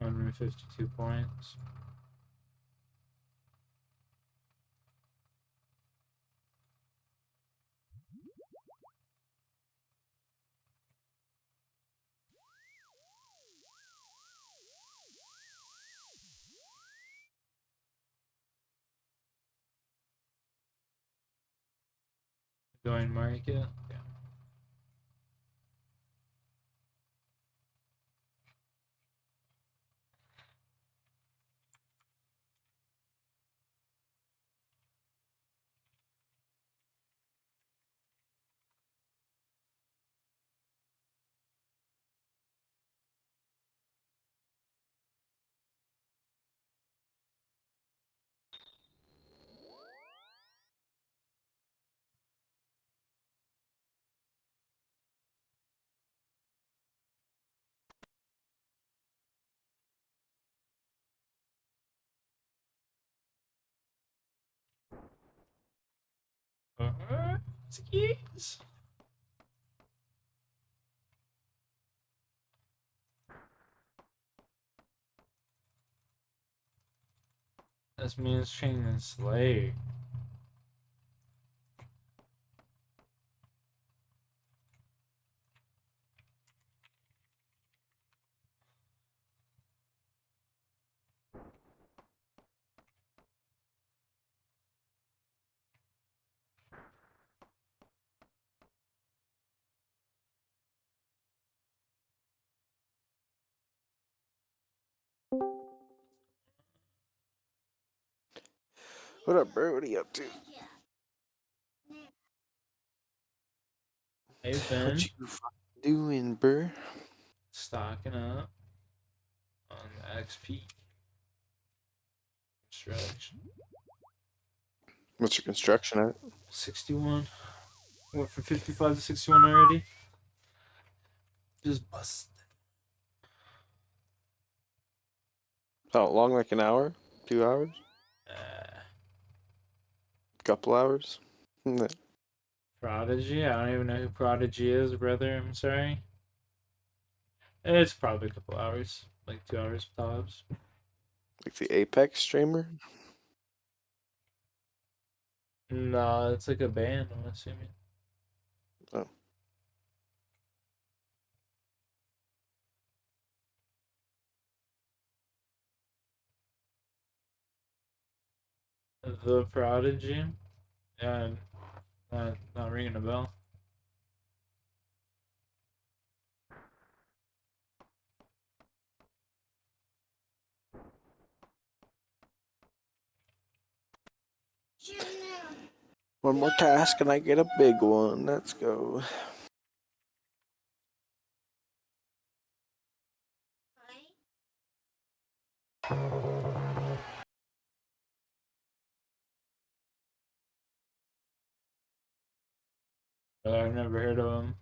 $152 points. Going market. Yeah. Skis. This means training Slay. What up, bro? What are you up to? Hey, What Ben. you doing, bro? Stocking up on the XP. Construction. What's your construction at? 61. Went from 55 to 61 already. Just bust. How long? Like an hour? 2 hours? Couple hours? Prodigy? I don't even know who Prodigy is, brother. I'm sorry. It's probably a couple hours, like 2 hours tops. Like the Apex streamer? No, it's like a band, I'm assuming. Oh. The Prodigy? Yeah, not ringing a bell. One more task and I get a big one. Let's go. I've never heard of him.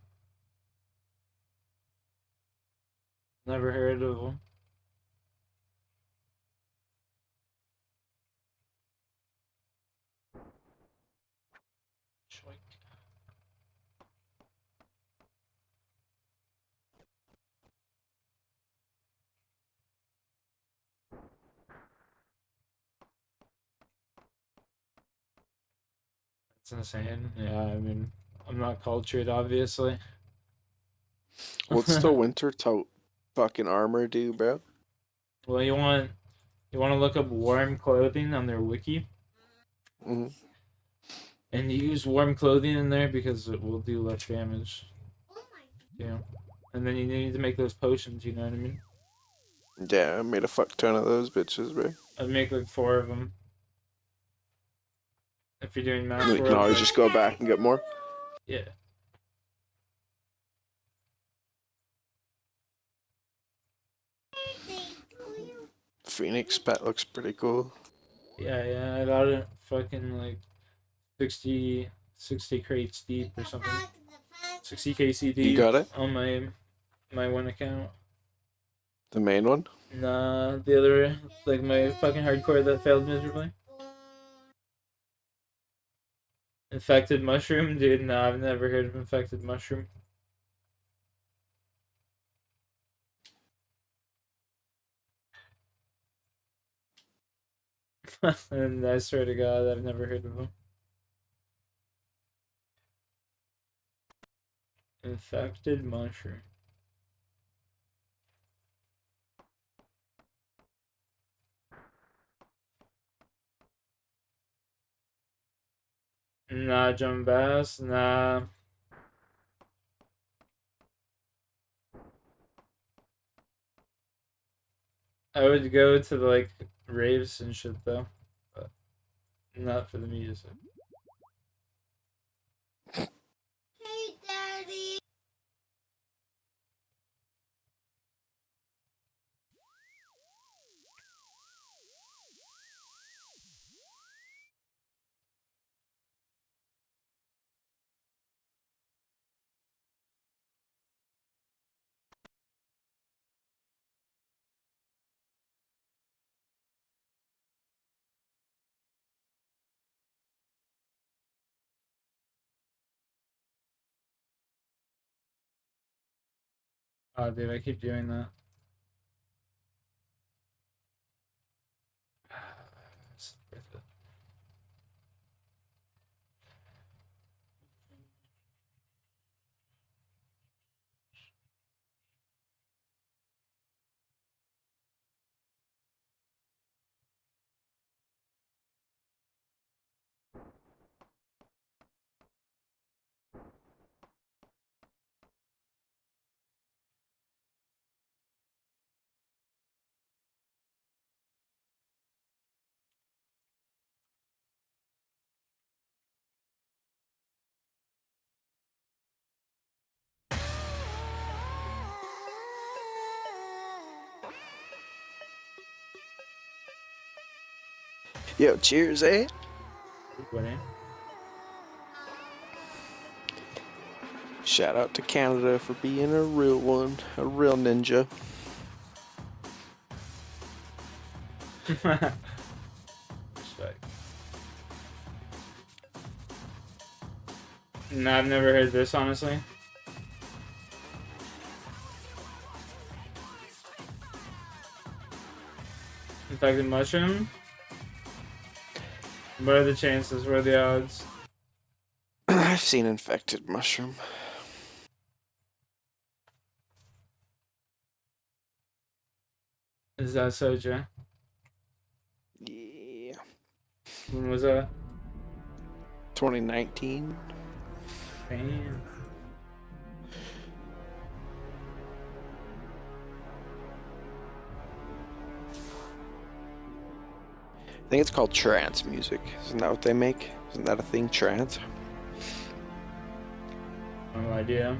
Never heard of him. It's insane. Yeah, I mean, I'm not cultured, obviously. What's the winter tote fucking armor do, bro? Well, you want to look up warm clothing on their wiki, Mm-hmm. and you use warm clothing in there because it will do less damage. Yeah, and then you need to make those potions. You know what I mean? Yeah, I made a fuck ton of those bitches, bro. I'd make like 4 of them. If you're doing mass You can world, always like, just go back and get more. yeah. Phoenix pet looks pretty cool. Yeah, I got it fucking like 60 crates deep or something. 60 KC You deep got it? on my one account. The main one? Nah, the other, like my fucking hardcore that failed miserably. Infected mushroom? Dude, no, I've never heard of infected mushroom. And I swear to God, I've never heard of them. Infected mushroom. Nah, Jump Bass, nah. I would go to like raves and shit though, but not for the music. Hey, Daddy. Oh, dude, I keep doing that. It's worth it. Yo, cheers, eh? Winning. Shout out to Canada for being a real one, a real ninja. Respect. No, I've never heard this, honestly. Infected mushroom? What are the chances? What are the odds? I've seen infected mushroom. Is that Soja? Yeah. When was that? 2019. Damn. I think it's called trance music. Isn't that what they make? Isn't that a thing, trance? No idea.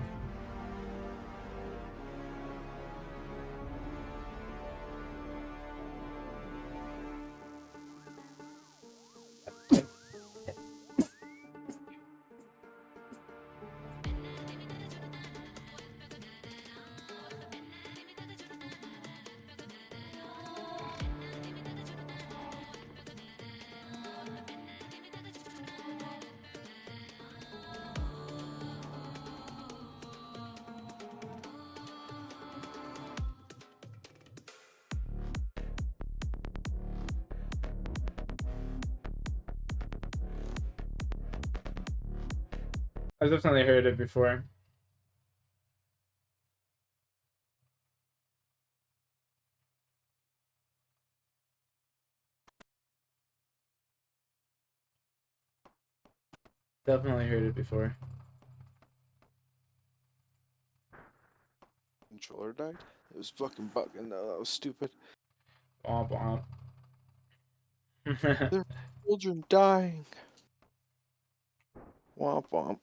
I've definitely heard it before. Definitely heard it before. Controller died? It was fucking bugging though. That was stupid. Womp womp. There are children dying. Womp womp.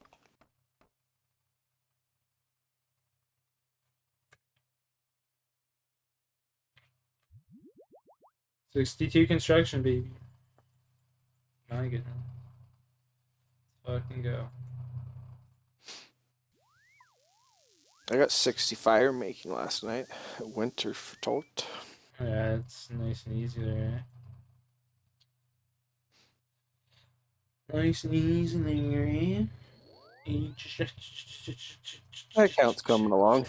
$62 construction, baby. My goodness. Let's fucking go. I got 60 fire making last night. Winter Fortort. Yeah, it's nice and easy there. Nice and easy there. My account's coming along.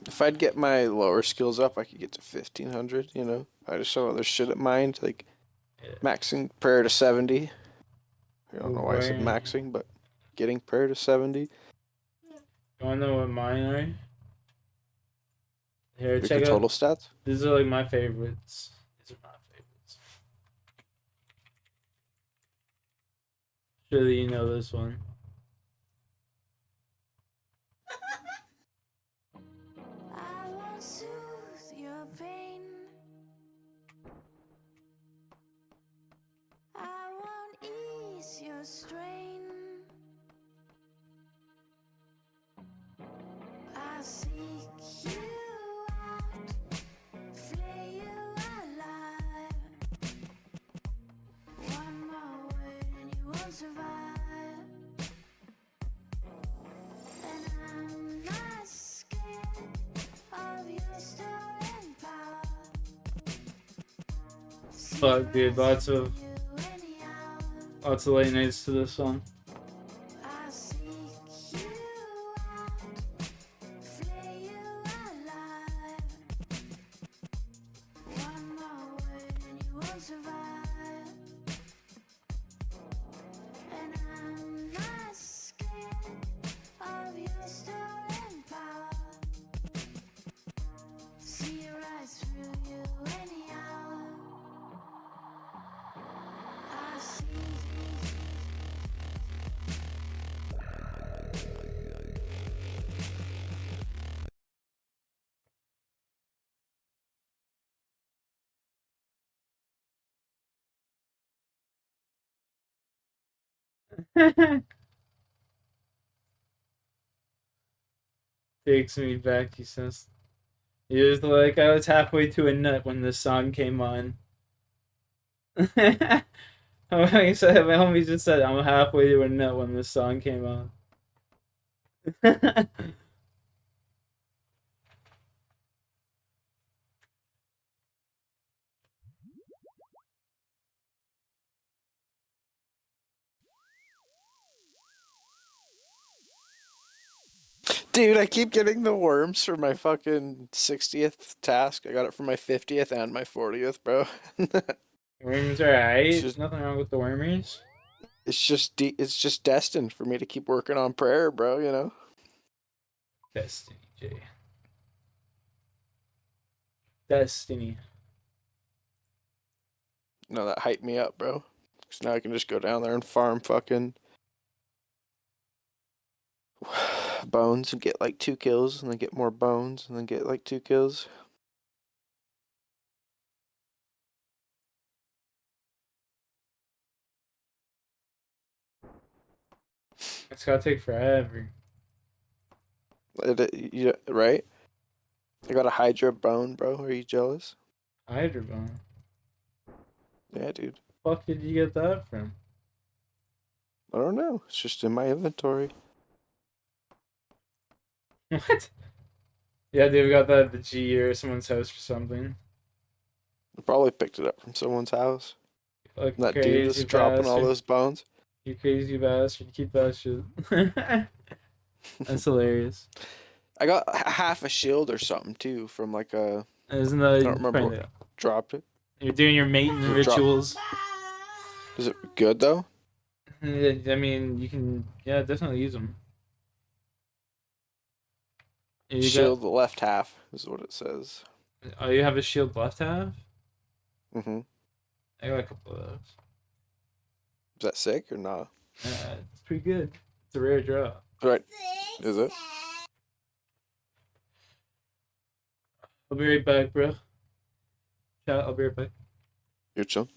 If I'd get my lower skills up, I could get to 1500, you know? I just saw other shit at mine, like maxing prayer to 70. I don't know why I said maxing, but getting prayer to 70. You wanna know what mine are? Here, Your check total out. stats? These are like my favorites. These are my favorites. Surely you know this one. I won't soothe your pain. I won't ease your strain. I seek you out, flay you alive. One more word and you won't survive. And I'm not scared of your stolen power. Fuck, dude, lots of late nights to this song. I seek you out, flay you alive. One more word and you won't survive. And I'm not scared of your stolen power. See right through you anyhow. I see. Takes me back, he says. He was like, I was halfway to a nut when this song came on. He said, my homie just said, I'm halfway to a nut when this song came on. Dude, I keep getting the worms for my fucking 60th task. I got it for my 50th and my 40th, bro. Worms are alright. just- Nothing wrong with the wormies. It's just destined for me to keep working on prayer, bro, you know? Destiny, Jay. Destiny. No, that hyped me up, bro. Because now I can just go down there and farm fucking bones and get like 2 kills, and then get more bones, and then get like 2 kills. It's gotta take forever. Right? I got a Hydra bone, bro. Are you jealous? Hydra bone. Yeah, dude. Fuck did you get that from? I don't know. It's just in my inventory. What? Yeah, dude, we got that at the G or someone's house or something. I probably picked it up from someone's house. Like That dude that's crazy dropping all bastard. those bones. You crazy bastard. Keep that shit. That's hilarious. I got half a shield or something too from like a. Isn't I that don't remember what dropped it. You're doing your mating Is it drop- rituals. Is it good though? I mean, you can, yeah, definitely use them. You Shield the left half is what it says. Oh, you have a shield left half? Mm-hmm. I got a couple of those. Is that sick or not? It's pretty good. It's a rare draw. Right. Is it? I'll be right back, bro. Chat, I'll be right back. You're chill.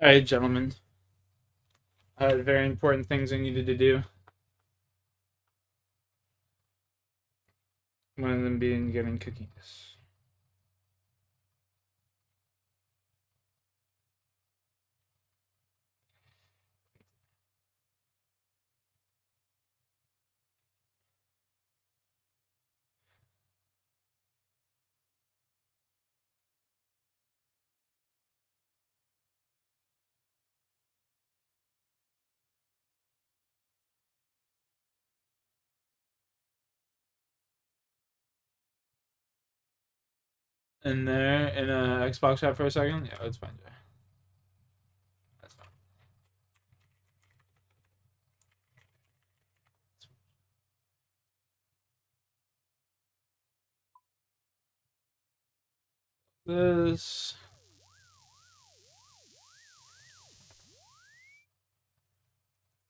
Alright, gentlemen. I had very important things I needed to do. One of them being getting cookies. In there, in a Xbox chat for a second? Yeah, that's fine, Jay. That's fine. This.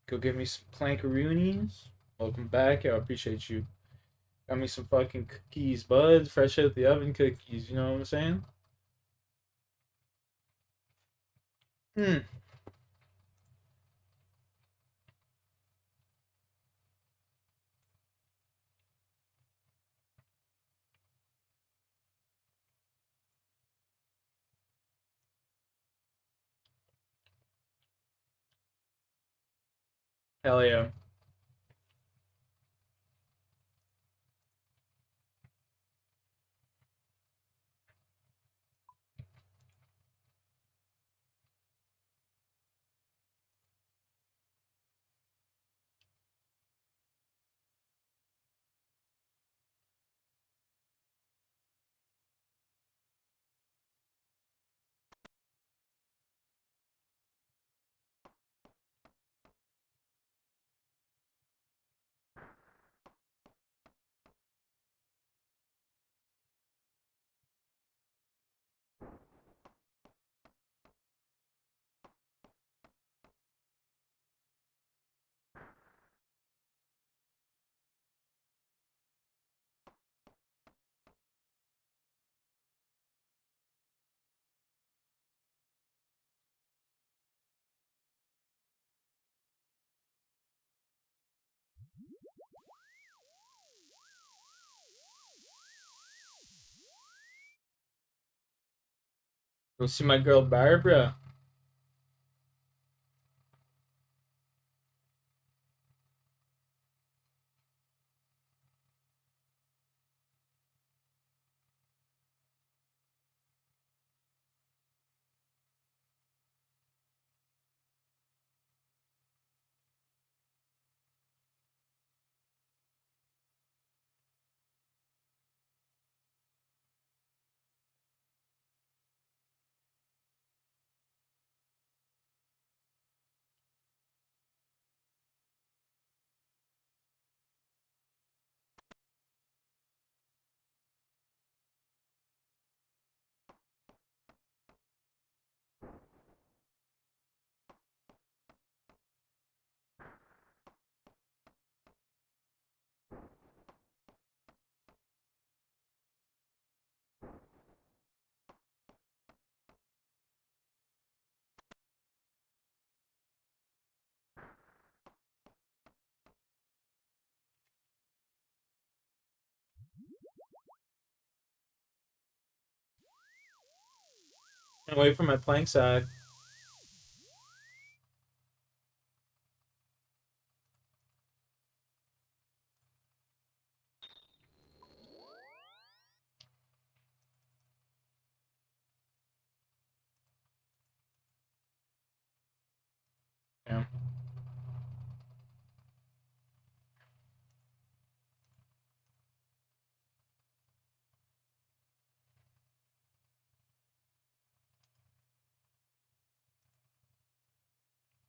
Go get me some plankaroonies. Welcome back. I appreciate you. Got me some fucking cookies, buds. Fresh out the oven cookies. You know what I'm saying? Hmm. Hell yeah. Go see my girl Barbara. Can't wait for my plank sack. Yeah.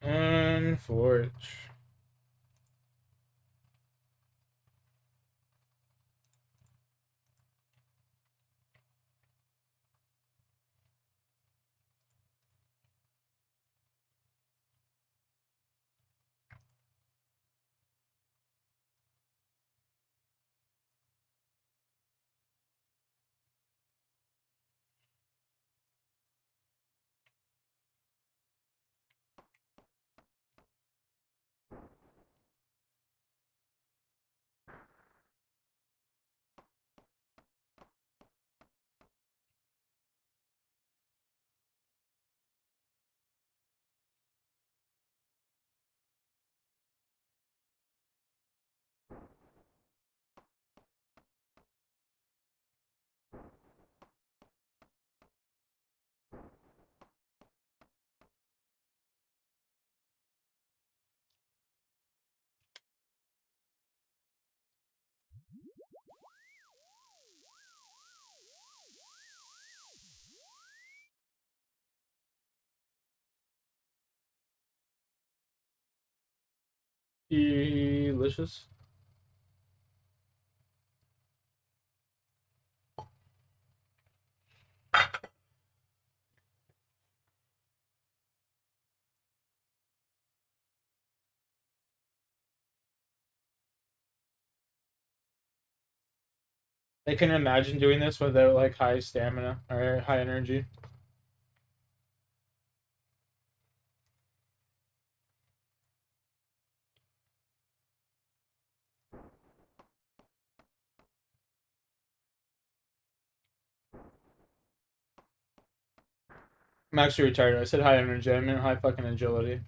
And forge. Delicious. I can imagine doing this without like high stamina or high energy. I'm actually retarded. I said high energy. I meant high fucking agility.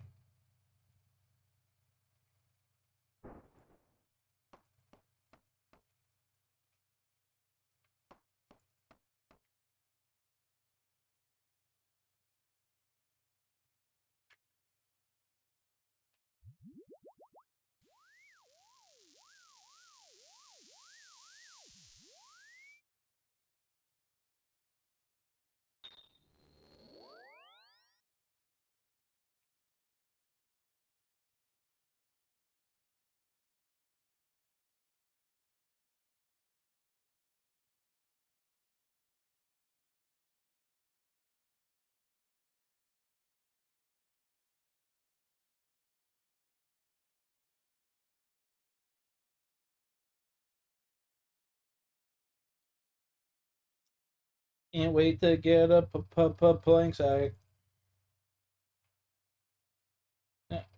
Can't wait to get a playing side.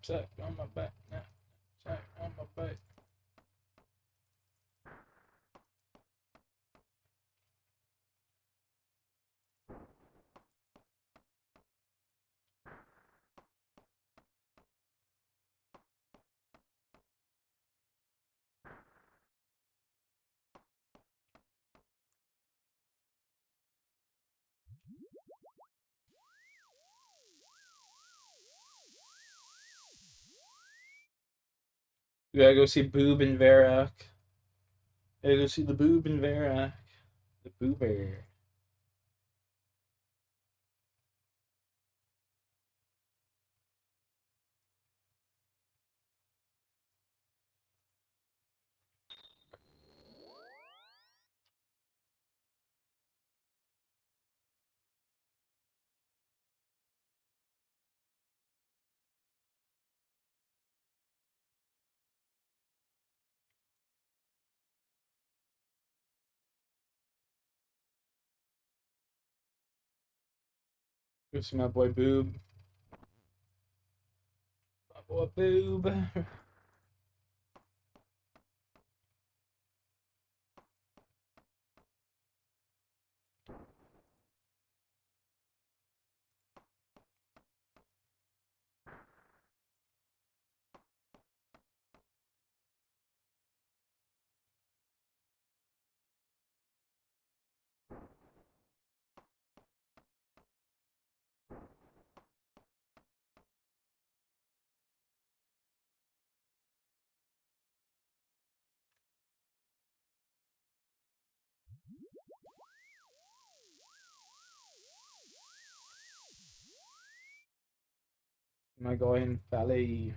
Sack on my back. Sack on my back. We gotta go see Boob and Varak. Gotta go see the Boob and Varak. The Boober. Go see my boy Boob. My boy Boob. My guy in Valley.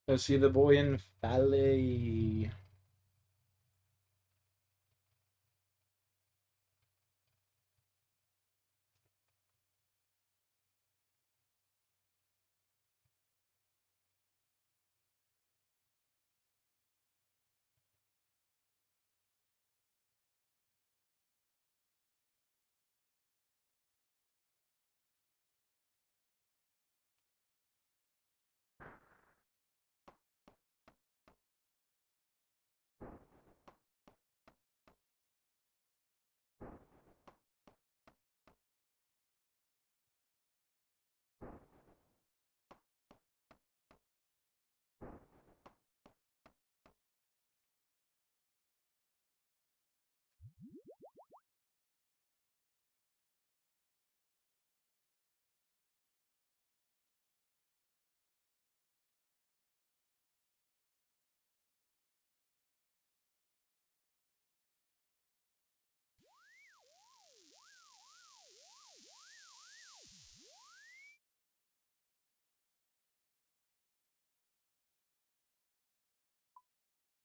Go see the boy in Valley.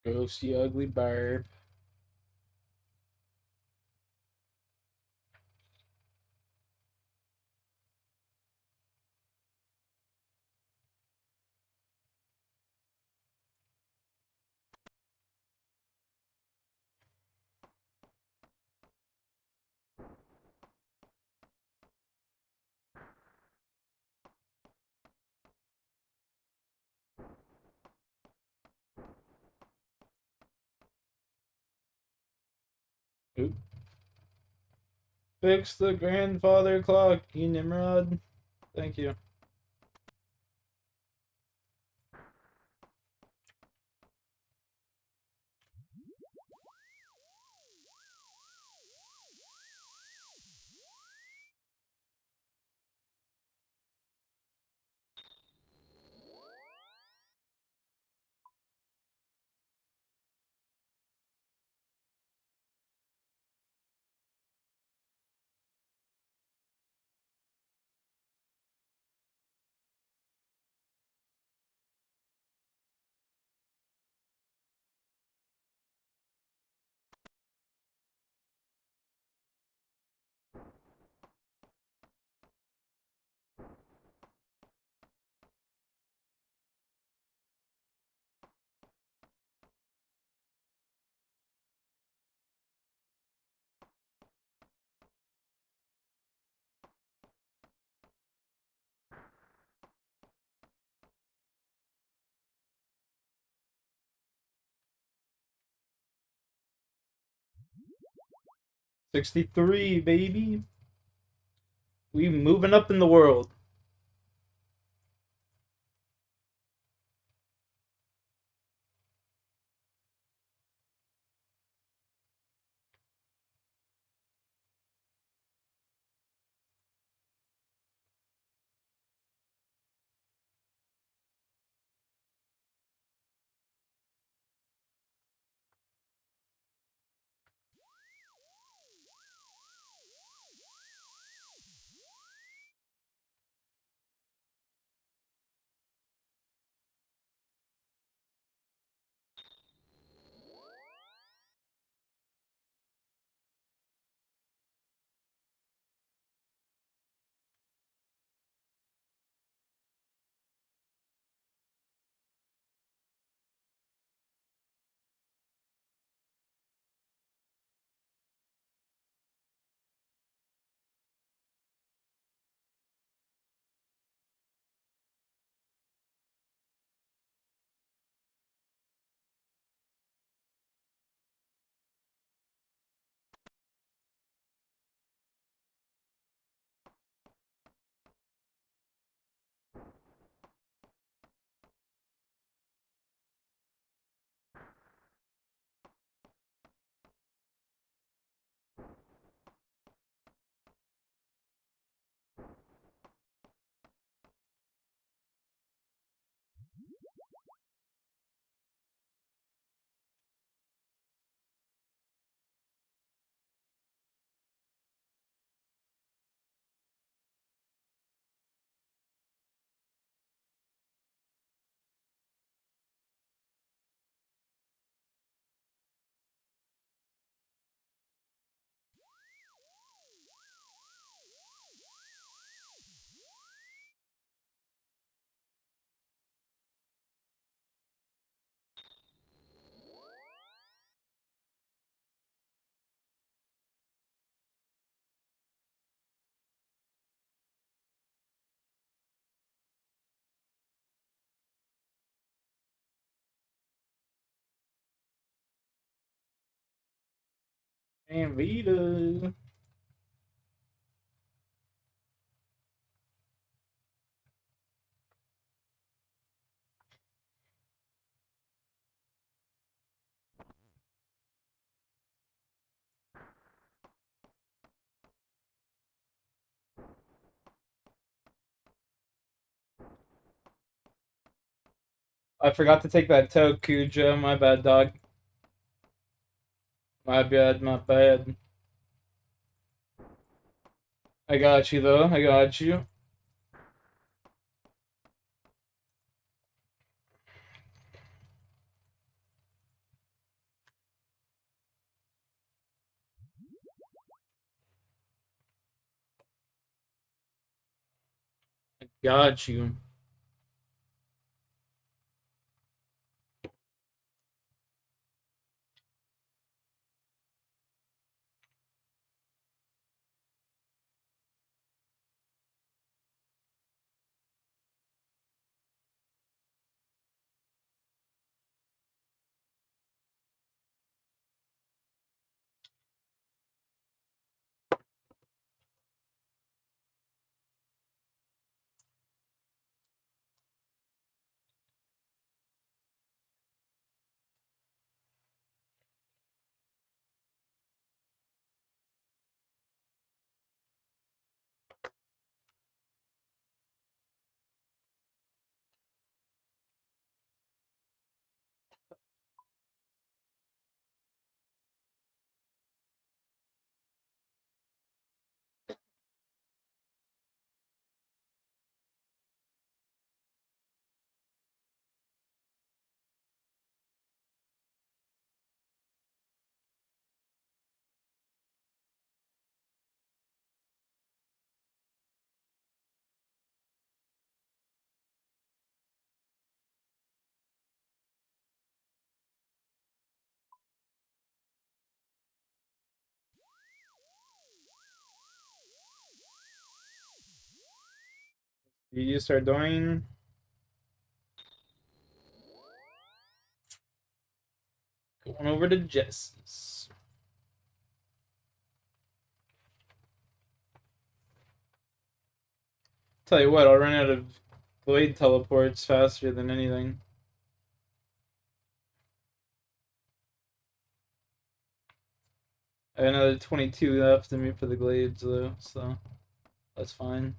Ghosty ugly barb. Oop. Fix the grandfather clock, you Nimrod. Thank you. $63, baby. We moving up in the world. And Vita. I forgot to take that toe, Cujo. My bad, dog. My bad, my bad. I got you, though. I got you. Got you. You start doing. Going over to Jesse's. Tell you what, I'll run out of blade teleports faster than anything. I have another 22 left in me for the glades though, so that's fine.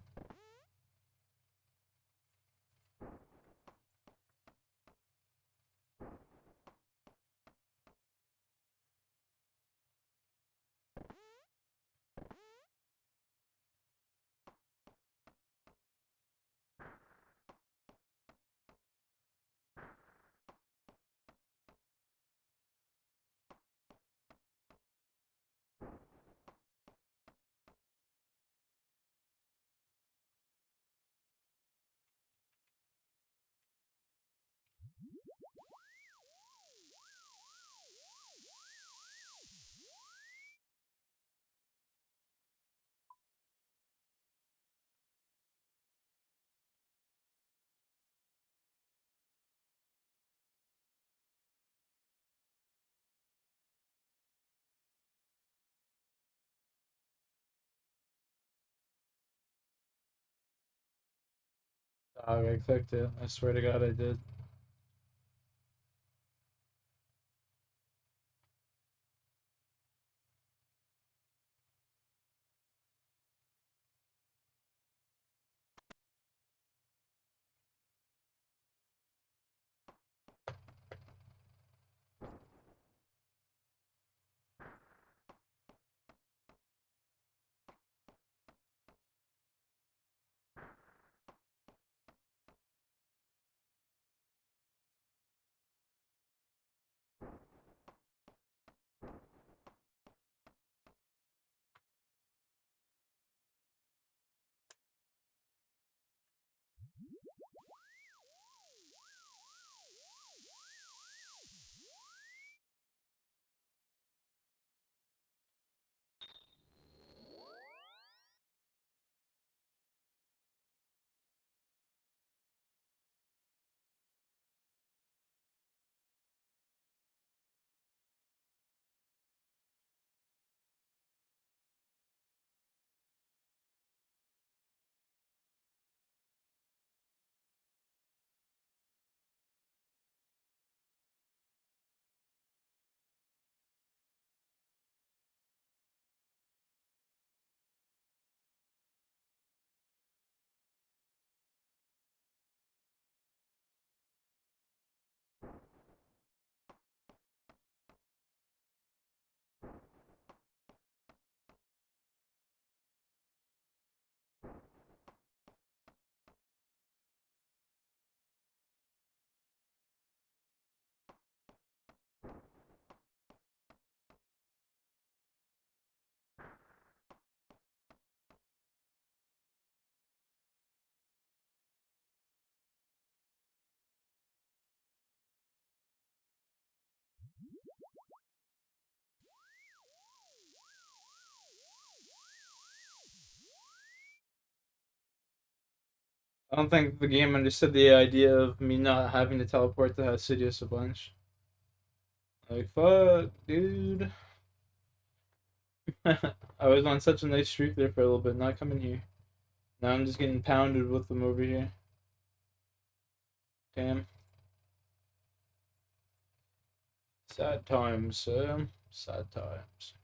Dog, I clicked it. I swear to God I did. I don't think the game understood the idea of me not having to teleport to Sidious a bunch. Like, fuck, dude. I was on such a nice streak there for a little bit, not coming here. Now I'm just getting pounded with them over here. Damn. Sad times, sad times.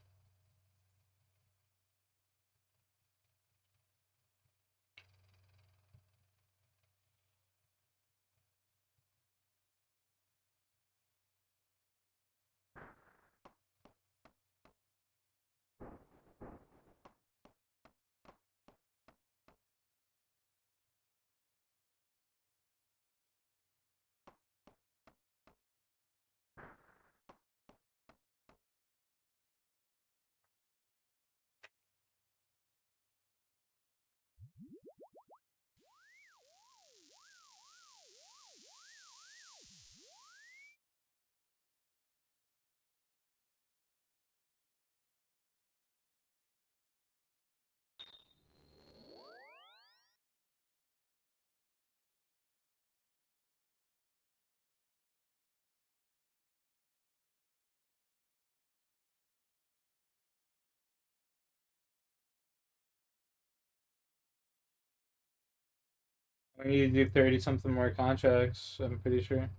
I need to do 30 something more contracts, I'm pretty sure.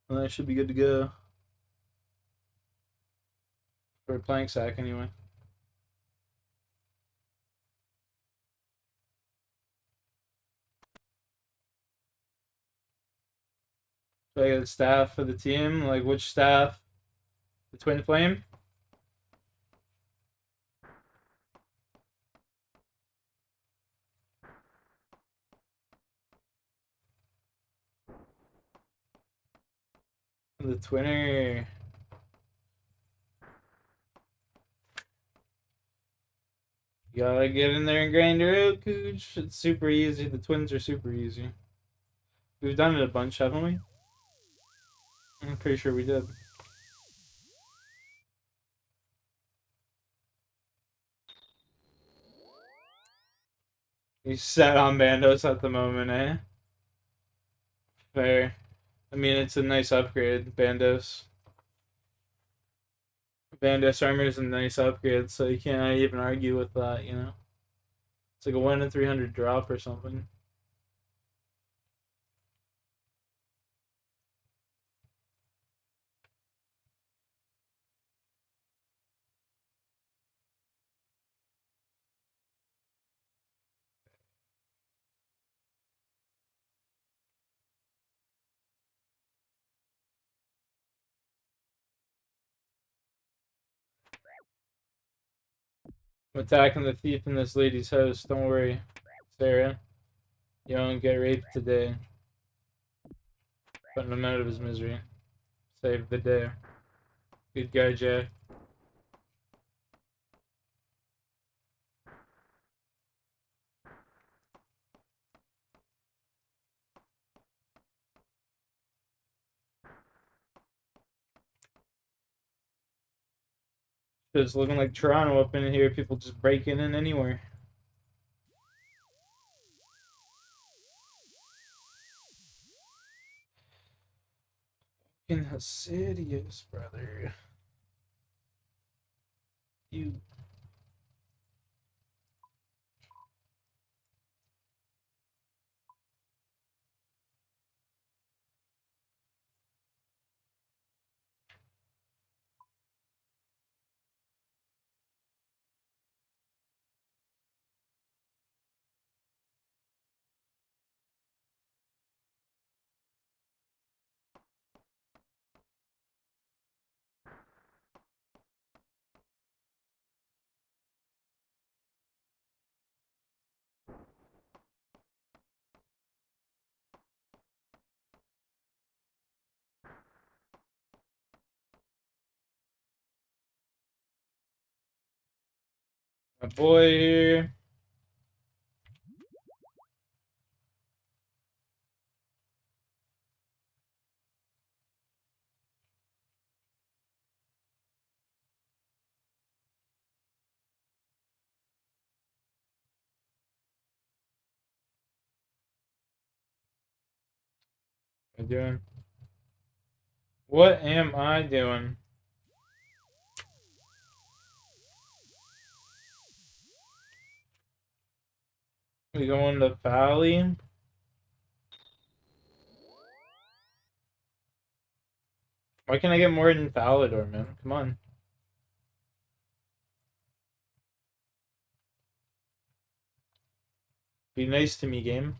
Well, I should be good to go. For a plank sack, anyway. So I got staff for the team. Like, which staff? The Twin Flame? The Twinner. You gotta get in there and grind her out, Cooch. It's super easy. The twins are super easy. We've done it a bunch, haven't we? I'm pretty sure we did. He's set on Bandos at the moment, eh? Fair. I mean, it's a nice upgrade, Bandos. Bandos armor is a nice upgrade, so you can't even argue with that, you know? It's like a 1 in 300 drop or something. I'm attacking the thief in this lady's house. Don't worry, Sarah. You don't get raped today. Putting him out of his misery. Save the day. Good guy, Jack. It's looking like Toronto up in here. People just breaking in anywhere. In Insidious, brother. You. My boy here. What am I doing? What am I doing? We going to Valley? Why can't I get more than Falador, man? Come on. Be nice to me, game.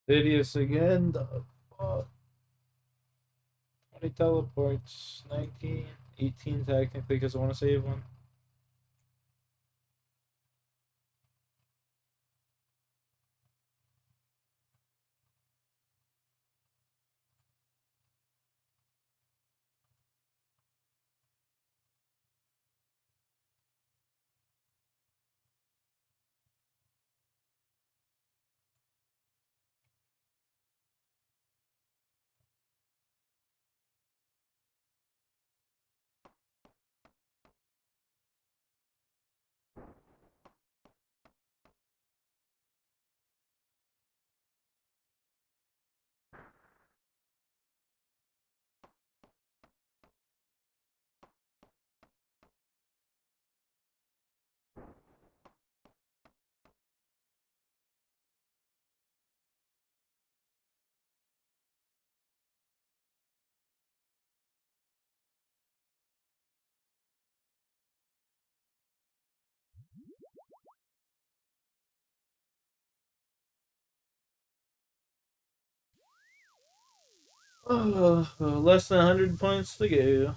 Hideous again. The fuck? 20 teleports. 19. 18 technically because I want to save one. Oh, less than 100 points to go.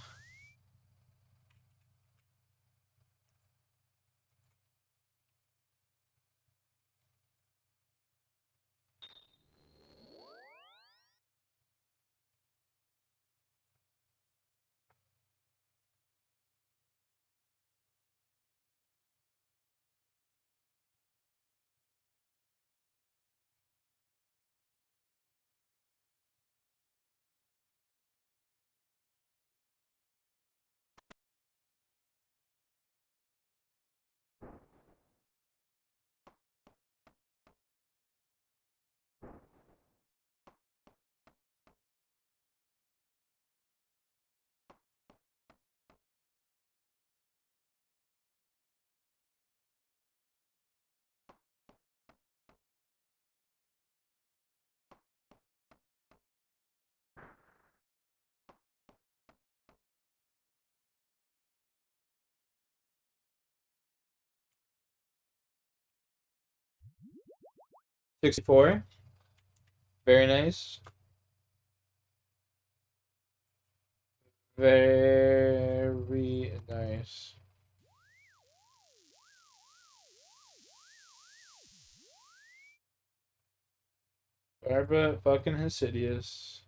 $64. Very nice. Very nice. Barbara fucking Insidious.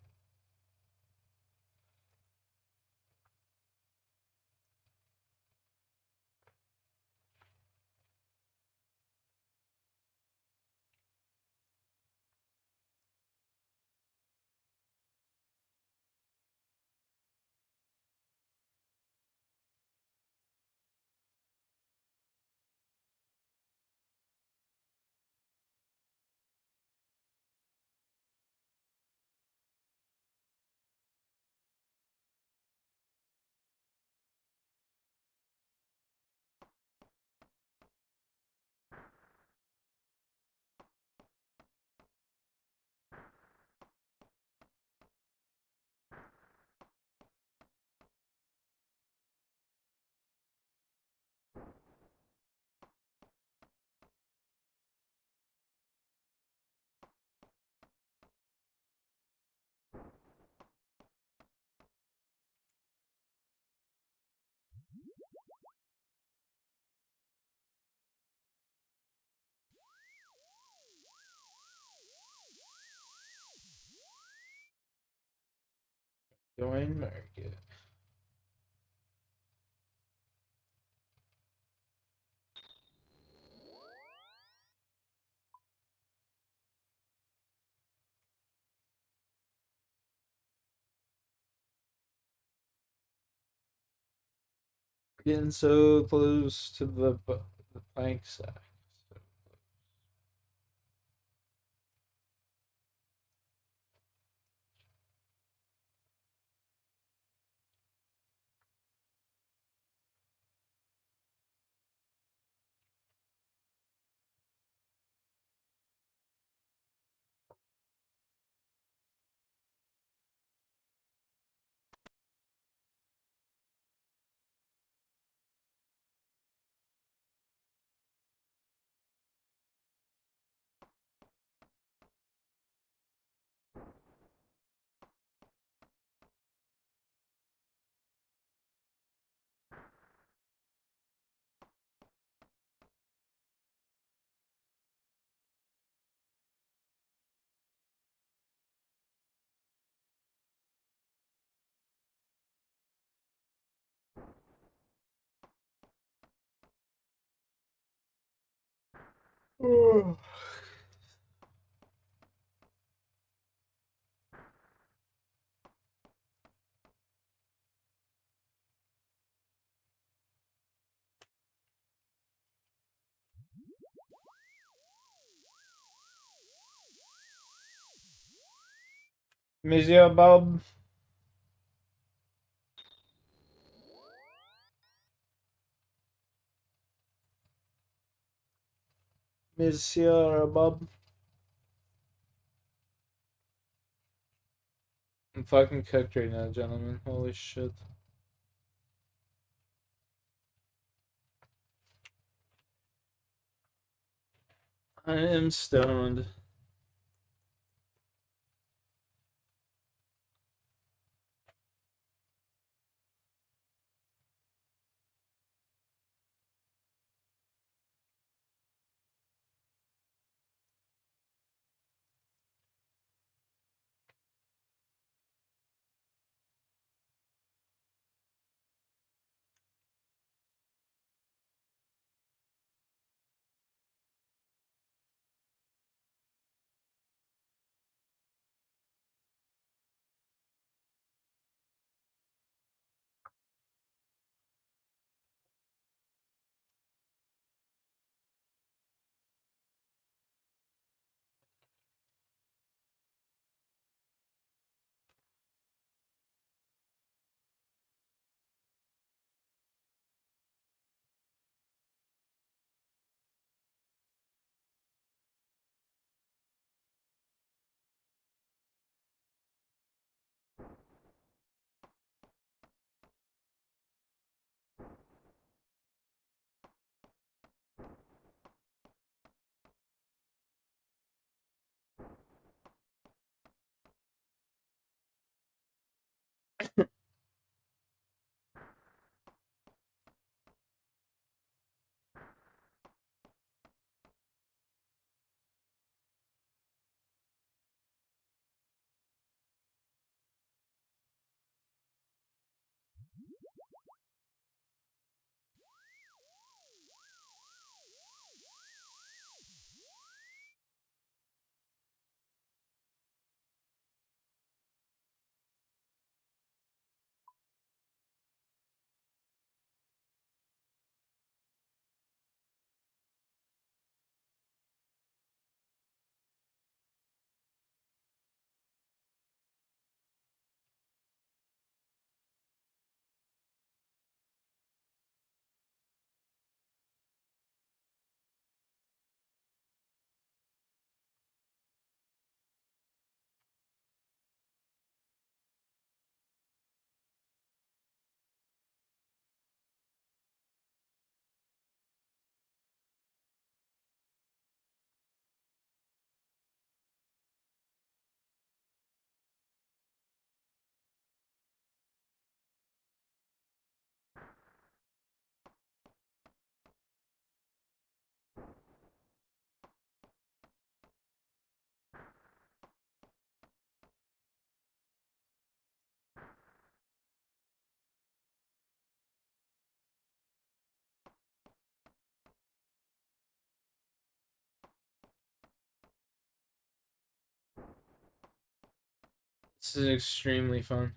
Join market. Getting so close to the plank sack. Monsieur Bob. Monsieur Bob. I'm fucking cooked right now, gentlemen. Holy shit. I am stoned. This is extremely fun.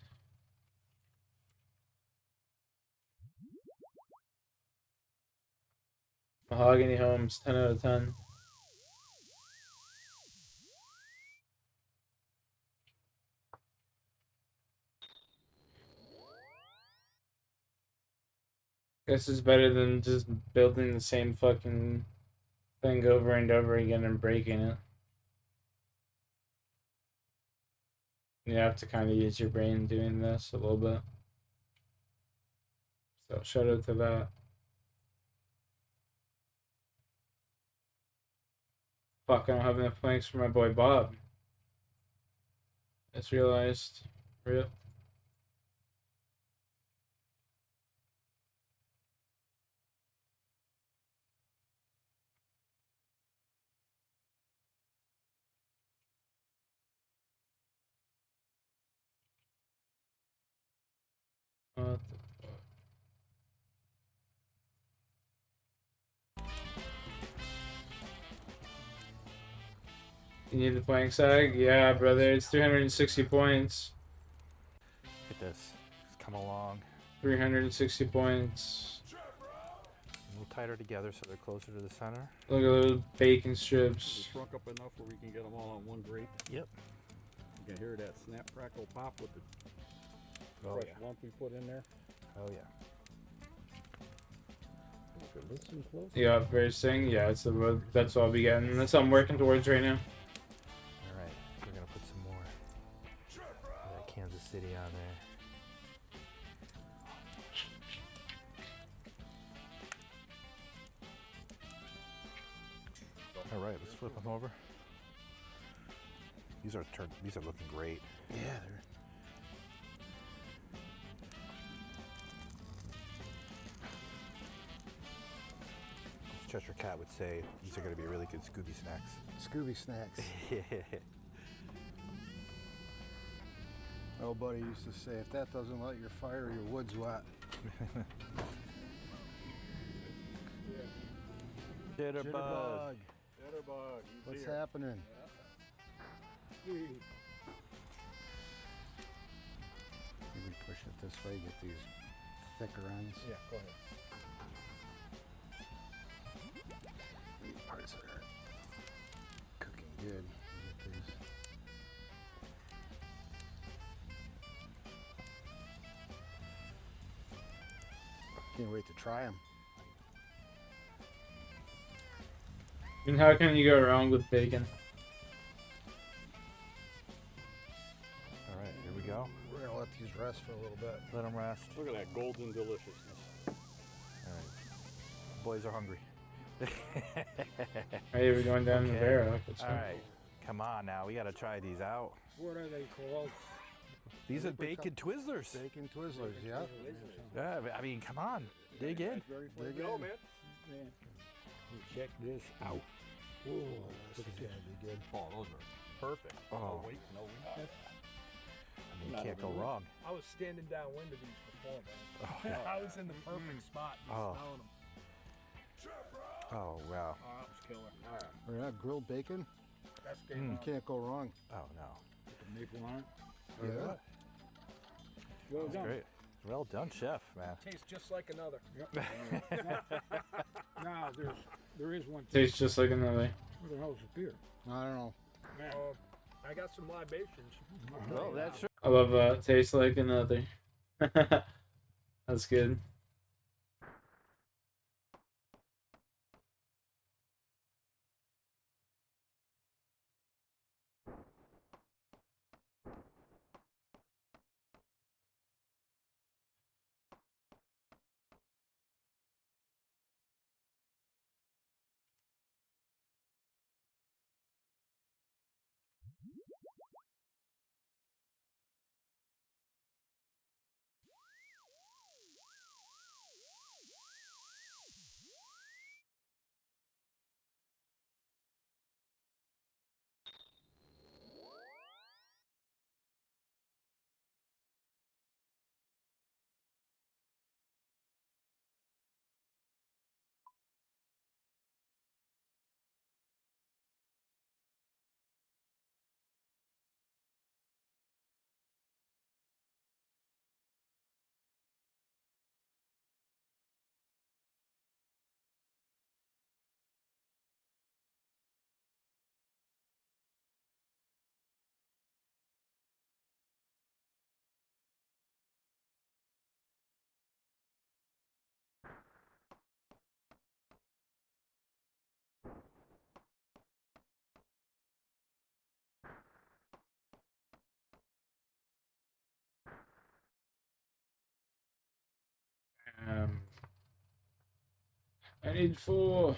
Mahogany Homes, 10 out of 10. This is better than just building the same fucking thing over and over again and breaking it. You have to kind of use your brain doing this a little bit. So shout out to that. Fuck, I don't have enough planks for my boy Bob. Just realized. Real. What the fuck? You need the plank sag? Yeah, brother. It's 360 points. Look at this. It's come along. 360 points. A little tighter together so they're closer to the center. Look at those bacon strips. Shrunk up enough where we can get them all on one grate. Yep. You can hear that snap, crackle, pop with the fresh lump we put in there. Oh yeah. Listen close. Yeah, very sing. Yeah, it's the road. That's what I'll be getting. That's what I'm working towards right now. All right, we're gonna put some more of that Kansas City on there. All right, let's flip them over. These are looking great. Yeah, they're. As Cheshire Cat would say, these are going to be really good Scooby snacks. Scooby snacks. Oh, buddy used to say, if that doesn't light your fire, your wood's wet. Jitterbug. Jitterbug. What's happening? Yeah. Maybe push it this way, get these thicker ends. Yeah, go ahead. These parts that are cooking good. Get these. Can't wait to try them. And how can you go wrong with bacon? All right, here we go. We're gonna let these rest for a little bit. Let them rest. Look at that golden deliciousness. All right. Boys are hungry. Hey, we're going down the barrel. All right. Come on now. We got to try these out. What are they called? These are bacon Twizzlers. Bacon Twizzlers, yeah. Yeah, I mean, come on. Dig in. Dig in. Man. Check this out. Ooh, this is gonna be good. Oh, those are perfect. Oh. No weight, no weakness. I mean, you can't go wrong. I was standing downwind of these before, man. Oh, yeah. I was in the perfect spot just Oh. smelling them. Oh, wow. Oh, that was killer. Or that grilled bacon. That's You game on. can't go wrong. Oh, no. Put the maple on it. Yeah. Well That's done. great. Well done, chef, man. Tastes just like another. Now, there is one. Tastes just like another. Where the hell's the beer? I don't know. Man, I got some libations. Well, that's true. I love that. Tastes like another. That's good. I need 4.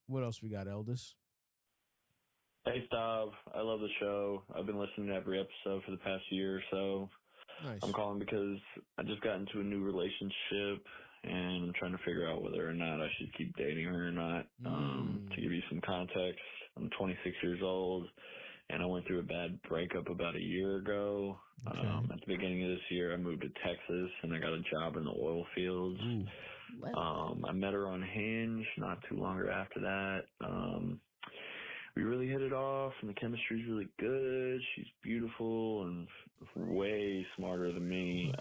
What else we got, Eldest? Hey, Stav. I love the show. I've been listening to every episode for the past year or so. Nice. I'm calling because I just got into a new relationship, and I'm trying to figure out whether or not I should keep dating her or not. To give you some context, I'm 26 years old, and I went through a bad breakup about a year ago. Okay. At the beginning of this year, I moved to Texas, and I got a job in the oil fields. I met her on Hinge not too long after that. We really hit it off, and the chemistry's really good. She's beautiful and way smarter than me.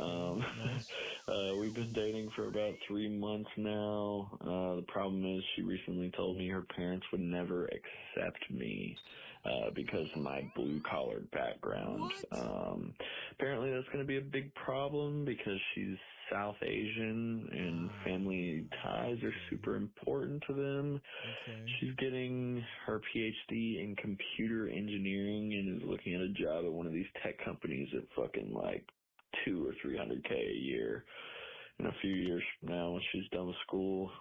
We've been dating for about 3 months now. The problem is she recently told me her parents would never accept me because of my blue-collar background. Apparently that's going to be a big problem because she's South Asian and family ties are super important to them. She's getting her PhD in computer engineering and is looking at a job at one of these tech companies at fucking like 200 or 300K a year in a few years from now when she's done with school.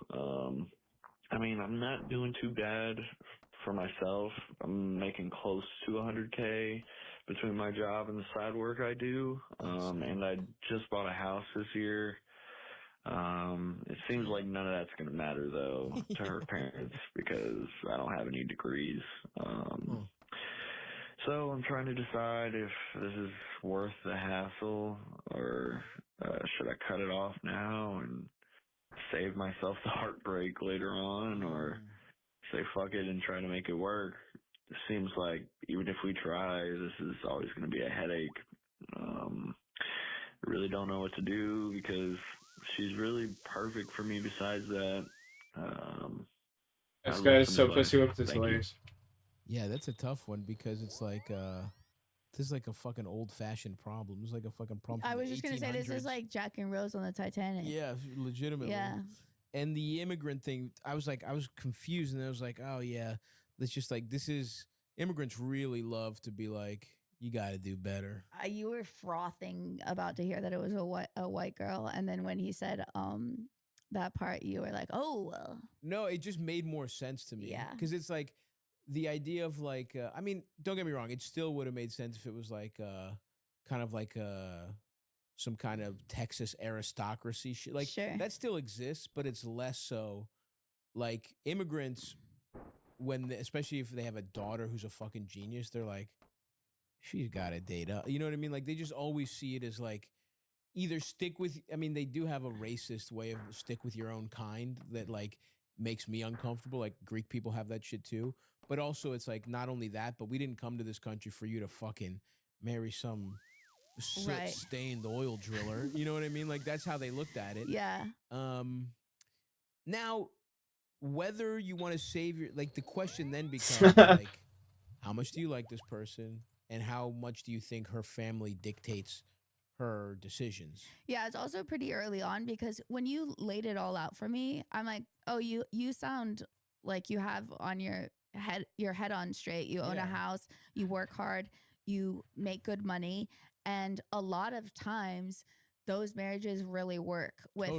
I mean, I'm not doing too bad for myself. I'm making close to 100K between my job and the side work I do. And I just bought a house this year. It seems like none of that's going to matter though to her parents because I don't have any degrees. So I'm trying to decide if this is worth the hassle or should I cut it off now and save myself the heartbreak later on, or say fuck it and try to make it work. It seems like even if we try, this is always going to be a headache. I really don't know what to do because she's really perfect for me besides that. This I guy love is so some pussy advice. whipped, it's Thank you. hilarious. Yeah, that's a tough one because it's like this is like a fucking old-fashioned problem. It's like a fucking problem. I from was the just gonna say this is 1800s. like Jack and Rose on the Titanic. Yeah, legitimately. Yeah. And the immigrant thing, I was confused, and I was like, oh yeah, that's just like this is immigrants really love to be like, you got to do better. You were frothing about to hear that it was a white girl, and then when he said that part, you were like, oh. No, it just made more sense to me. Yeah. Because it's like the idea of like, I mean, don't get me wrong, it still would have made sense if it was like kind of like some kind of Texas aristocracy shit. Like that still exists, but it's less so. Like immigrants, especially if they have a daughter who's a fucking genius, they're like, she's got to date up. You know what I mean? Like they just always see it as like either stick with. I mean, they do have a racist way of stick with your own kind that like makes me uncomfortable. Like Greek people have that shit too. But also, it's like not only that, but we didn't come to this country for you to fucking marry some soot-stained oil driller. You know what I mean? Like that's how they looked at it. Yeah. Now, whether you want to save your like the question then becomes like, how much do you like this person, and how much do you think her family dictates her decisions? Yeah, it's also pretty early on because when you laid it all out for me, I'm like, oh, you sound like you have on your head on straight. You own a house, you work hard, you make good money, and a lot of times those marriages really work with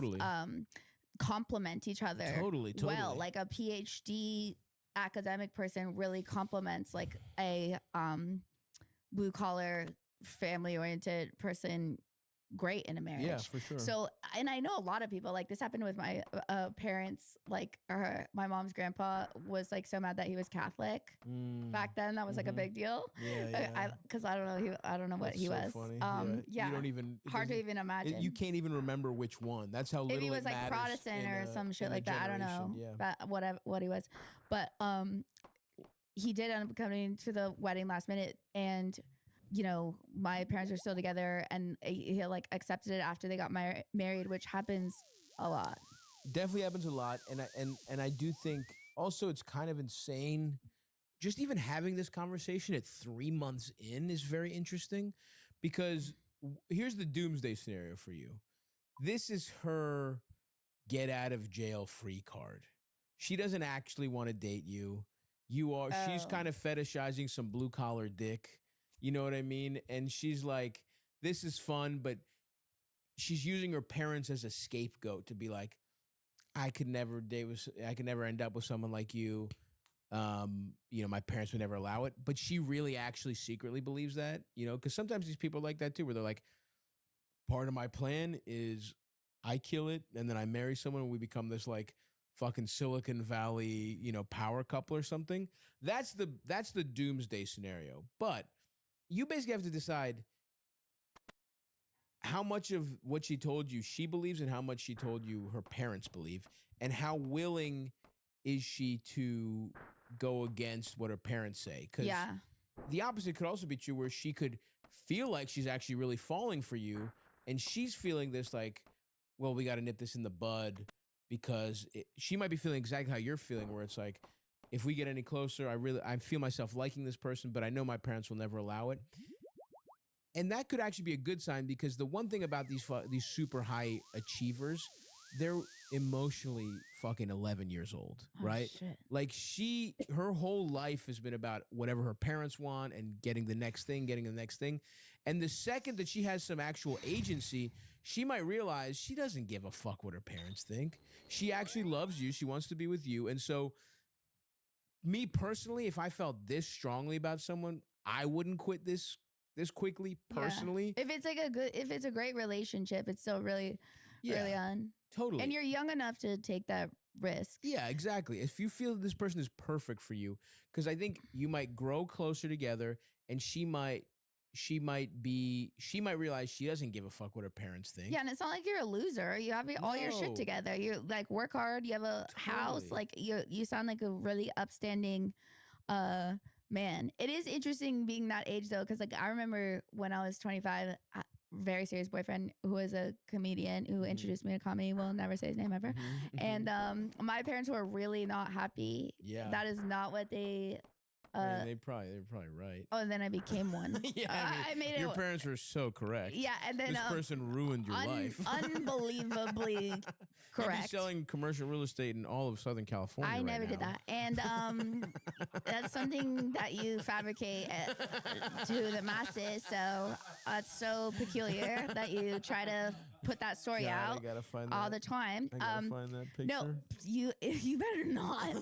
complement each other well. Like a PhD academic person really complements like a blue collar family oriented person great in a marriage. Yeah, for sure. So, and I know a lot of people, like this happened with my parents, like my mom's grandpa was like so mad that he was Catholic back then. That was like a big deal. Yeah. Cause I don't know what That's he so was. Funny. Yeah. You don't even, hard to even imagine. You can't even remember which one. That's how little if he was it like matters Protestant or some shit like that. I don't know. Yeah. What he was. But he did end up coming to the wedding last minute, and you know, my parents are still together, and he like accepted it after they got married, which happens a lot. Definitely happens a lot, and I do think also it's kind of insane just even having this conversation at 3 months in is very interesting, because here's the doomsday scenario for you. This is her get out of jail free card. She doesn't actually want to date you. She's kind of fetishizing some blue collar dick. You know what I mean? And she's like, this is fun, but she's using her parents as a scapegoat to be like, I could never end up with someone like you. My parents would never allow it. But she really actually secretly believes that, because sometimes these people are like that too, where they're like, part of my plan is I kill it and then I marry someone and we become this like fucking Silicon Valley, power couple or something. That's the doomsday scenario. But you basically have to decide how much of what she told you she believes and how much she told you her parents believe, and how willing is she to go against what her parents say. Because the opposite could also be true, where she could feel like she's actually really falling for you, and she's feeling this like, well, we got to nip this in the bud, because she might be feeling exactly how you're feeling, where it's like, if we get any closer, I feel myself liking this person, but I know my parents will never allow it. And that could actually be a good sign, because the one thing about these super high achievers, they're emotionally fucking 11 years old, right? Shit. Like her whole life has been about whatever her parents want and getting the next thing. And the second that she has some actual agency, she might realize she doesn't give a fuck what her parents think. She actually loves you. She wants to be with you. And so, me personally, if I felt this strongly about someone, I wouldn't quit this quickly, personally. Yeah. If it's a great relationship, it's still really early on. Totally. And you're young enough to take that risk. Yeah, exactly. If you feel this person is perfect for you, because I think you might grow closer together, and she might realize she doesn't give a fuck what her parents think. Yeah, and it's not like you're a loser. You have all your shit together. You like work hard. You have a house. Like you sound like a really upstanding man. It is interesting being that age though, because like I remember when I was 25, very serious boyfriend who was a comedian who introduced me to comedy. We'll never say his name ever. And my parents were really not happy. Yeah, that is not what they. They're probably right. Oh, and then I became one. I made it. Your parents were so correct. Yeah, and then this person ruined your life. Unbelievably correct. You'd be selling commercial real estate in all of Southern California. I never did that, and that's something that you fabricate to the masses. So it's so peculiar that you try to put that story out all the time. I gotta find that picture. No, you better not.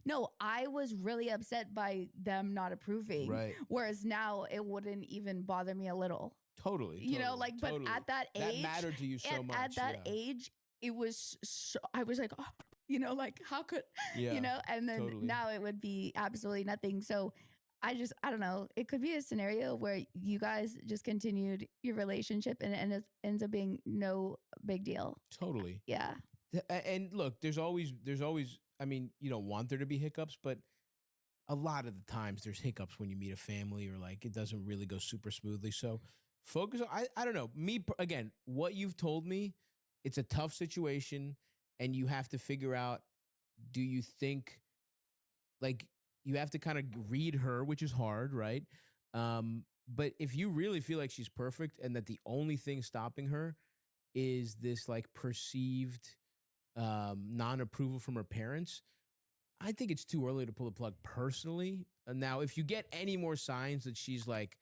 No, I was really upset by them not approving. Right. Whereas now it wouldn't even bother me a little. Totally. But at that age, that mattered to you so much. At that age, it was so, I was like, oh, like how could, and then now it would be absolutely nothing. So I don't know. It could be a scenario where you guys just continued your relationship and it ends up being no big deal. Totally. Yeah. And look, there's always, I mean, you don't want there to be hiccups, but a lot of the times there's hiccups when you meet a family or like it doesn't really go super smoothly. So focus on, I don't know. Again, what you've told me, it's a tough situation and you have to figure out, do you think, like, you have to kind of read her, which is hard, right? But if you really feel like she's perfect and that the only thing stopping her is this like perceived non-approval from her parents, I think it's too early to pull the plug personally. Now, if you get any more signs that she's like,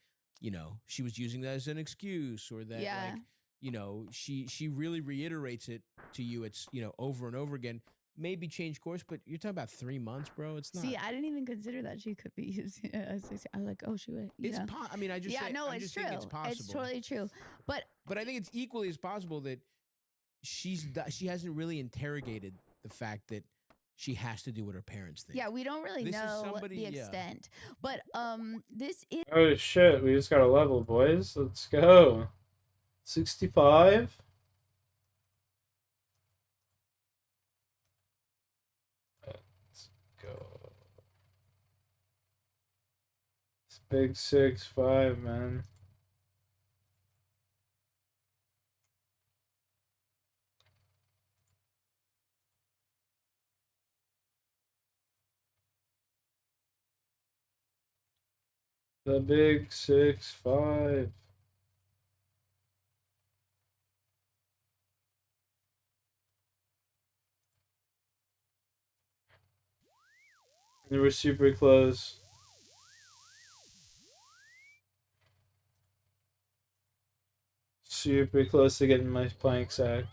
she was using that as an excuse, or that like, she really reiterates it to you, it's, over and over again, maybe change course. But you're talking about 3 months, bro. It's not. See, I didn't even consider that she could be using it as I was like, oh, she would. I mean, I just it's true. think it's possible. It's totally true. But I think it's equally as possible that she hasn't really interrogated the fact that she has to do what her parents think. Yeah, we don't really know the extent. But this is. Oh shit! We just got a level, boys. Let's go. 65. Let's go. It's big 6-5, man. The big 6'5". They were super close. Super close to getting my plank sack.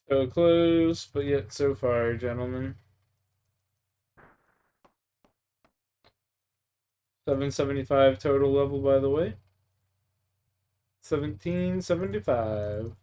So close, but yet so far, gentlemen. 775 total level, by the way. 1775.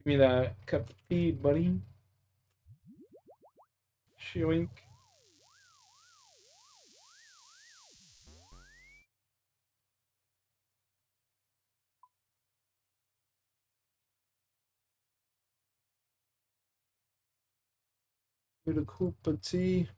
Give me that cup of tea, buddy. Shoink. Get a cup of tea.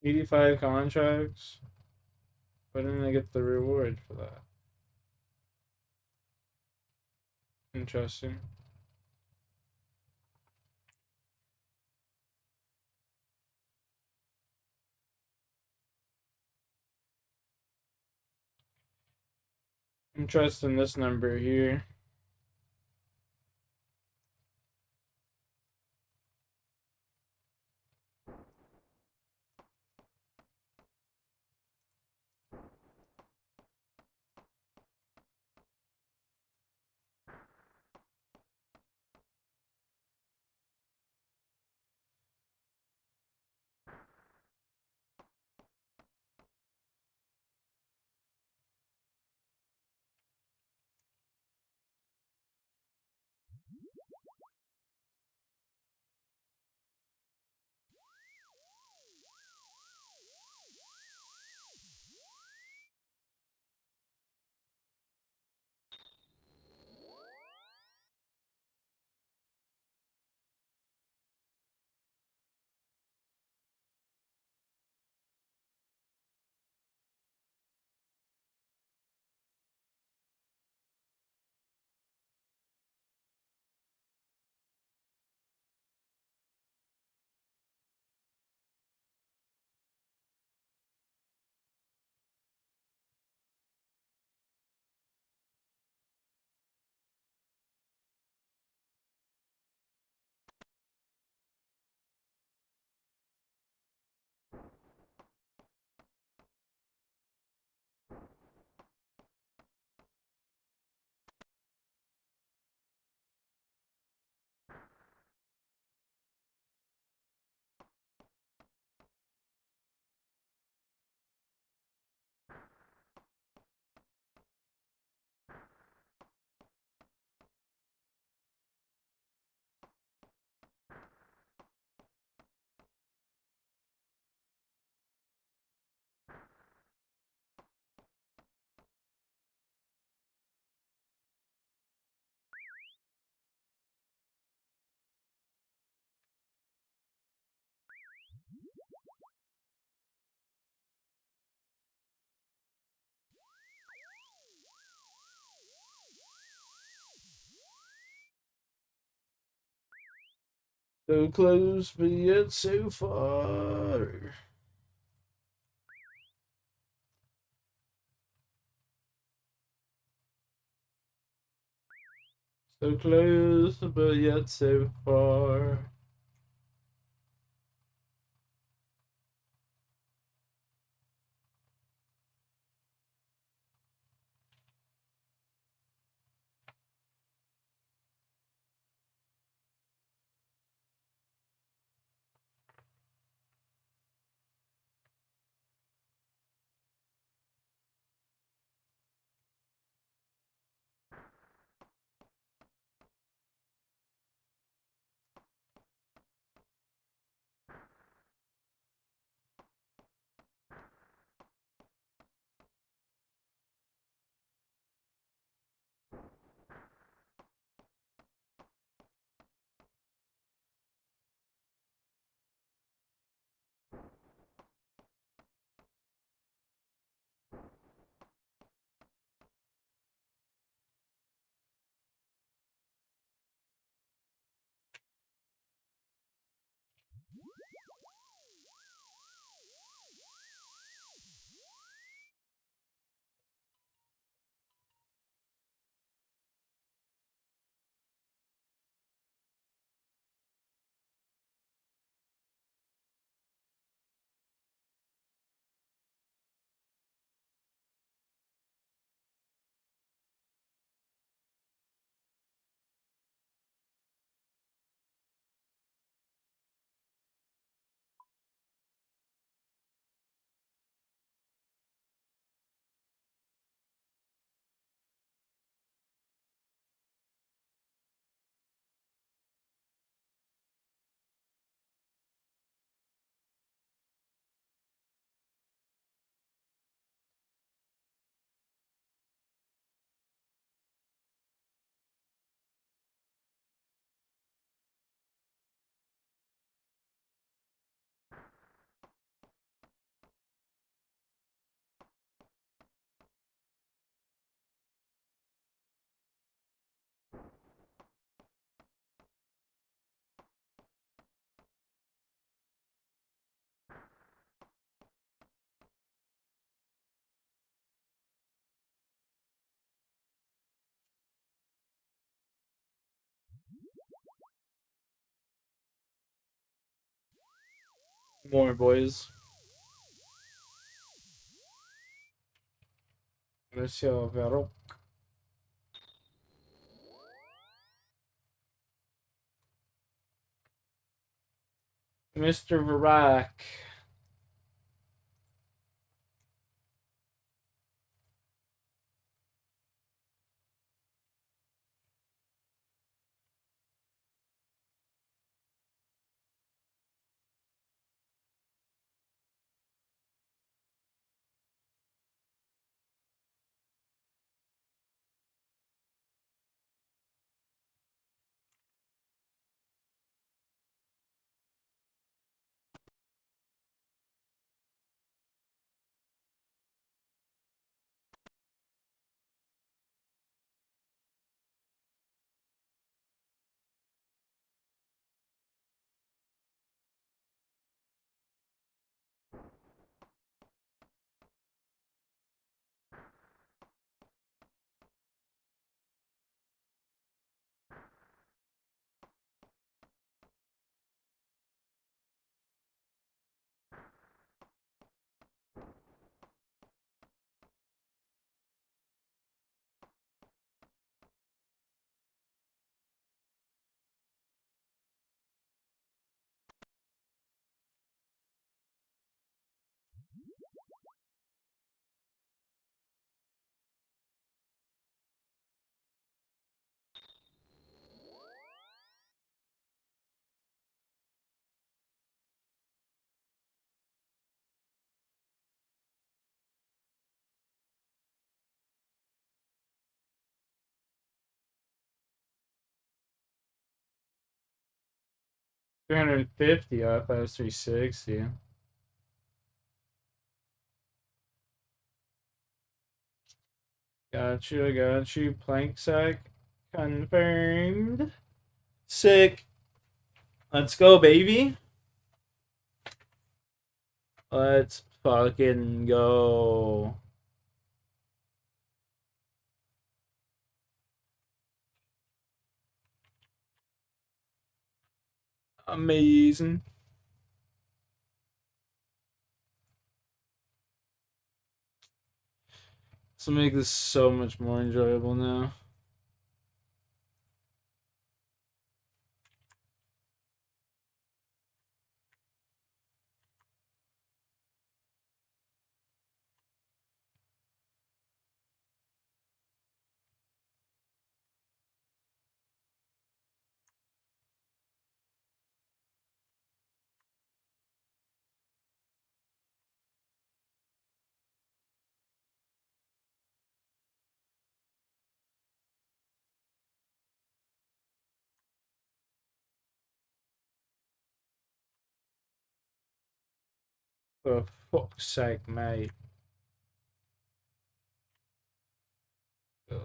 85 contracts. Why didn't I get the reward for that? Interesting. Interesting, this number here. So close, but yet so far. So close, but yet so far. More boys. Monsieur Vero. Mr. Varak. $350. I thought it was $360. Got you. Plank sack confirmed. Sick. Let's go, baby. Let's fucking go. Amazing. This will make this so much more enjoyable now. For fuck's sake, mate. There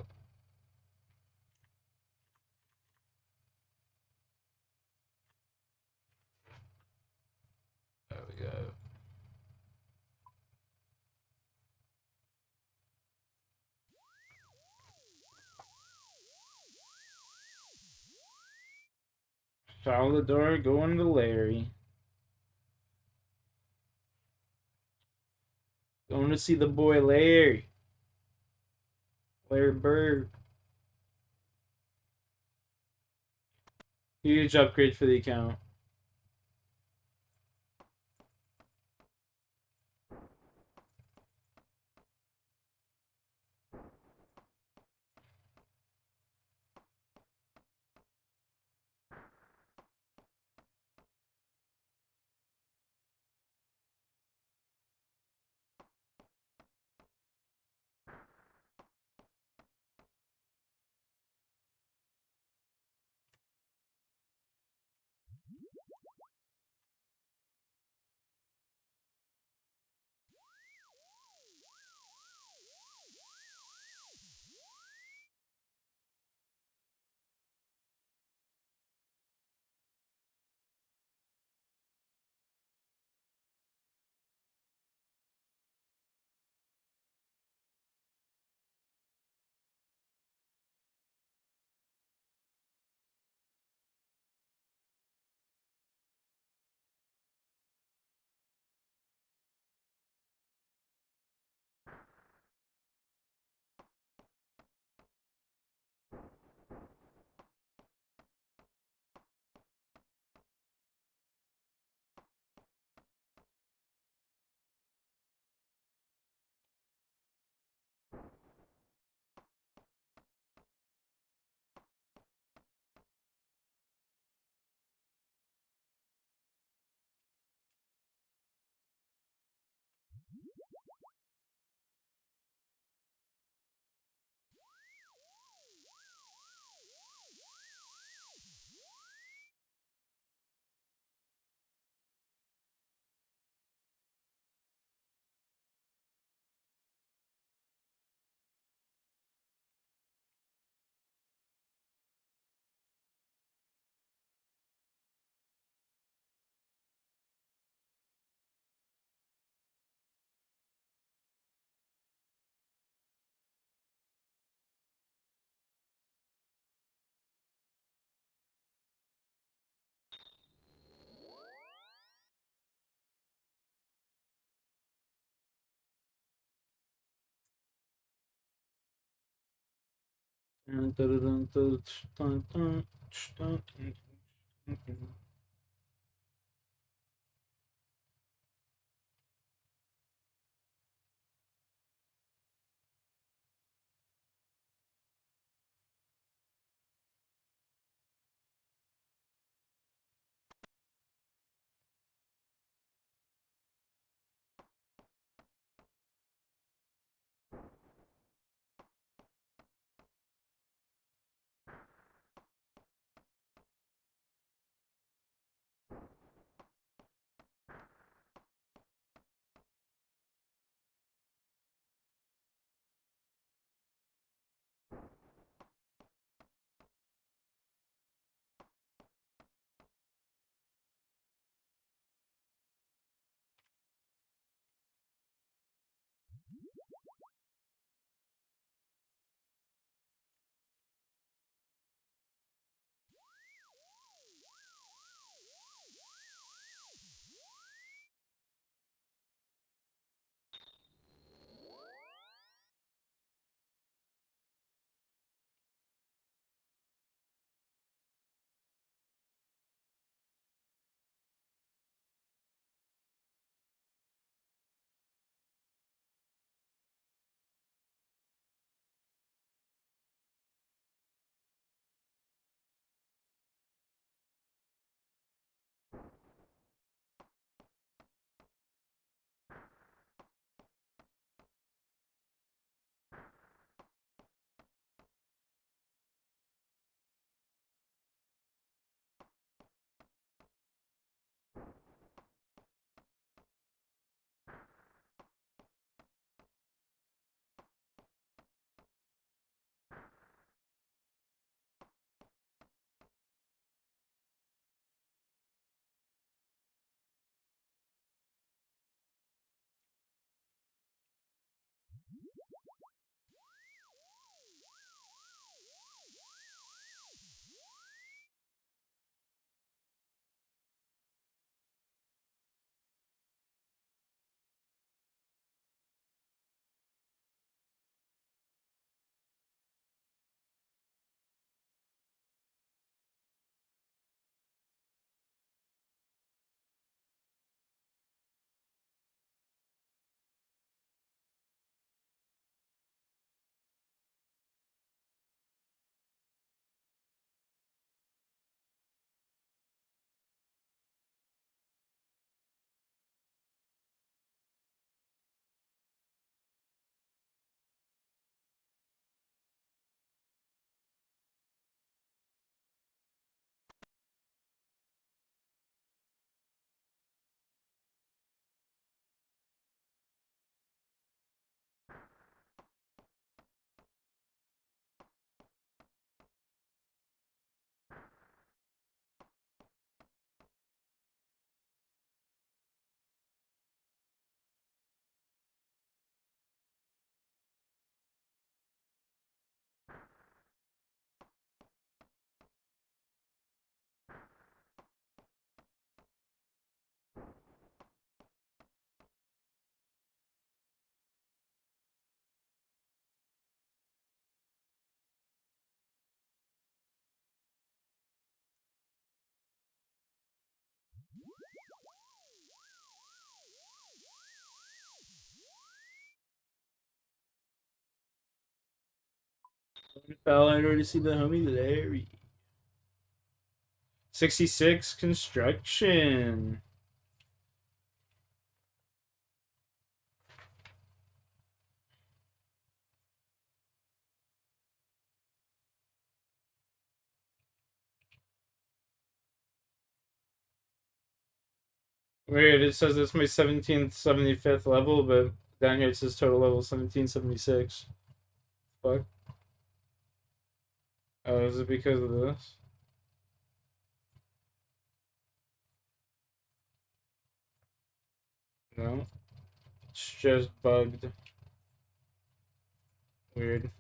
we go. Follow the door, going to Larry. Going to see the boy Larry. Larry Bird. Huge upgrade for the account. Fell, I'd already see the homie Larry. 66 construction. Weird, it says it's my 1775th level, but down here it says total level 1776. Fuck. Oh, is it because of this? No. It's just bugged. Weird.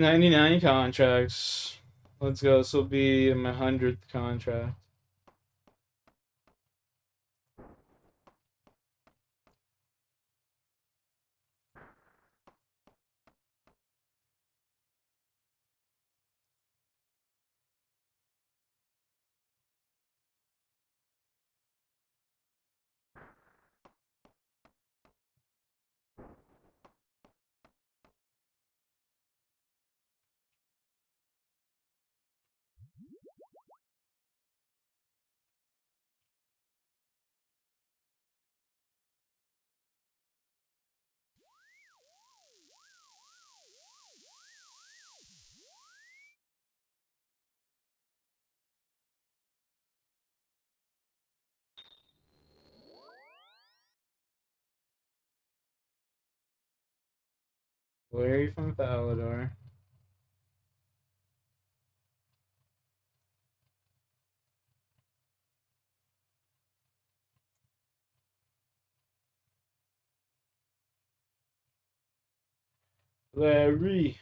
99 contracts. Let's go. This will be my 100th contract. Larry from Falador. Larry.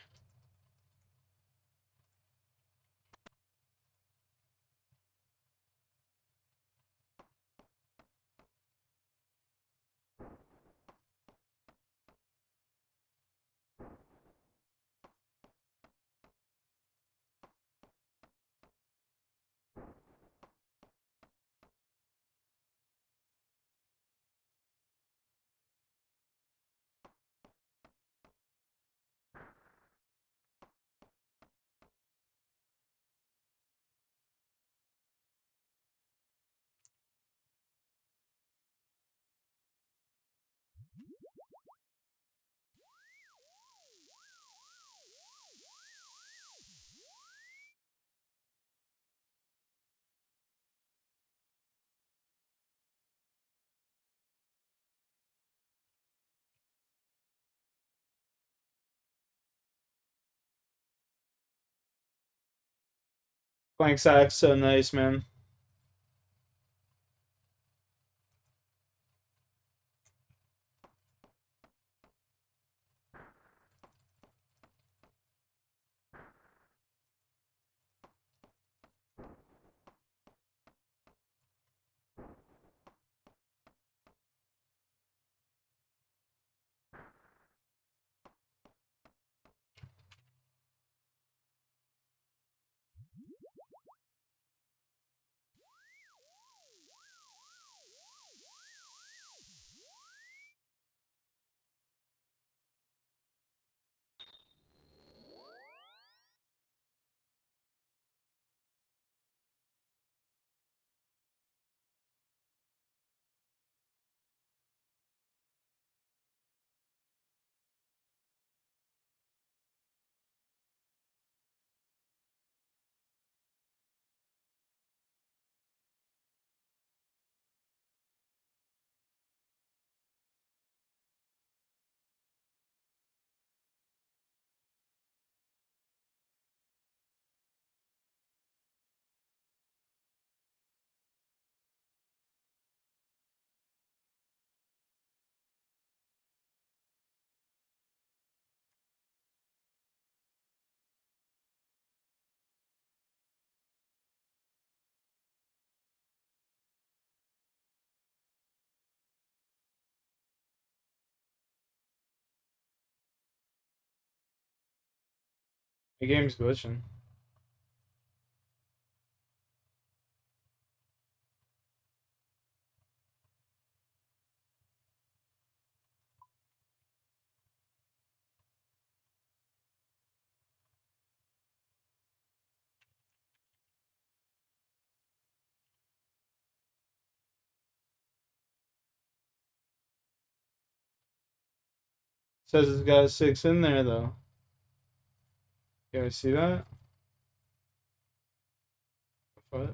Playing sax, so nice, man. The game's glitching. Says it's got a 6 in there, though. You guys see that? What?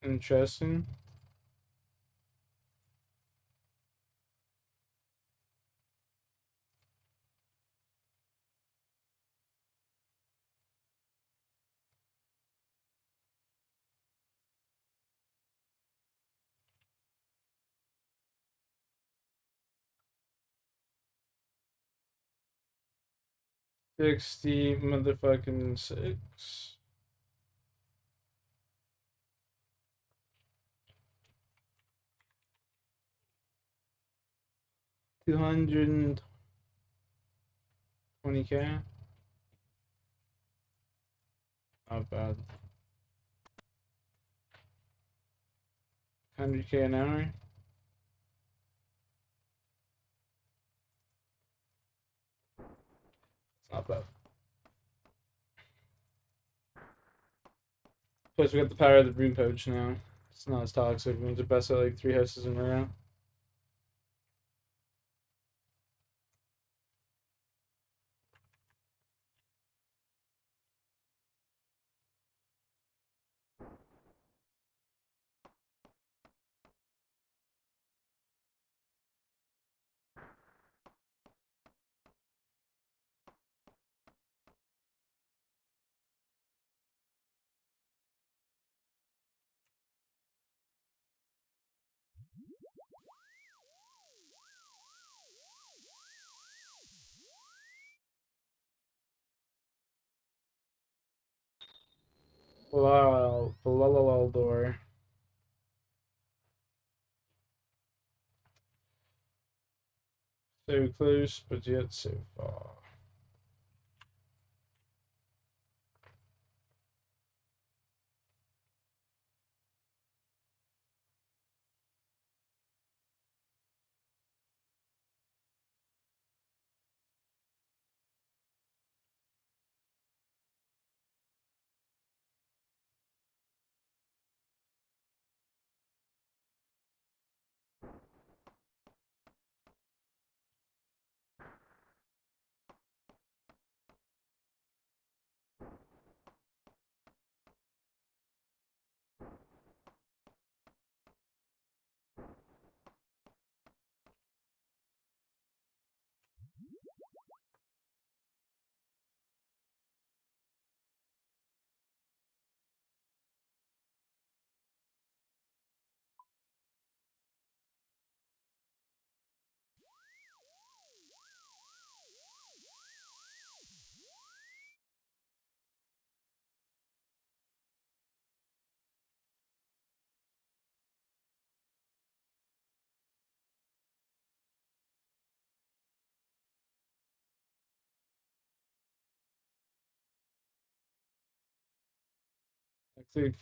Interesting. 60 motherfucking 6. $220K. Not bad. 100K an hour. It's not bad. Plus, we got the power of the Rune Poach now. It's not as toxic. We need to best out like 3 houses in a row. Door. So close, but yet so far. I think.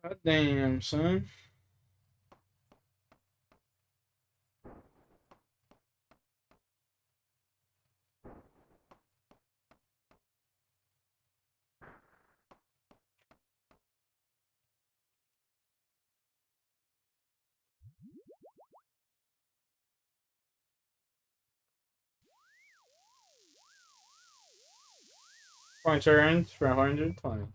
God damn, son. Points earned for 120.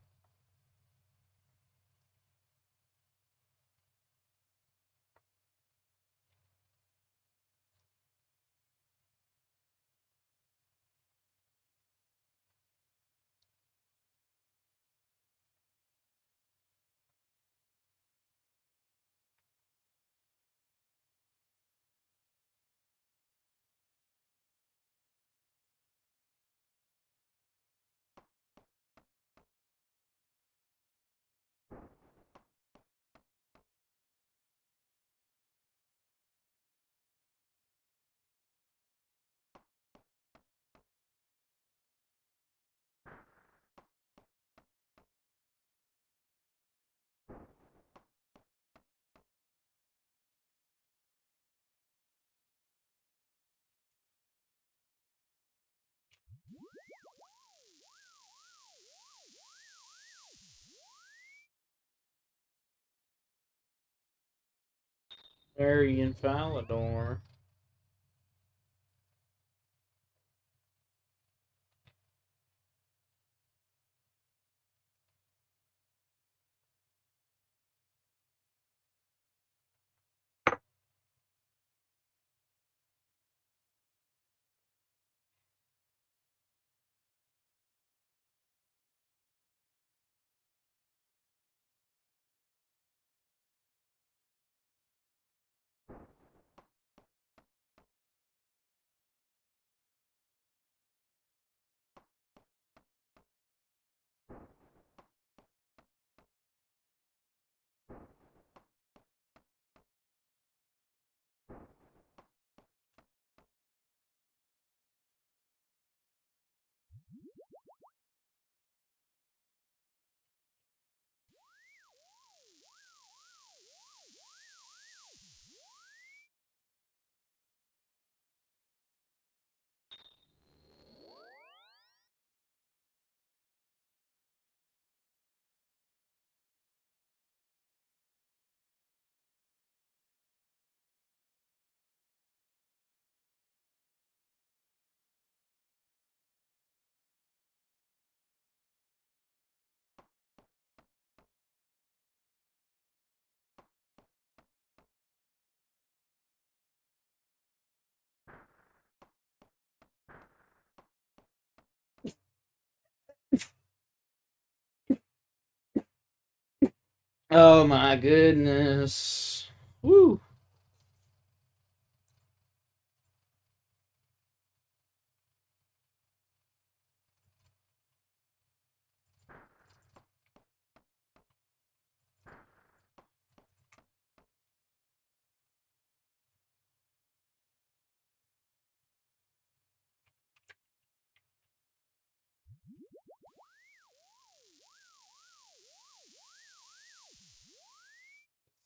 Very Falador. Oh my goodness. Woo.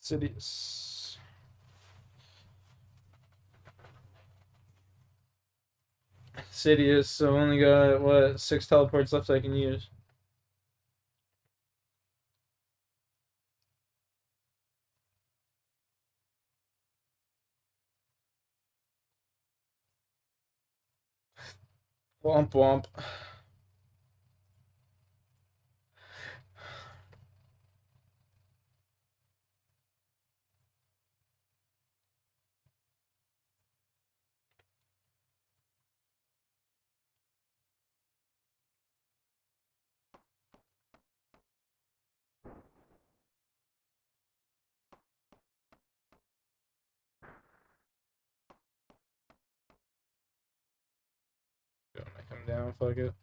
Sidious. Sidious, so only got, what, 6 teleports left I can use. Womp womp. When I come down, fuck it.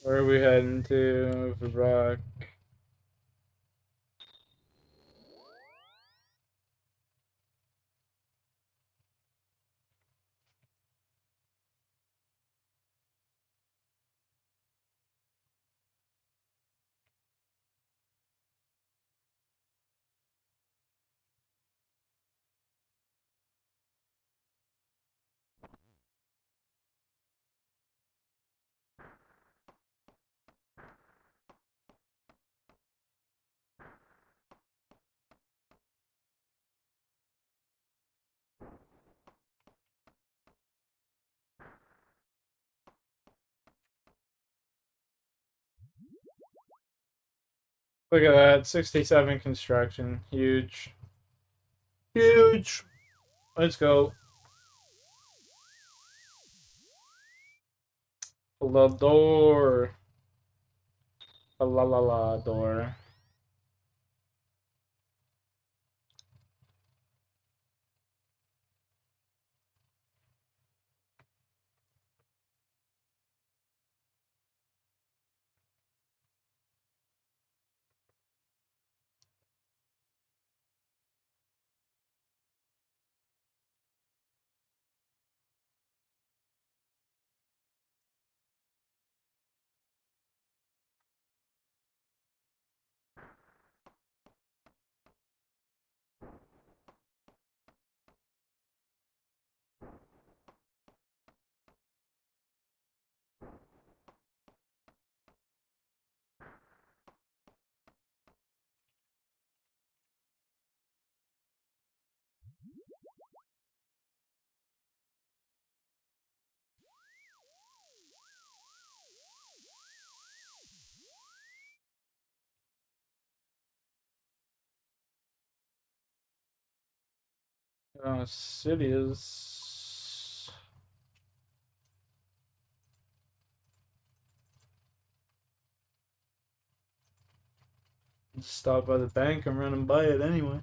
Where are we heading to for Brock? Look at that. 67 construction. Huge. Huge. Let's go. La door. La la la door. City is. Stop by the bank. I'm running by it anyway.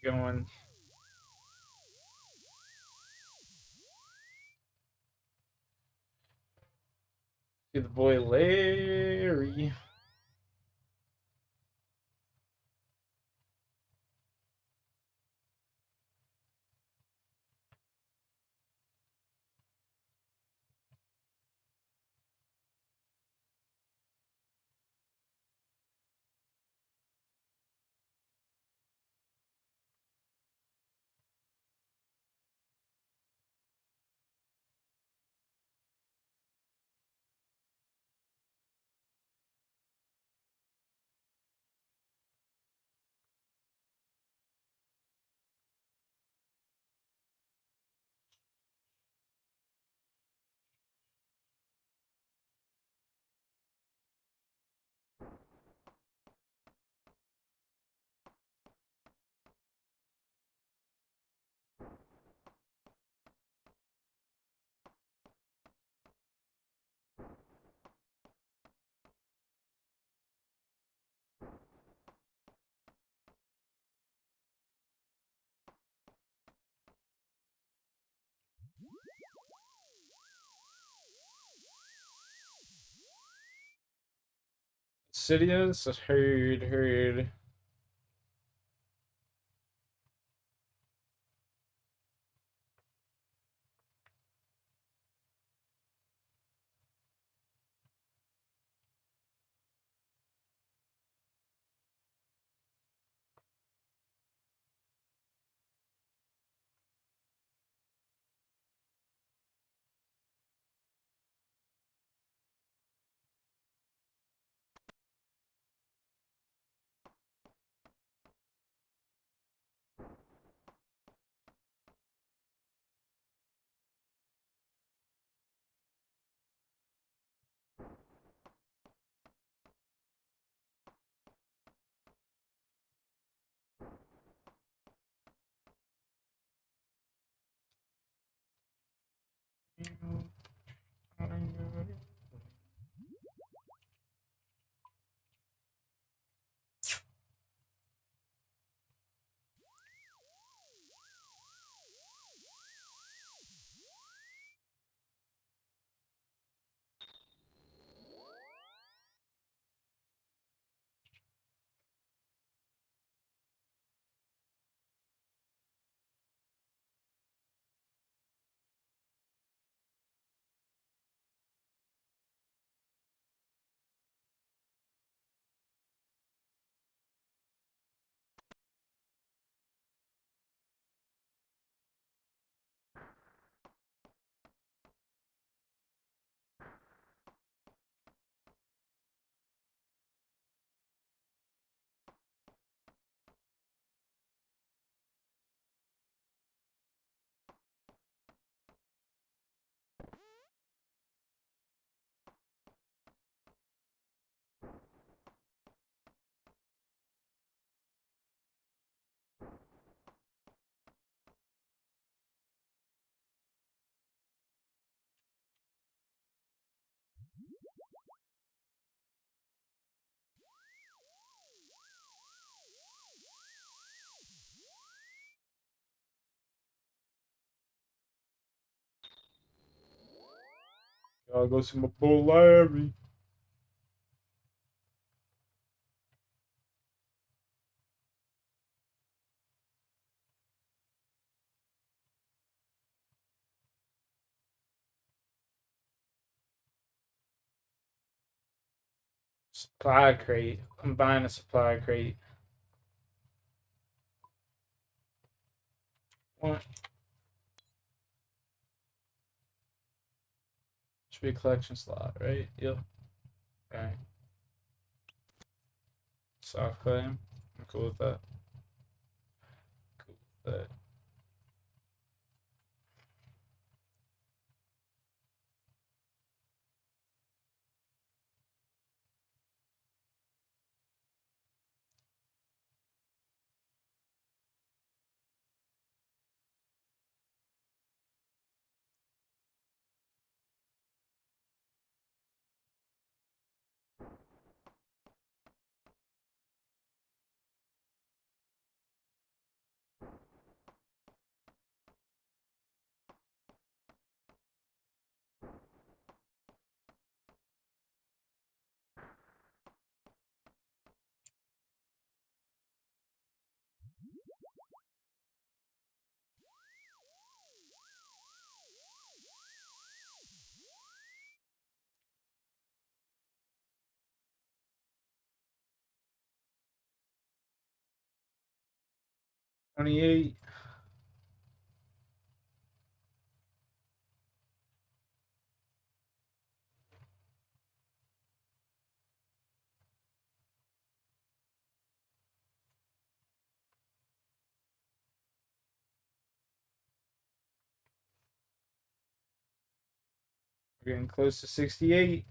going. See the boy Larry. Sidious, heard. Gotta go see my boy Larry. Supply crate. I'm buying a supply crate. What? Should be a collection slot, right? Yep. Alright. Soft claim. I'm cool with that. Cool with that. 28. We're getting close to 68.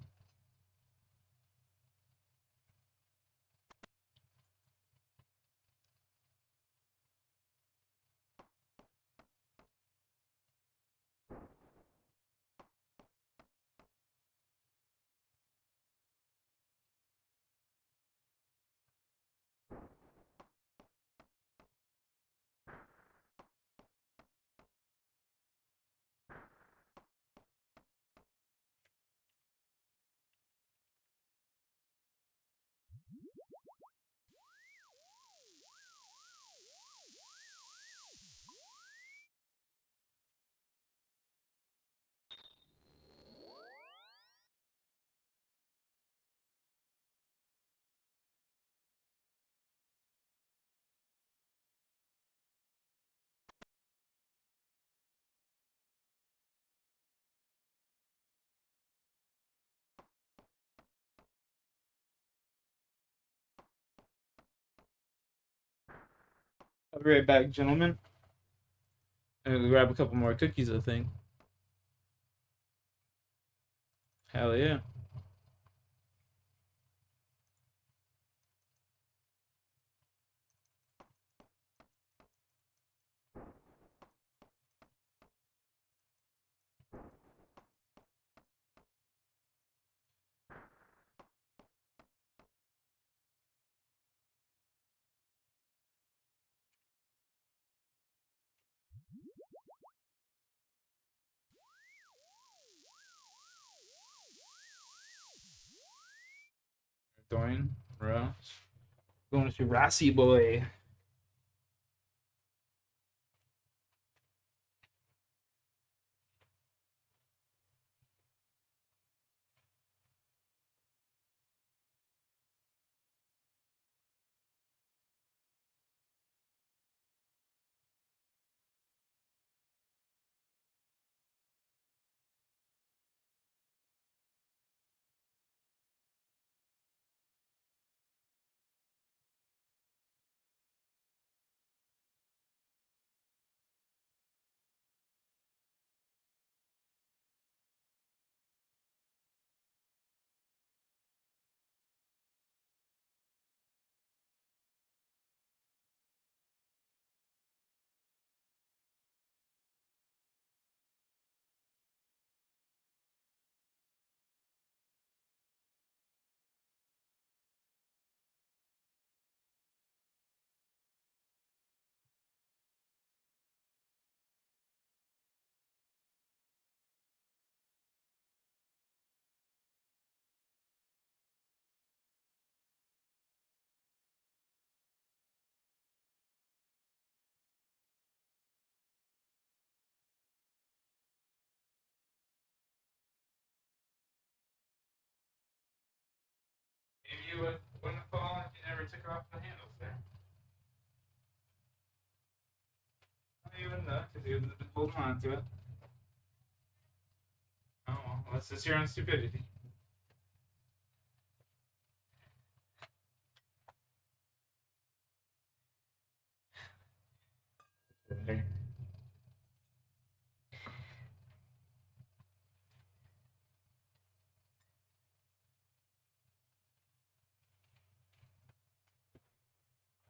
I'll be right back, gentlemen. I'm gonna grab a couple more cookies, I think. Hell yeah. Dorian, bro. Going to Rossi boy. Maybe you wouldn't have fallen if you never took off the handles there. You wouldn't have, because you would have been holding on to it. Oh, well, that's just your own stupidity.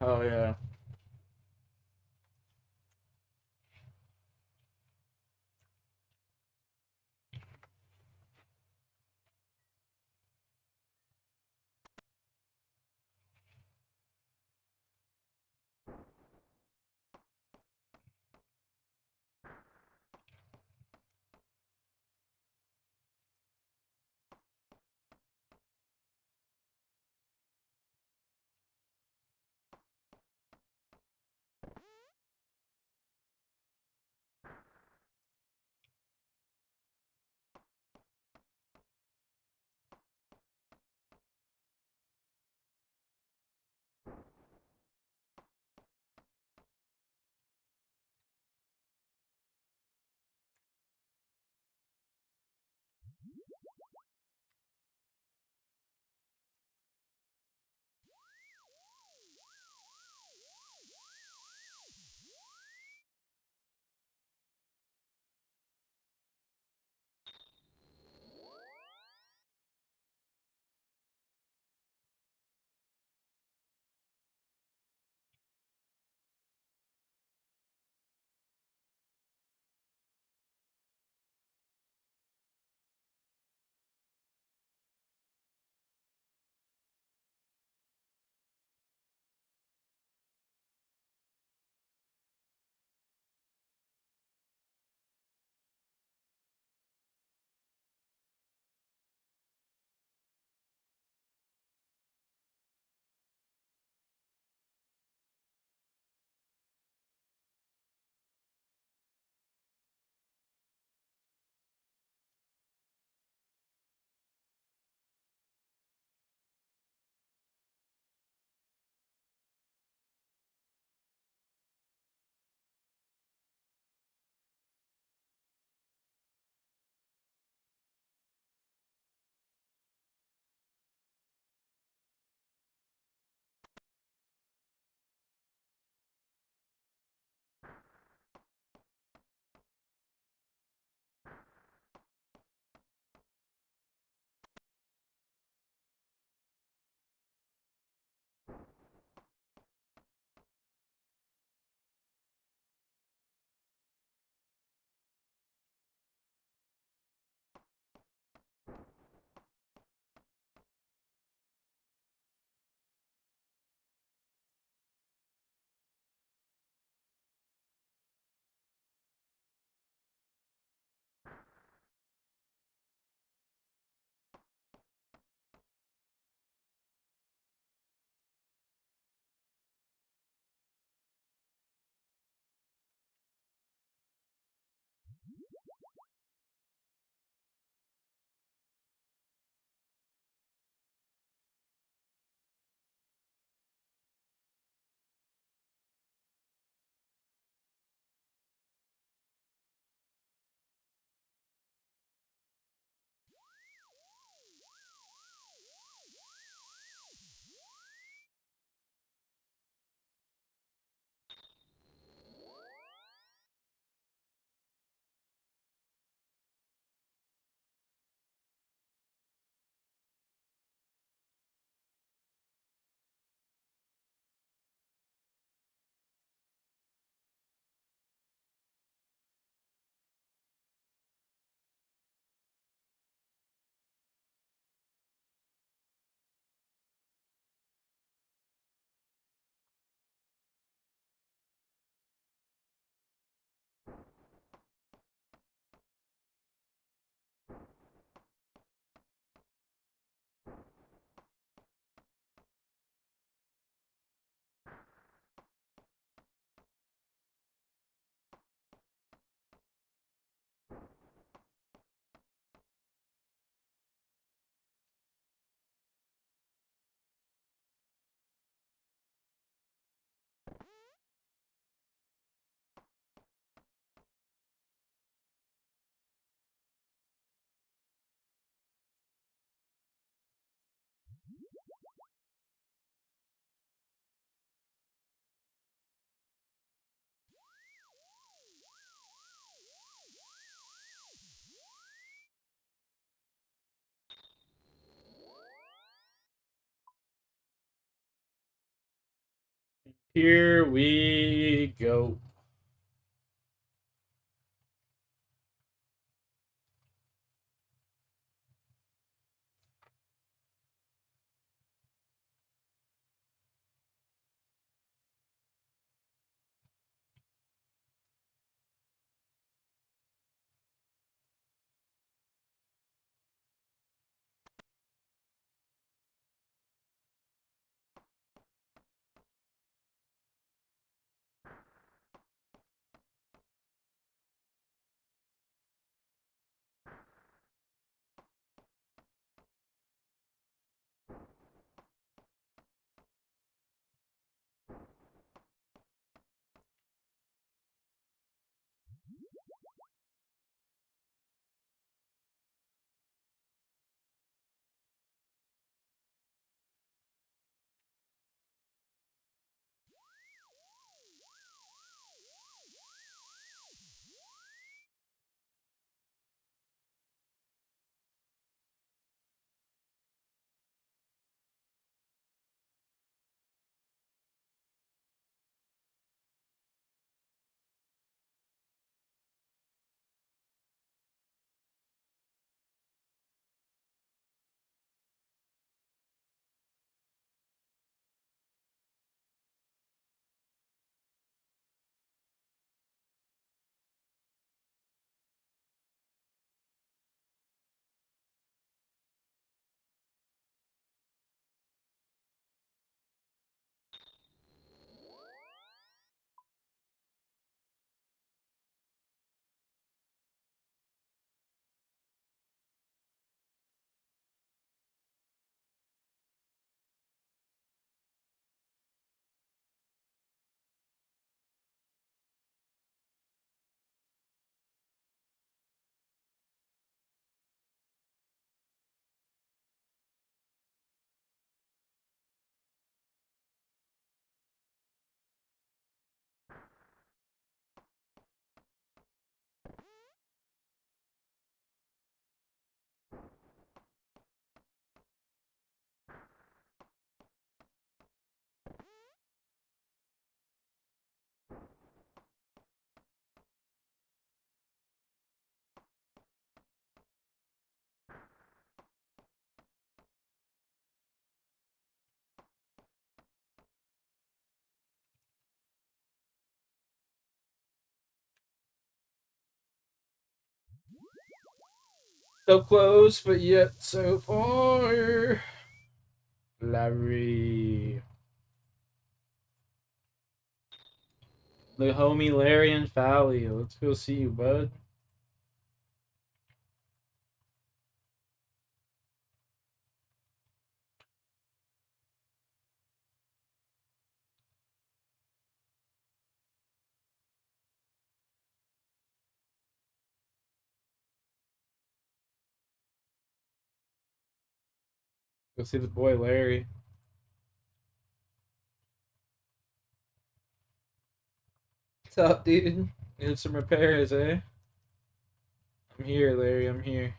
Oh, yeah. Here we go. So close, but yet so far. Larry. The homie Larry and Fally. Let's go see you, bud. Go see the boy Larry. What's up, dude? Need some repairs, eh? I'm here, Larry. I'm here.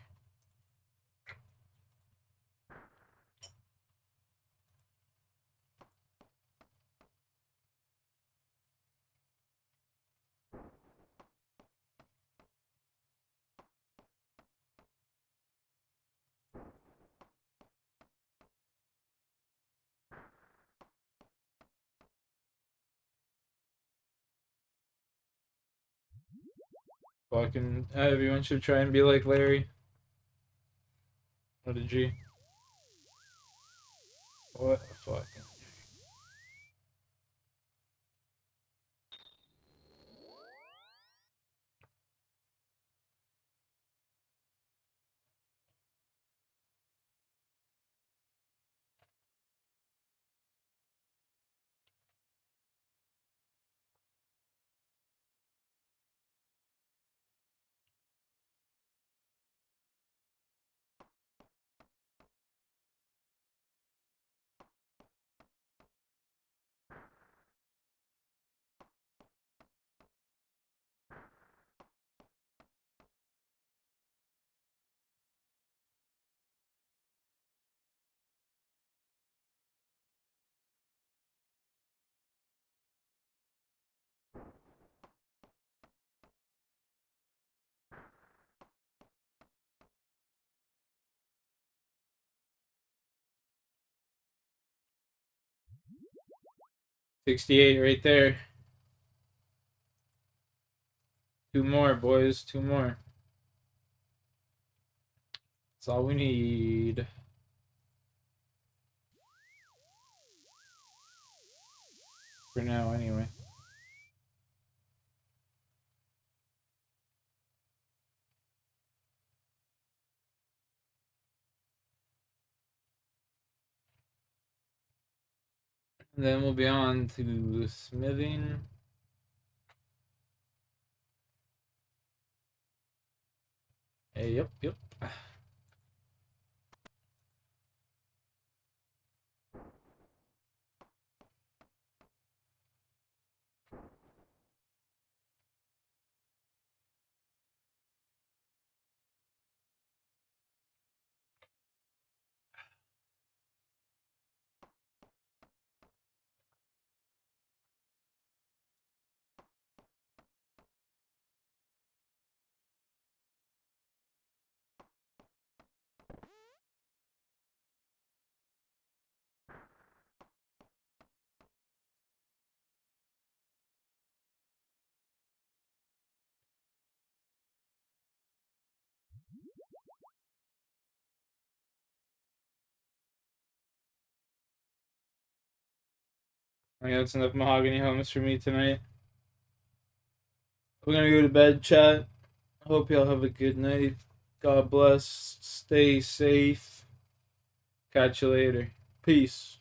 Fucking everyone should try and be like Larry. What a G. What a fucking. 68 right there. 2 more, boys. 2 more. That's all we need. For now, anyway. And then we'll be on to smithing. Hey, yep. I think that's enough mahogany homes for me tonight. We're gonna go to bed, chat. Hope y'all have a good night. God bless. Stay safe. Catch you later. Peace.